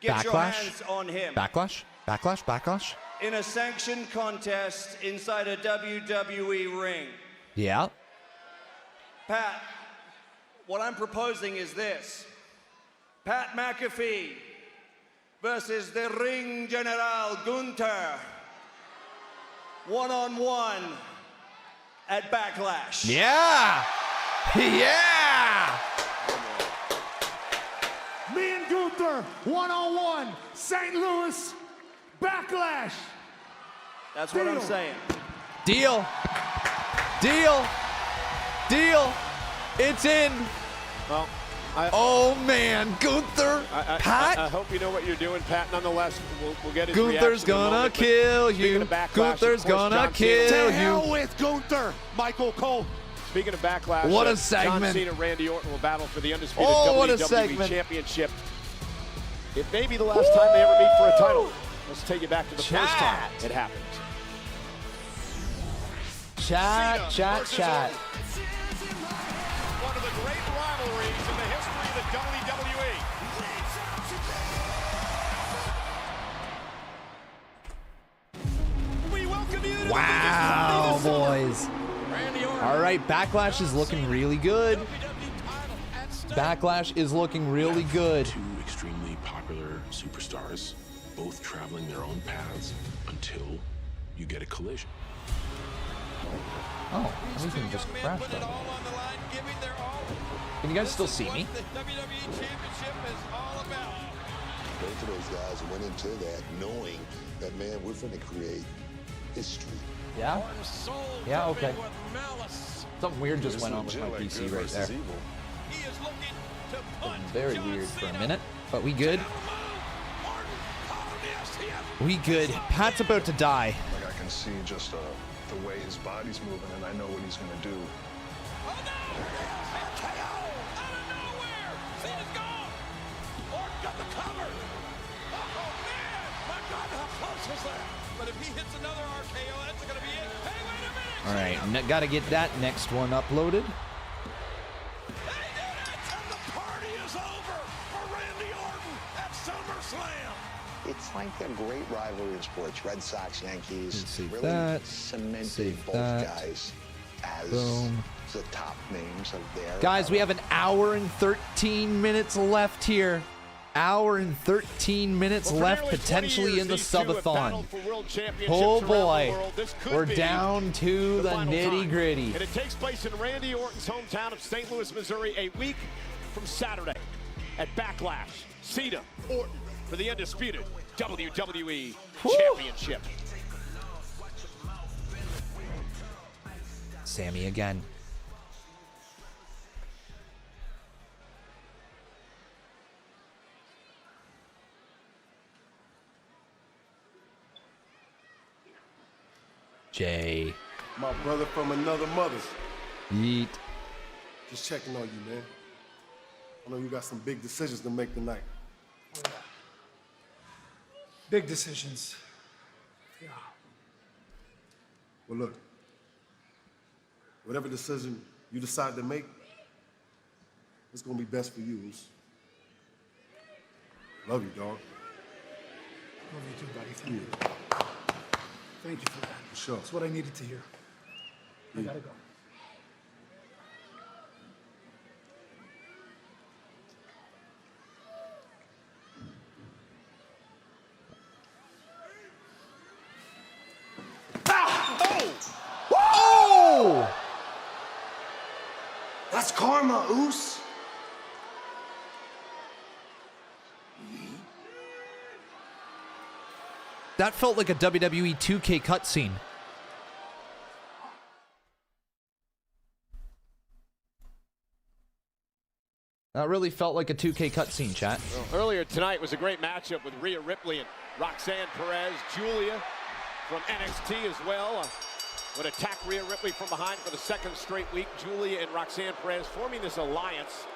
get your hands on him. Backlash? Backlash? Backlash? In a sanctioned contest inside a WWE ring. Yeah. Pat, what I'm proposing is this. Pat McAfee versus the Ring General Gunther. One-on-one at Backlash. Yeah! Yeah! Me and Gunther, one-on-one, St. Louis, Backlash. That's what I'm saying. Deal. Deal. Deal. It's in. Well, oh man, Gunther, Pat. I hope you know what you're doing, Pat. Nonetheless, we'll get his Gunther's reaction in a gonna moment, but kill speaking you. of Backlash, Gunther's of course, gonna John kill Cena- To hell you. with Gunther, Michael Cole. Speaking of Backlash, what a segment. John Cena, Randy Orton will battle for the undisputed what a WWE segment. Championship. It may be the last time they ever meet for a title. Let's take you back to the first time it happened. Chat. One of the great rivalries in the history of the WWE. We welcome you to Wow, boys. All right, Backlash is looking really good. Backlash is looking really good. Two extremely popular superstars, both traveling their own paths until you get a collision. Oh, everything just crashed on me. Can you guys still see me? Both of those guys went into that knowing that, man, we're going to create history. Yeah? Yeah, okay. Something weird just went on with my PC right there. Very weird for a minute, but we good. We good. Pat's about to die. Like I can see just the way his body's moving, and I know what he's going to do. But if he hits another RKO, that's going to be it. Hey, wait a minute! All right, got to get that next one uploaded. And the party is over for Randy Orton at SummerSlam. It's like a great rivalry in sports. Red Sox, Yankees, Save really that. cemented Save both that. guys as Boom. the top names of their... Guys, we have an hour and 13 minutes left here. Hour and 13 minutes left, potentially in the subathon. Oh boy, we're down to the nitty gritty. And it takes place in Randy Orton's hometown of St. Louis, Missouri, a week from Saturday at Backlash. Cena, Orton for the undisputed WWE Championship. Sami again. Jey. My brother from another mother. Yeet. Just checking on you, man. I know you got some big decisions to make tonight. Big decisions. Yeah. Well, look. Whatever decision you decide to make, it's gonna be best for you. Love you, dog. Love you too, buddy. Thank you. Thank you for that. Sure. That's what I needed to hear. I gotta go. Oh! That's karma, Oos. That felt like a WWE 2K cutscene. That really felt like a 2K cutscene, chat. Well, earlier tonight was a great matchup with Rhea Ripley and Roxanne Perez. Julia from NXT as well would attack Rhea Ripley from behind for the second straight week. Julia and Roxanne Perez forming this alliance.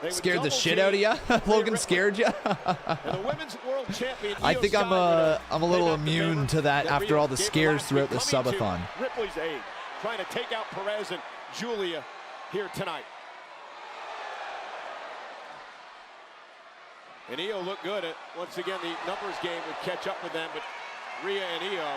Scared the shit out of you? Logan scared you? And the women's world champion, I think I'm a little immune to that after all the scares throughout the subathon. Ripley's aid, trying to take out Perez and Julia here tonight. And Io looked good. Once again, the numbers game would catch up with them, but Rhea and Io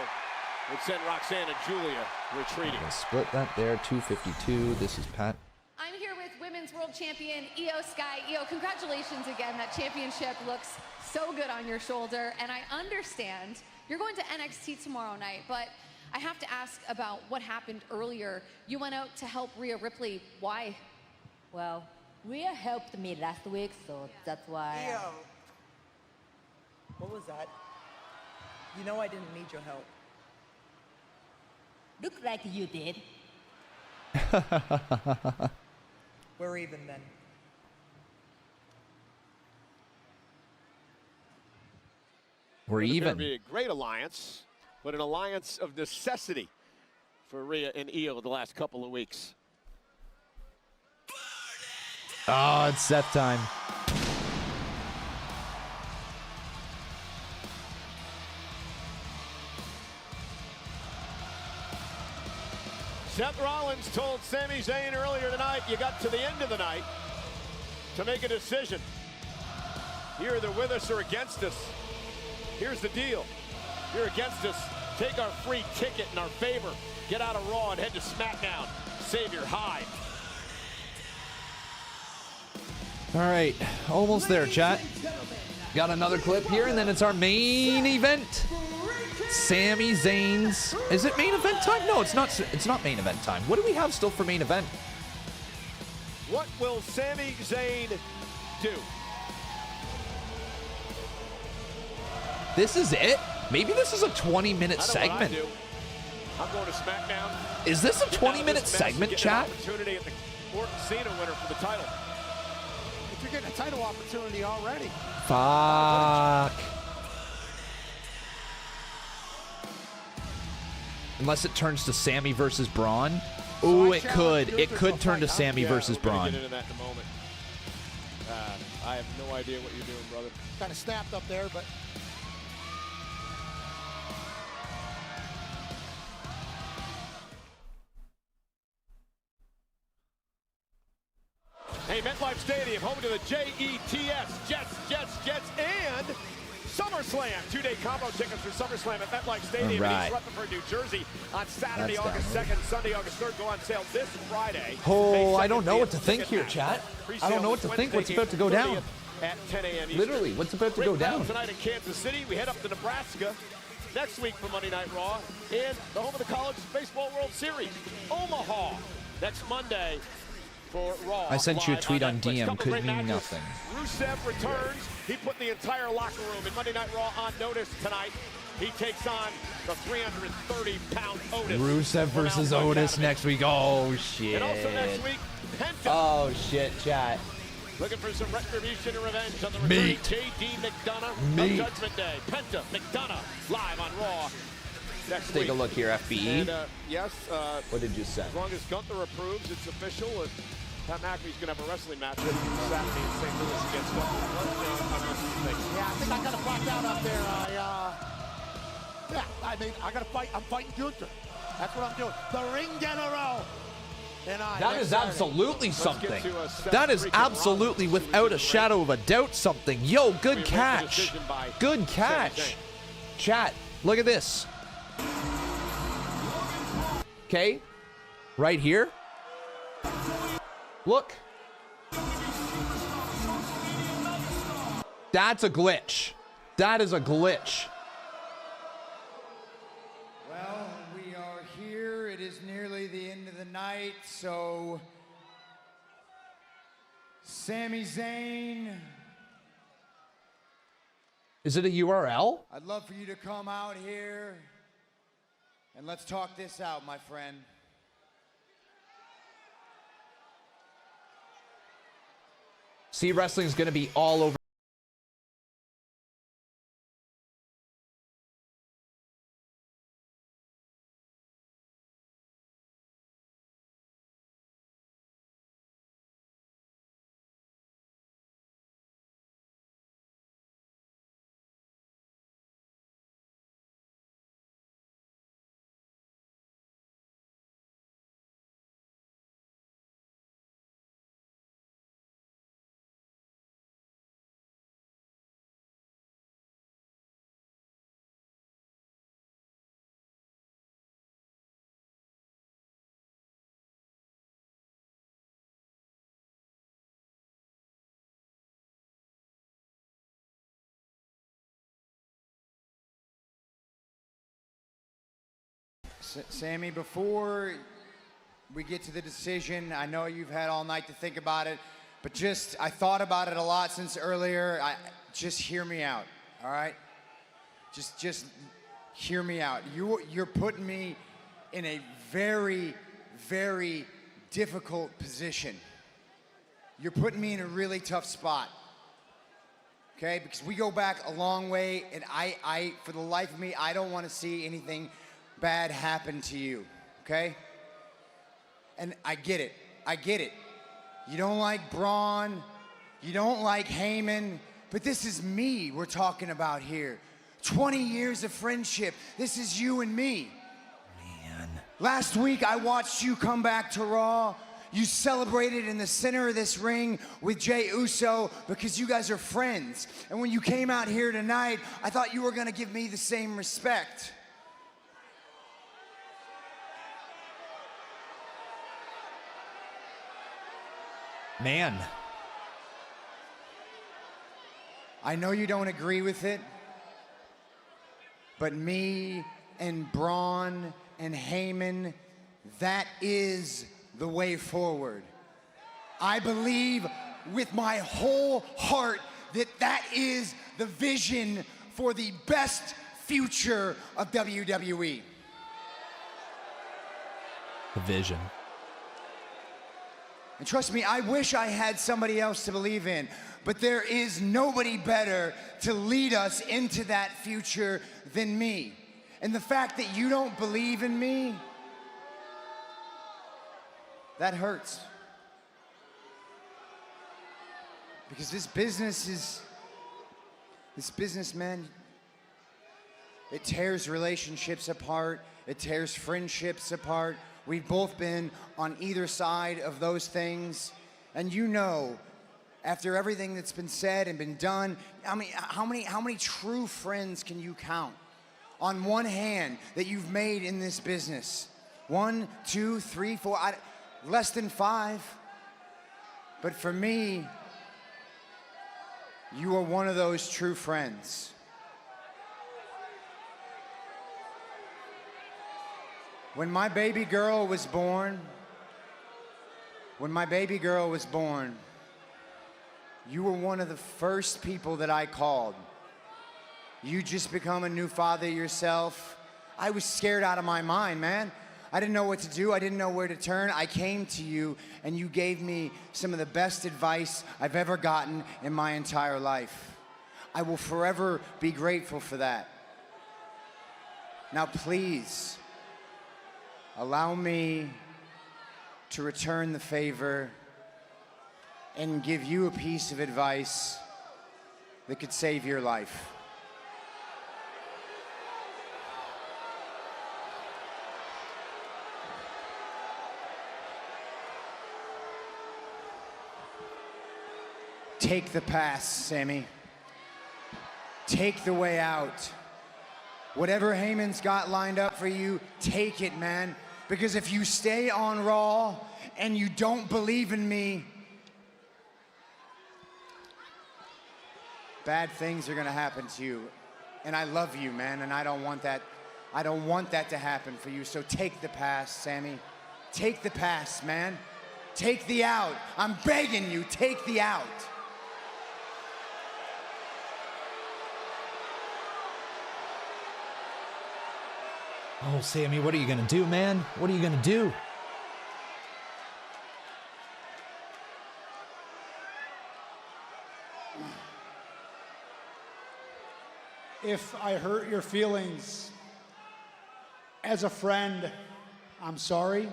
would send Roxanne and Julia retreating. Split that there, 252. This is Pat. I'm here with Women's World Champion Io Sky. Io, congratulations again. That championship looks so good on your shoulder. And I understand you're going to NXT tomorrow night, but I have to ask about what happened earlier. You went out to help Rhea Ripley. Why? Well, Rhea helped me last week, so that's why. Io. What was that? You know I didn't need your help. Looked like you did. We're even then. We're even. It would be a great alliance, but an alliance of necessity for Rhea and Io the last couple of weeks. Oh, it's Seth time. Seth Rollins told Sami Zayn earlier tonight, you got to the end of the night to make a decision. You're either with us or against us. Here's the deal. You're against us. Take our free ticket in our favor. Get out of Raw and head to SmackDown. Save your hide. All right, almost there, chat. Got another clip here, and then it's our main event. Sami Zayn's. Is it main event time? No, it's not. It's not main event time. What do we have still for main event? What will Sami Zayn do? This is it? Maybe this is a 20-minute segment. I'm going to SmackDown. Is this a 20-minute segment, chat? Opportunity at the Orton Cena winner for the title. If you're getting a title opportunity already. Fuck. Unless it turns to Sami versus Bron. Ooh, it could. It could turn to Sami versus Bron. Get into that in a moment. I have no idea what you're doing, brother. Kind of snapped up there, but. Hey, MetLife Stadium, home to the Jets, Jets, and SummerSlam. Two-day combo tickets for SummerSlam at MetLife Stadium in East Rutherford, New Jersey on Saturday, August 2nd, Sunday, August 3rd. Go on sale this Friday. Oh, I don't know what to think here, chat. I don't know what to think. What's about to go down? At 10 a.m. Eastern. Literally, what's about to go down? Tonight in Kansas City, we head up to Nebraska next week for Monday Night Raw and the home of the College Baseball World Series, Omaha, next Monday. Raw, I sent you a tweet on DM, could mean nothing. Rusev returns. He put the entire locker room in Monday Night Raw on notice tonight. He takes on the 330-pound Otis. Rusev versus Otis next week. Oh, shit. And also next week, Penta. Oh, shit, chat. Looking for some retribution and revenge on the returning J.D. McDonough of Judgment Day. Penta, McDonough, live on Raw. Let's take a look here, FBE. And, yes. What did you say? As long as Gunther approves, it's official. Pat McAfee's going to have a wrestling match Saturday in St. Louis against Gunther. Yeah, I think I got it blocked out up there. I got to fight. I'm fighting Gunther. That's what I'm doing. The ring general. That is absolutely something. That is absolutely, without a shadow of a doubt, something. Yo, good catch. Good catch. Chat, look at this. Okay, right here. Look. That's a glitch. That is a glitch. Well, we are here. It is nearly the end of the night, so Sami Zayn. Is it a URL? I'd love for you to come out here and let's talk this out, my friend. See, wrestling's going to be all over. Sami, before we get to the decision, I know you've had all night to think about it, but I thought about it a lot since earlier. Just hear me out, all right? Just hear me out. You're putting me in a very, very difficult position. You're putting me in a really tough spot, okay? Because we go back a long way, and I for the life of me, I don't want to see anything bad happen to you, okay? And I get it. You don't like Bron. You don't like Heyman. But this is me we're talking about here. 20 years of friendship. This is you and me. Man. Last week, I watched you come back to Raw. You celebrated in the center of this ring with Jey Uso because you guys are friends. And when you came out here tonight, I thought you were going to give me the same respect. Man. I know you don't agree with it, but me and Bron and Heyman, that is the way forward. I believe with my whole heart that that is the vision for the best future of WWE. The vision. And trust me, I wish I had somebody else to believe in, but there is nobody better to lead us into that future than me. And the fact that you don't believe in me, that hurts. Because this business, man, it tears relationships apart, it tears friendships apart. We've both been on either side of those things. And you know, after everything that's been said and been done, I mean, how many true friends can you count on one hand that you've made in this business? 1, 2, 3, 4, less than 5. But for me, you are one of those true friends. When my baby girl was born, you were one of the first people that I called. You just become a new father yourself. I was scared out of my mind, man. I didn't know what to do. I didn't know where to turn. I came to you, and you gave me some of the best advice I've ever gotten in my entire life. I will forever be grateful for that. Now, please, allow me to return the favor and give you a piece of advice that could save your life. Take the pass, Sami. Take the way out. Whatever Heyman's got lined up for you, take it, man. Because if you stay on Raw and you don't believe in me, bad things are gonna happen to you. And I love you, man, and I don't want that to happen for you. So take the pass, Sami. Take the pass, man. Take the out. I'm begging you, take the out. Oh, Sami, what are you gonna do, man? What are you gonna do? If I hurt your feelings, as a friend, I'm sorry.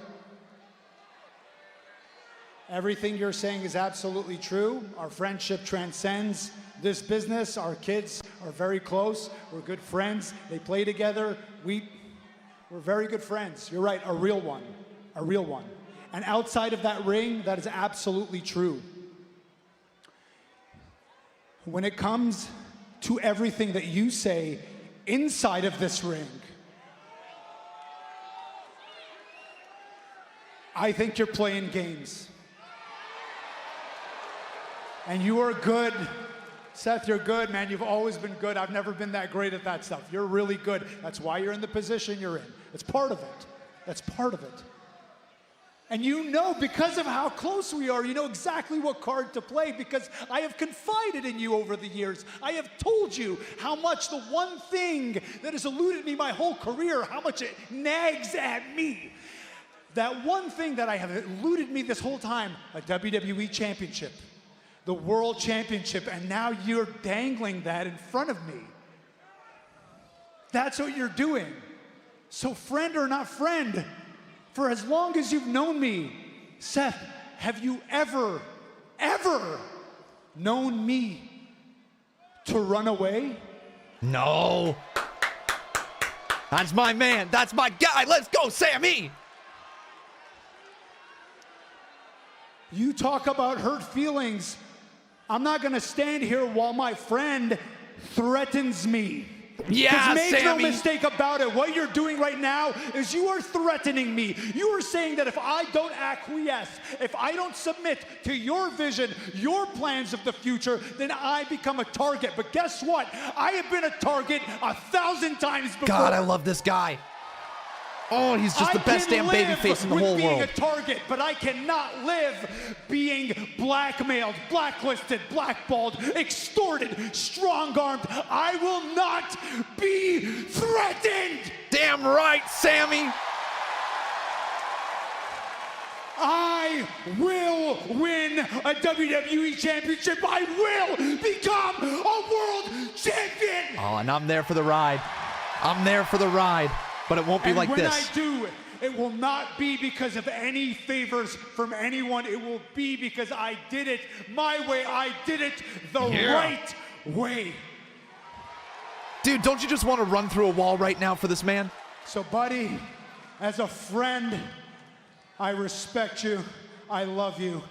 Everything you're saying is absolutely true. Our friendship transcends this business. Our kids are very close. We're good friends. They play together. We're very good friends. You're right, a real one. A real one. And outside of that ring, that is absolutely true. When it comes to everything that you say inside of this ring, I think you're playing games. And you are good. Seth, you're good, man. You've always been good. I've never been that great at that stuff. You're really good. That's why you're in the position you're in. It's part of it. That's part of it. And you know, because of how close we are, you know exactly what card to play because I have confided in you over the years. I have told you how much the one thing that has eluded me my whole career, how much it nags at me. That one thing that I have eluded me this whole time, a WWE championship, the World Championship, and now you're dangling that in front of me. That's what you're doing. So friend or not friend, for as long as you've known me, Seth have you ever known me to run away? No. That's my man. That's my guy. Let's go, Sami. You talk about hurt feelings. I'm not going to stand here while my friend threatens me. Yeah, make no Sami. mistake about it. What you're doing right now is you are threatening me. You are saying that if I don't acquiesce, if I don't submit to your vision, your plans of the future, then I become a target. But guess what? I have been a target 1,000 times before. God, I love this guy. Oh, he's just the best damn babyface in the whole being world. a target, but I cannot live being blackmailed, blacklisted, blackballed, extorted, strong-armed. I will not be threatened. Damn right, Sami. I will win a WWE championship. I will become a world champion. Oh, and I'm there for the ride. I'm there for the ride. But it won't be like this. When I do, it will not be because of any favors from anyone. It will be because I did it my way. I did it the right way. Dude, don't you just want to run through a wall right now for this man? So, buddy, as a friend, I respect you. I love you.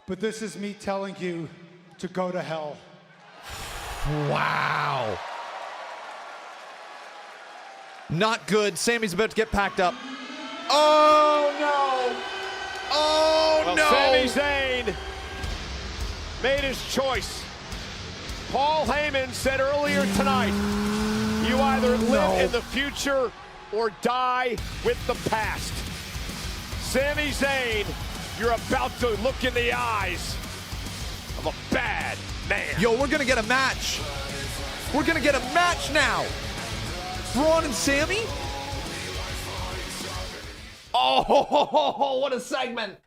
But this is me telling you to go to hell. Wow. Not good. Sami's about to get packed up. Oh, no. Oh, Well, no. Sami Zayn made his choice. Paul Heyman said earlier tonight, you either live in the future or die with the past. Sami Zayn, you're about to look in the eyes of a bad man. Yo, we're going to get a match. We're going to get a match now. Braun and Sami? Oh, what a segment!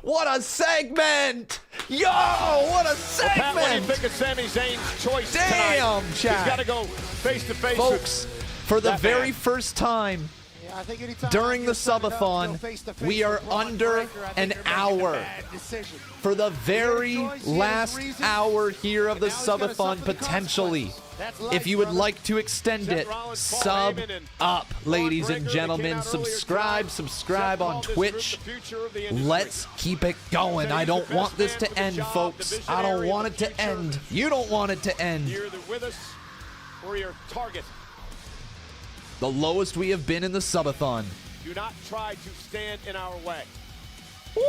What a segment! Yo, what a segment! Pat, what do you think of Sami Zayn's choice Damn, tonight? Chad. He's got to go face to face. Folks, for the very first time I think anytime during the you're subathon, face-to-face we are with Bron under Breakker, I think an you're making a hour. bad decision. For the very last reason, hour here of the and now he's gotta subathon, suffer the potentially. consequences. That's life, If you would brother. like to extend Seth it, Rollins, Paul sub Heyman, and up, ladies Breakker, and they gentlemen. came out earlier Subscribe tonight. on Seth Twitch. called this group the future of the industry. Let's keep it going. Said I he's don't the want best this man to for the end, job, folks. the I don't visionary want of it the to future. end. You don't want it to end. You're either with us or your target. The lowest we have been in the subathon. Do not try to stand in our way. Woo!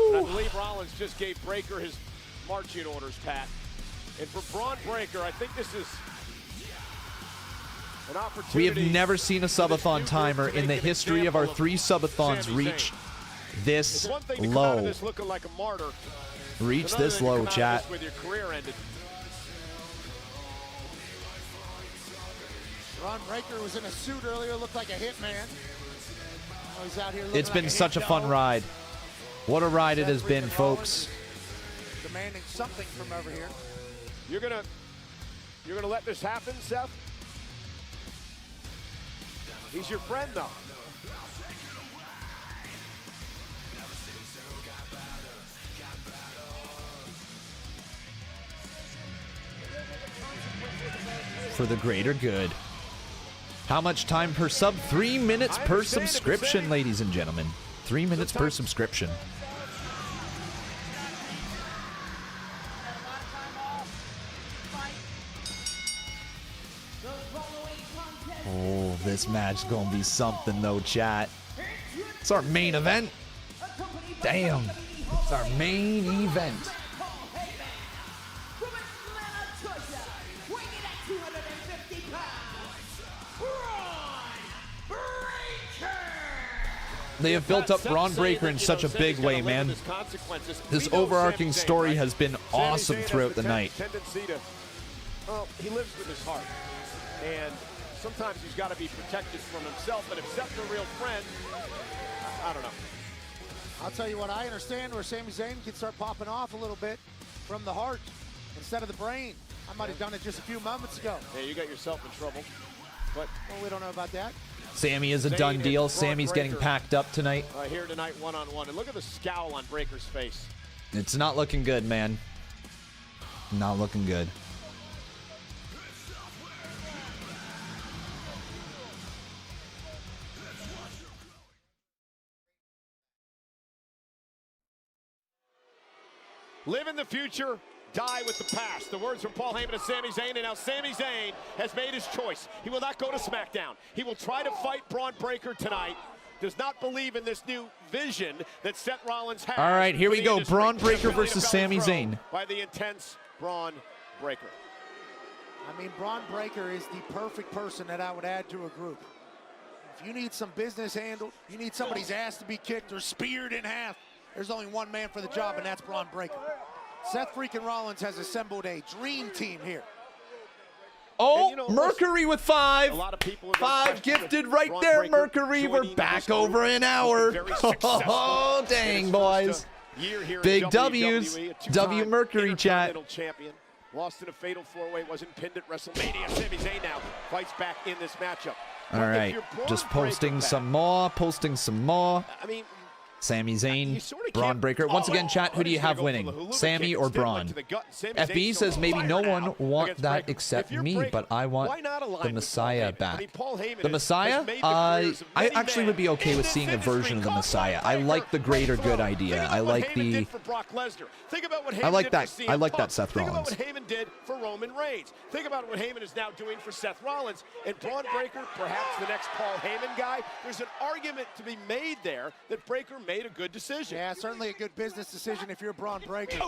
And I believe Rollins just gave Breakker his marching orders, Pat. And for Bron Breakker, I think this is an opportunity. We have never seen a subathon timer in the history of our 3 subathons Sami reach Zayn. this It's one thing to come out of low. this looking like a martyr. Reach It's another this thing to low, come out of chat. this with your career ended. Bron Breakker was in a suit earlier, looked like a hitman. Now he's out here looking It's been like such a hit fun dog. ride. What a ride it Seth has been, freaking folks. Rollins demanding something from over here. You're gonna let this happen, Seth? He's your friend, though. For the greater good. How much time per sub? 3 minutes I per understand it, but subscription, Sami- ladies and gentlemen. 3 minutes per subscription. Oh, this match is gonna be something though, chat. It's our main event. Damn. It's our main event. They have built up Bron Breakker in such a big way, man. This overarching story has been awesome throughout the night. Well, he lives with his heart. And sometimes he's got to be protected from himself. But if Seth's a real friend, I don't know. I'll tell you what, I understand where Sami Zayn can start popping off a little bit from the heart instead of the brain. I might have done it just a few moments ago. Yeah, you got yourself in trouble. But well, we don't know about that. Sami is a done deal. Sami's getting packed up tonight. Here tonight, one-on-one. And look at the scowl on Breaker's face. It's not looking good, man. Not looking good. Live in the future, die with the past. The words from Paul Heyman to Sami Zayn, and now Sami Zayn has made his choice. He will not go to SmackDown. He will try to fight Bron Breakker tonight. Does not believe in this new vision that Seth Rollins has. All right, here we go. Bron Breakker versus Sami Zayn. By the intense Bron Breakker. I mean, Bron Breakker is the perfect person that I would add to a group. If you need some business handled, you need somebody's ass to be kicked or speared in half, there's only one man for the job, and that's Bron Breakker. Seth freaking Rollins has assembled a dream team here. Oh, you know, Mercury with 5. A lot of people are 5 gifted right there, Mercury. We're back over an hour. Oh, dang, boys. Big W's. W Mercury chat. Champion. Lost in a fatal 4-way, wasn't pinned at WrestleMania. Sami Zayn now fights back in this matchup. All right, just posting some more, I mean, Sami Zayn, Bron Breakker. Once again, chat, who do you have winning? Sami or Bron? FB says maybe no one want that except me, but I want the Messiah back. The Messiah? I actually would be okay with seeing a version of the Messiah. I like the greater good idea. I like the... I like that Seth Rollins. Think about what Heyman did for Roman Reigns. Think about what Heyman is now doing for Seth Rollins. And Bron Breakker, perhaps the next Paul Heyman guy. There's an argument to be made there that Breakker made a good decision. Yeah, certainly a good business decision if you're Bron Breakker.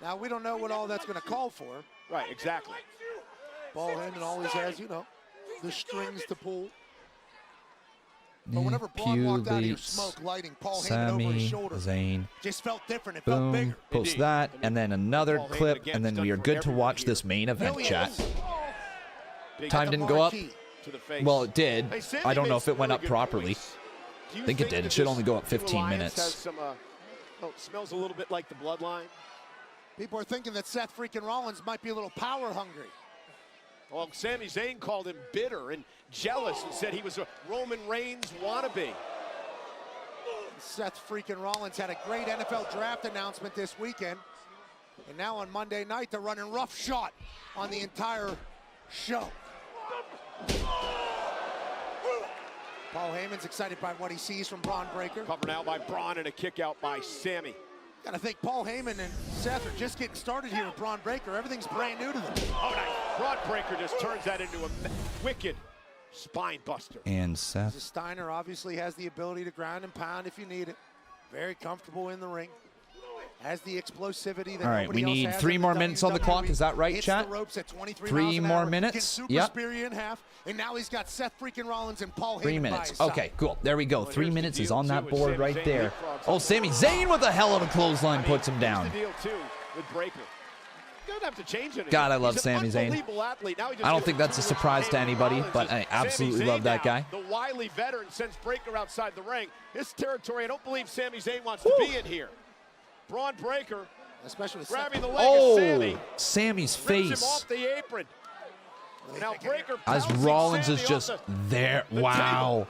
Now, we don't know what all that's going to call for. Right, exactly. Paul Heyman always has, you know, the strings to pull. But whenever Bron walked out of your smoke lighting, Paul Heyman over his shoulder, Zayn. just felt different. It felt bigger. Boom, post that, and then another clip, and then we are good to watch this main event, chat. Time didn't go up. Well, it did. I don't know if it went up properly. I think it did. It should only go up 15 minutes. Some, smells a little bit like the bloodline. People are thinking that Seth freaking Rollins might be a little power hungry. Well, Sami Zayn called him bitter and jealous and said he was a Roman Reigns wannabe. Seth freaking Rollins had a great NFL draft announcement this weekend. And now on Monday night, they're running roughshod on the entire show. Paul Heyman's excited by what he sees from Bron Breakker. Covered out by Bron and a kick out by Sami. Gotta think Paul Heyman and Seth are just getting started here with Bron Breakker. Everything's brand new to them. Oh, nice. Bron Breakker just turns that into a wicked spine buster. And Seth. Steiner obviously has the ability to ground and pound if you need it. Very comfortable in the ring. Has the explosivity that all right, we need 3 more minutes on the clock. Is that right, chat? 3 more minutes. Yep. In half, and now he's got Seth freaking Rollins and Paul Heyman 3 minutes. by his Okay, cool. There we go. 3 minutes is on that board right there. Oh, Sami Zayn with a hell of a clothesline puts him down. The deal too with Breakker. Doesn't have to change anything. God, I love Sami Zayn. I don't think that's a surprise to anybody, but I absolutely love that guy. The wily veteran sends Breakker outside the ring. This territory, I don't believe Sami Zayn wants to be in here. Bron Breakker, especially with grabbing the leg of Sami. Sammy's Rips him face. off the apron. Now Breakker As Rollins is just there. Wow.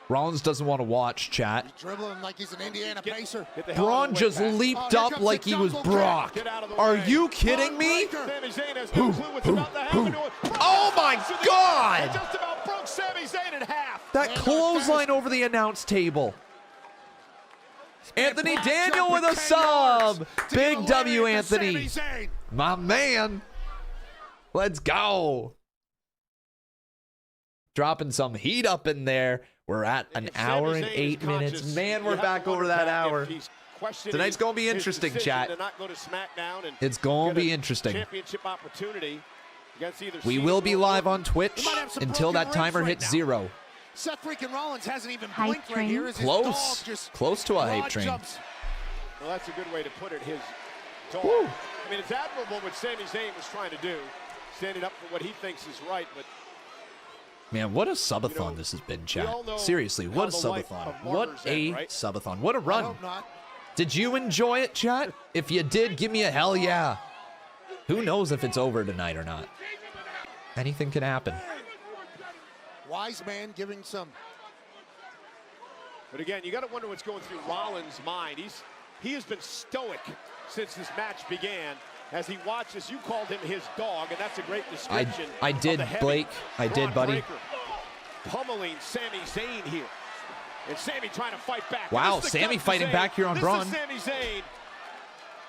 Rollins doesn't want to watch, chat. He's dribbling like he's an Indiana Pacer. Braun just leaped up like he was Brock. Are you kidding me? Oh my God! Just about broke Sami Zayn in half. That clothesline over the announce table. Anthony Daniel with a sub. Big W, Anthony. My man. Let's go. Dropping some heat up in there. We're at an hour and 8 minutes. Man, we're back over that hour. Tonight's going to be interesting, chat. It's going to be interesting. We will be live on Twitch until that timer hits 0. Seth freaking Rollins hasn't even blinked right here. Close to a hype train. Well, that's a good way to put it, his dog. I mean, it's admirable what Sami Zayn was trying to do, standing up for what he thinks is right, but... Man, what a subathon this has been, chat. Seriously, what a subathon. What a subathon. What a run. Did you enjoy it, chat? If you did, give me a hell yeah. Who knows if it's over tonight or not? Anything can happen. Wise man giving some. But again, you got to wonder what's going through Rollins' mind. He has been stoic since this match began. As he watches, you called him his dog, and that's a great description. I did, Blake. I did, buddy. Breaker pummeling Sami Zayn here. And Sami trying to fight back. Wow, Sami fighting back here on Bron. Sami Zayn.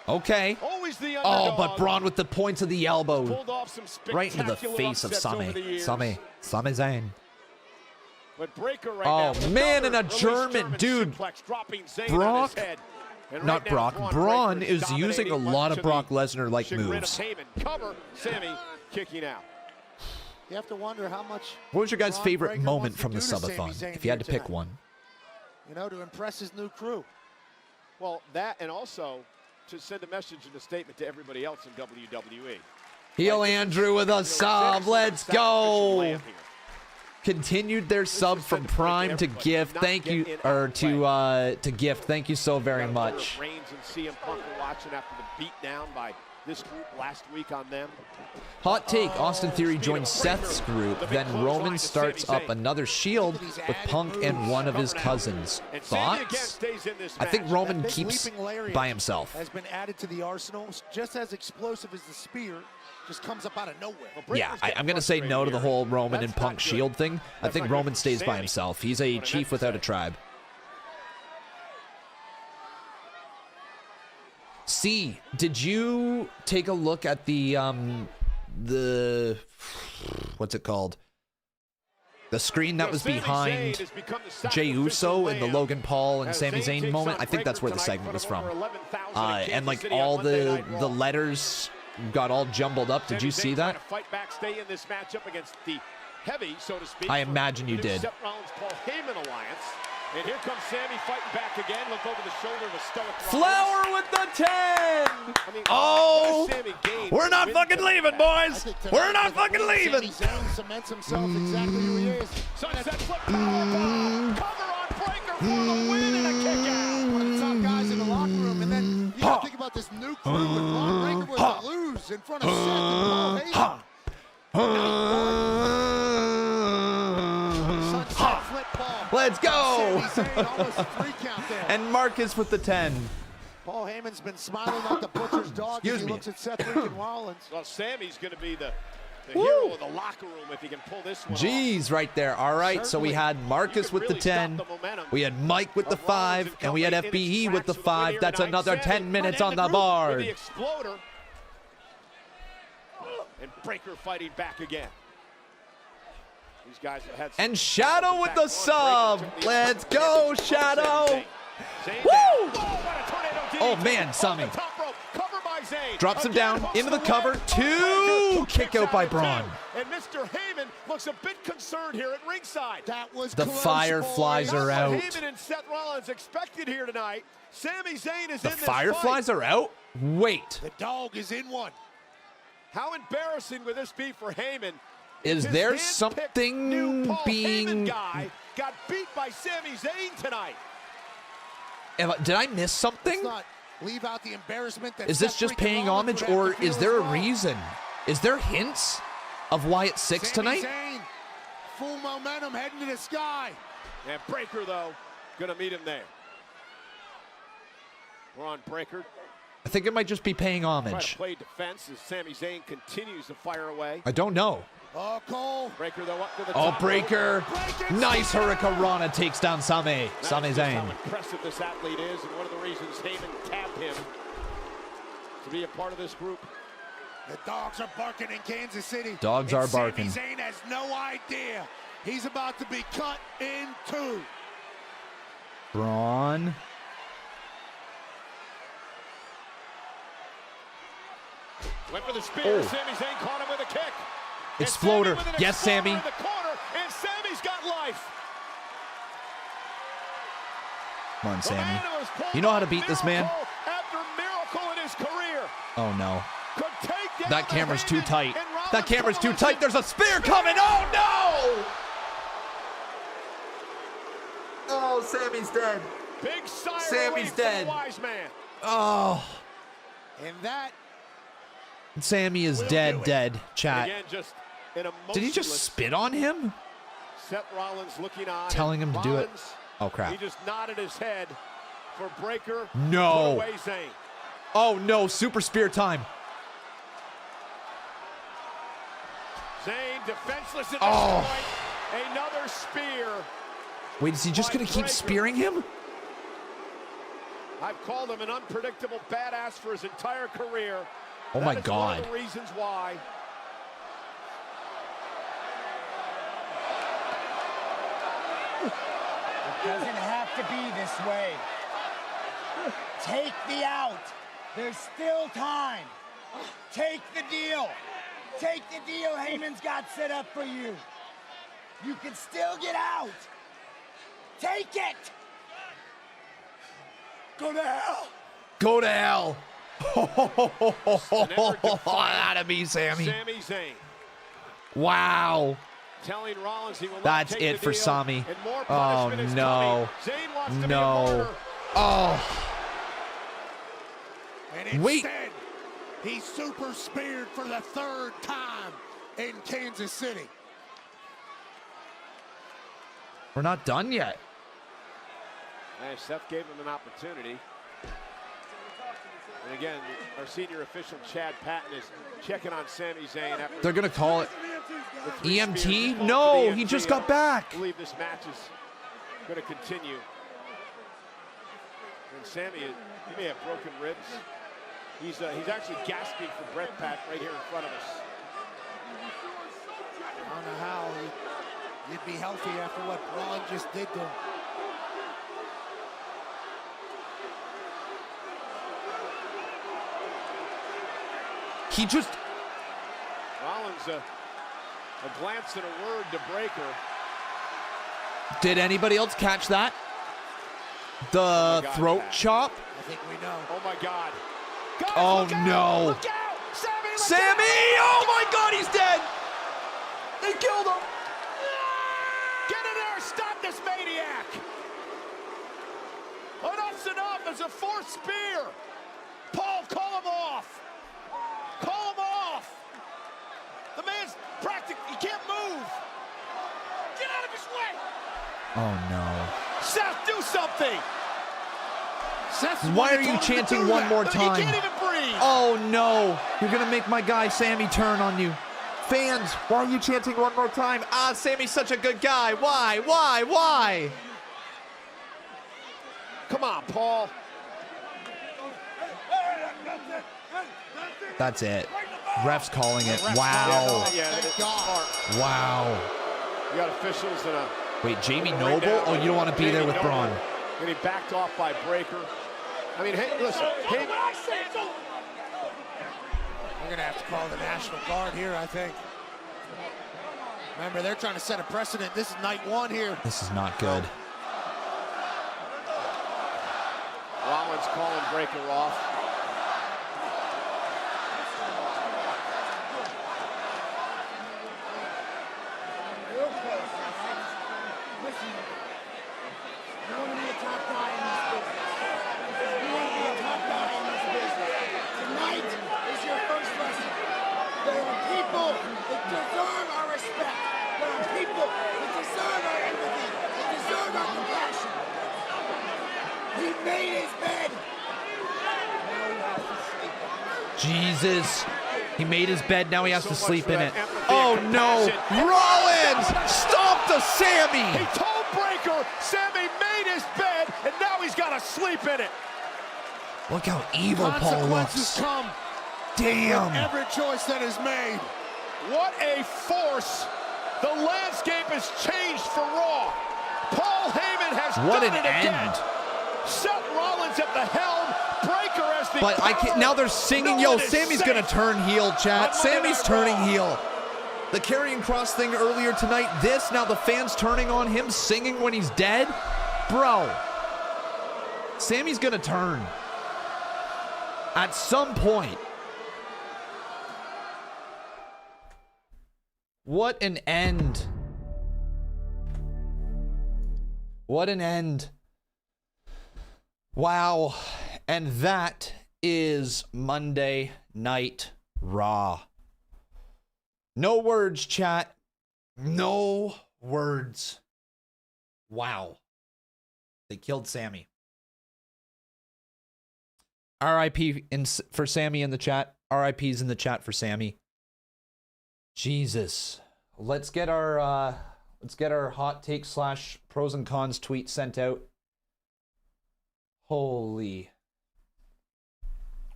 Okay. Always the oh, underdog. but Bron with the points of the elbow. Pulled off some Right into the face of Sami Zayn. But Breaker right now, man, and a German dude. Brock. Not Brock. Bron is using a lot of Brock Lesnar-like moves. Cover, Sami kicking out. You have to wonder how much. What was your guys' Bron favorite Breaker moment wants to from the do to Sami subathon, Zayn if you had to here pick tonight? one? You know, to impress his new crew. Well, that and also to send a message and a statement to everybody else in WWE. Heel Andrew with a sub. Let's go. Continued their sub from Prime to Gift. Thank you, or to Gift. Thank you so very much. Reigns and CM Punk were watching after the beatdown by this group last week on them. Hot take, Austin Theory joins Seth's group, then Roman starts up another Shield with Punk and one of his cousins. Thoughts? I think Roman keeps by himself. Has been added to the arsenal, just as explosive as the spear. Just comes up out of nowhere. Yeah, I'm going to say no to the whole Roman and Punk Shield thing. I think Roman stays by himself. He's a chief without a tribe. C, did you take a look at the what's it called? The screen that was behind Jey Uso in the Logan Paul and Sami Zayn moment? I think that's where the segment was from. And like all the letters got all jumbled up. Did you see that? Fight back, stay in this matchup against the heavy, so to speak. I imagine you did. Seth Rollins, Paul Heyman alliance. And here comes Sami fighting back again. Look over the shoulder of a stoic Flower with the 10! I mean, oh, we're not fucking leaving, boys. We're not fucking leaving. Sami Zayn cements himself exactly who he is. Sunset flip powerbomb. Cover on Breaker for the win and a kick out. One of the top guys in the locker room. And then you got to think about this new crew with Bron Breaker was to lose in front of Seth and Paul Heyman. Sunset flip ball. Let's go. Sami Zayn, almost a 3 count there. And Marcus with the 10. Paul Heyman's been smiling like the butcher's dog as he looks at Seth freaking Rollins. Well, Sami's going to be the hero of the locker room if he can pull this one Jeez, right there. All right, so we had Marcus with the 10. We had Mike with the 5. And we had FBE with the 5. That's another 10 minutes on the board. The exploder. And Breaker fighting back again. These guys have had and Shadow with the sub. Let's go, Shadow. Woo! Oh, man, Sami. Drops him down into the cover. 2. Kick out by Bron. And Mr. Heyman looks a bit concerned here at ringside. That was the Fireflies are out. Heyman and Seth Rollins expected here tonight. Sami Zayn is the in this Fireflies fight. are out? Wait. The dog is in one. How embarrassing would this be for Heyman? Is there something being... guy got beat by Sami Zayn tonight. Did I miss something? Leave out the embarrassment that is this just paying homage, or is there a reason? Is there hints of why it's 6 tonight? Zayn, full momentum heading to the sky. And Breaker, though, gonna meet him there. We're on Breaker. I think it might just be paying homage. Try to play defense as Sami Zayn continues to fire away. I don't know. Oh, Cole. Breaker, though, up to the top. Breaker. Nice Hurricanrana takes down Sami Zayn. How impressive this athlete is, and one of the reasons Heyman tapped him to be a part of this group. The dogs are barking in Kansas City. Dogs are barking. Sami Zayn has no idea. He's about to be cut in 2. Bron. Went for the spear. Sami Zayn caught him with a kick. Exploder. Yes, Sami. In the corner, and Sami's got life. Come on, Sami. You know how to beat this man? After miracle in his career. Oh, no. That camera's too tight. That camera's too tight. There's a spear coming. Oh, no! Oh, Sami's dead. Big sigh Sami's dead. Wise man. Oh. And that. Sami is dead, chat. Again, just an did he just spit on him? Seth Rollins looking on. Telling him to do it. Rollins, Oh, crap. He just nodded his head for Breaker. No. Put away Zayn. Oh, no. Super spear time. Zayn defenseless at this Oh. point. Another spear. Wait, is he just going to keep spearing him? I've called him an unpredictable badass for his entire career. Oh, my That is God. one of the reasons why. It doesn't have to be this way. Take the out. There's still time. Take the deal. Take the deal Heyman's got set up for you. You can still get out. Take it. Go to hell. Go to hell. That'd be Sami. Sami Zayn Wow. telling Rollins he will not That's take it the for deal, Sami. and more Oh, punishment is no. coming. Zayn wants to be a No. martyr. Oh. And Wait. instead, he super speared for the 3rd time in Kansas City. We're not done yet. And Seth gave him an opportunity. And again, our senior official, Chad Patton, is checking on Sami Zayn. After They're going to call it the 3 EMT? spears. He's No, called for the he EMT. just got back. I believe this match is going to continue. And Sami, he may have broken ribs. He's actually gasping for breath, Pat, right here in front of us. I don't know how you'd be healthy after what Braun just did to him. He just... Rollins, a glance and a word to Breaker. Did anybody else catch that? The God, throat Pat. chop? I think we know. Oh my God. Guys, Oh, look out! no. Look out! Sami, look Sami! out! Oh my God, he's dead! They killed him! Get in there! Stop this maniac! Enough's enough! It's a 4th spear! Paul, call him off! Call him off! The man's practically, he can't move! Get out of his way! Oh no. Seth, do something! Seth's Why are you told him to chanting do one that. more He time? can't even breathe! Oh no. You're gonna make my guy Sami turn on you. Fans, why are you chanting one more time? Ah, Sami's such a good guy. Why? Come on, Paul. That's it. Ref's calling it. Wow. Yeah, it's smart. Wow. You got officials and a... Wait, Jamie right Noble? now, Oh, you don't want to be there Jamie with Noble Bron. Getting backed off by Breaker. I mean, hey, listen. Hey, We're going to have to call the National Guard here, I think. Remember, they're trying to set a precedent. This is night 1 here. This is not good. Rollins calling Breaker off. Listen, you want to be a top guy in this business. You want to be a top guy in this business. Tonight is your first lesson. There are people that deserve our respect. There are people that deserve our empathy, that deserve our compassion. He made his bed. Now he has to sleep. Jesus. He made his bed, now he has to sleep in it. Oh no! Rollins! Stop the Sami! He told Breaker Sami made his bed, and now he's got to sleep in it. Look how evil Paul Consequences looks. come Damn. with every choice that is made. What a force. The landscape has changed for Raw. Paul Heyman has What done an it again. end. Seth Rollins at the helm. Breaker as the But I can't, now they're singing, yo, Sami's gonna turn heel, chat. Sami's turning heel. The carrying cross thing earlier tonight, this, now the fans turning on him, singing when he's dead. Bro, Sami's gonna turn. At some point. What an end. What an end. Wow. And that is Monday Night Raw. No words, chat. No Words. Wow. They killed Sami. RIP for Sami in the chat. RIP's in the chat for Sami. Jesus. Let's get our hot take / pros and cons tweet sent out. Holy.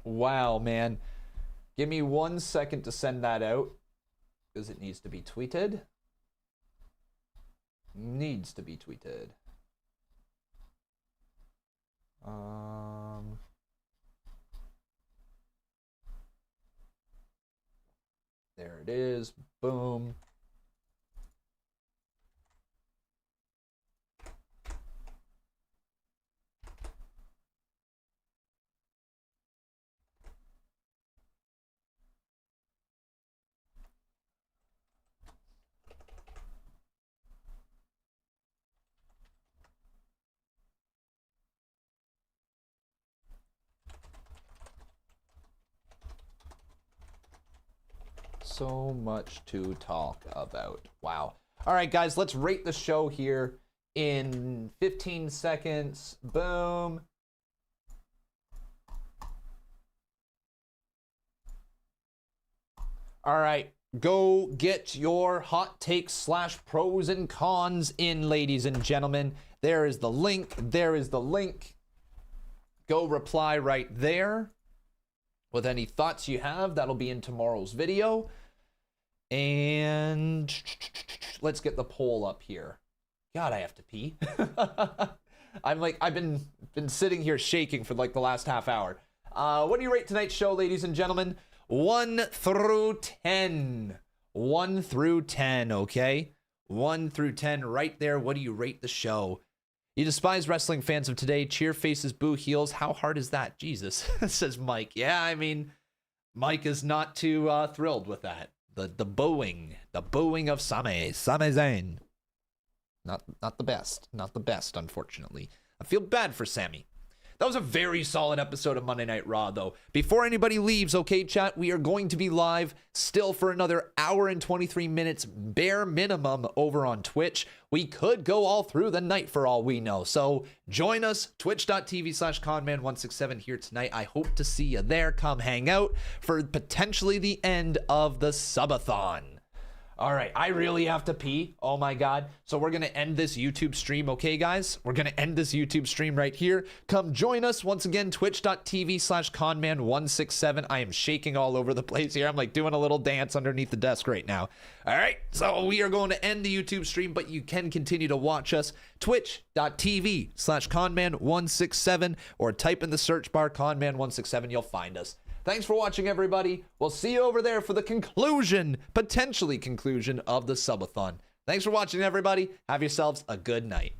Wow, man. Give me 1 second to send that out because it needs to be tweeted. Needs to be tweeted. There it is. Boom. So much to talk about. Wow. All right, guys, let's rate the show here in 15 seconds. Boom. All right, go get your hot takes / pros and cons in, ladies and gentlemen. There is the link. There is the link. Go reply right there with any thoughts you have. That'll be in tomorrow's video. And let's get the poll up here. God, I have to pee. I've been sitting here shaking for like the last half hour. What do you rate tonight's show, ladies and gentlemen? 1 through 10. 1 through 10, okay? 1 through 10 right there. What do you rate the show? You despise wrestling fans of today. Cheer faces, boo heels. How hard is that? Jesus, says Mike. Yeah, I mean, Mike is not too thrilled with that. The booing of Sami Zayn. Not the best, unfortunately. I feel bad for Sami. That was a very solid episode of Monday Night Raw, though. Before anybody leaves, okay, chat, we are going to be live still for another hour and 23 minutes, bare minimum, over on Twitch. We could go all through the night for all we know. So join us, twitch.tv/conman167 here tonight. I hope to see you there. Come hang out for potentially the end of the subathon. All right, I really have to pee. Oh my God. So we're going to end this YouTube stream, okay, guys? We're going to end this YouTube stream right here. Come join us once again, twitch.tv/conman167. I am shaking all over the place here. I'm like doing a little dance underneath the desk right now. All right, so we are going to end the YouTube stream, but you can continue to watch us. Twitch.tv/conman167 or type in the search bar conman167. You'll find us. Thanks for watching, everybody. We'll see you over there for the potentially conclusion of the subathon. Thanks for watching, everybody. Have yourselves a good night.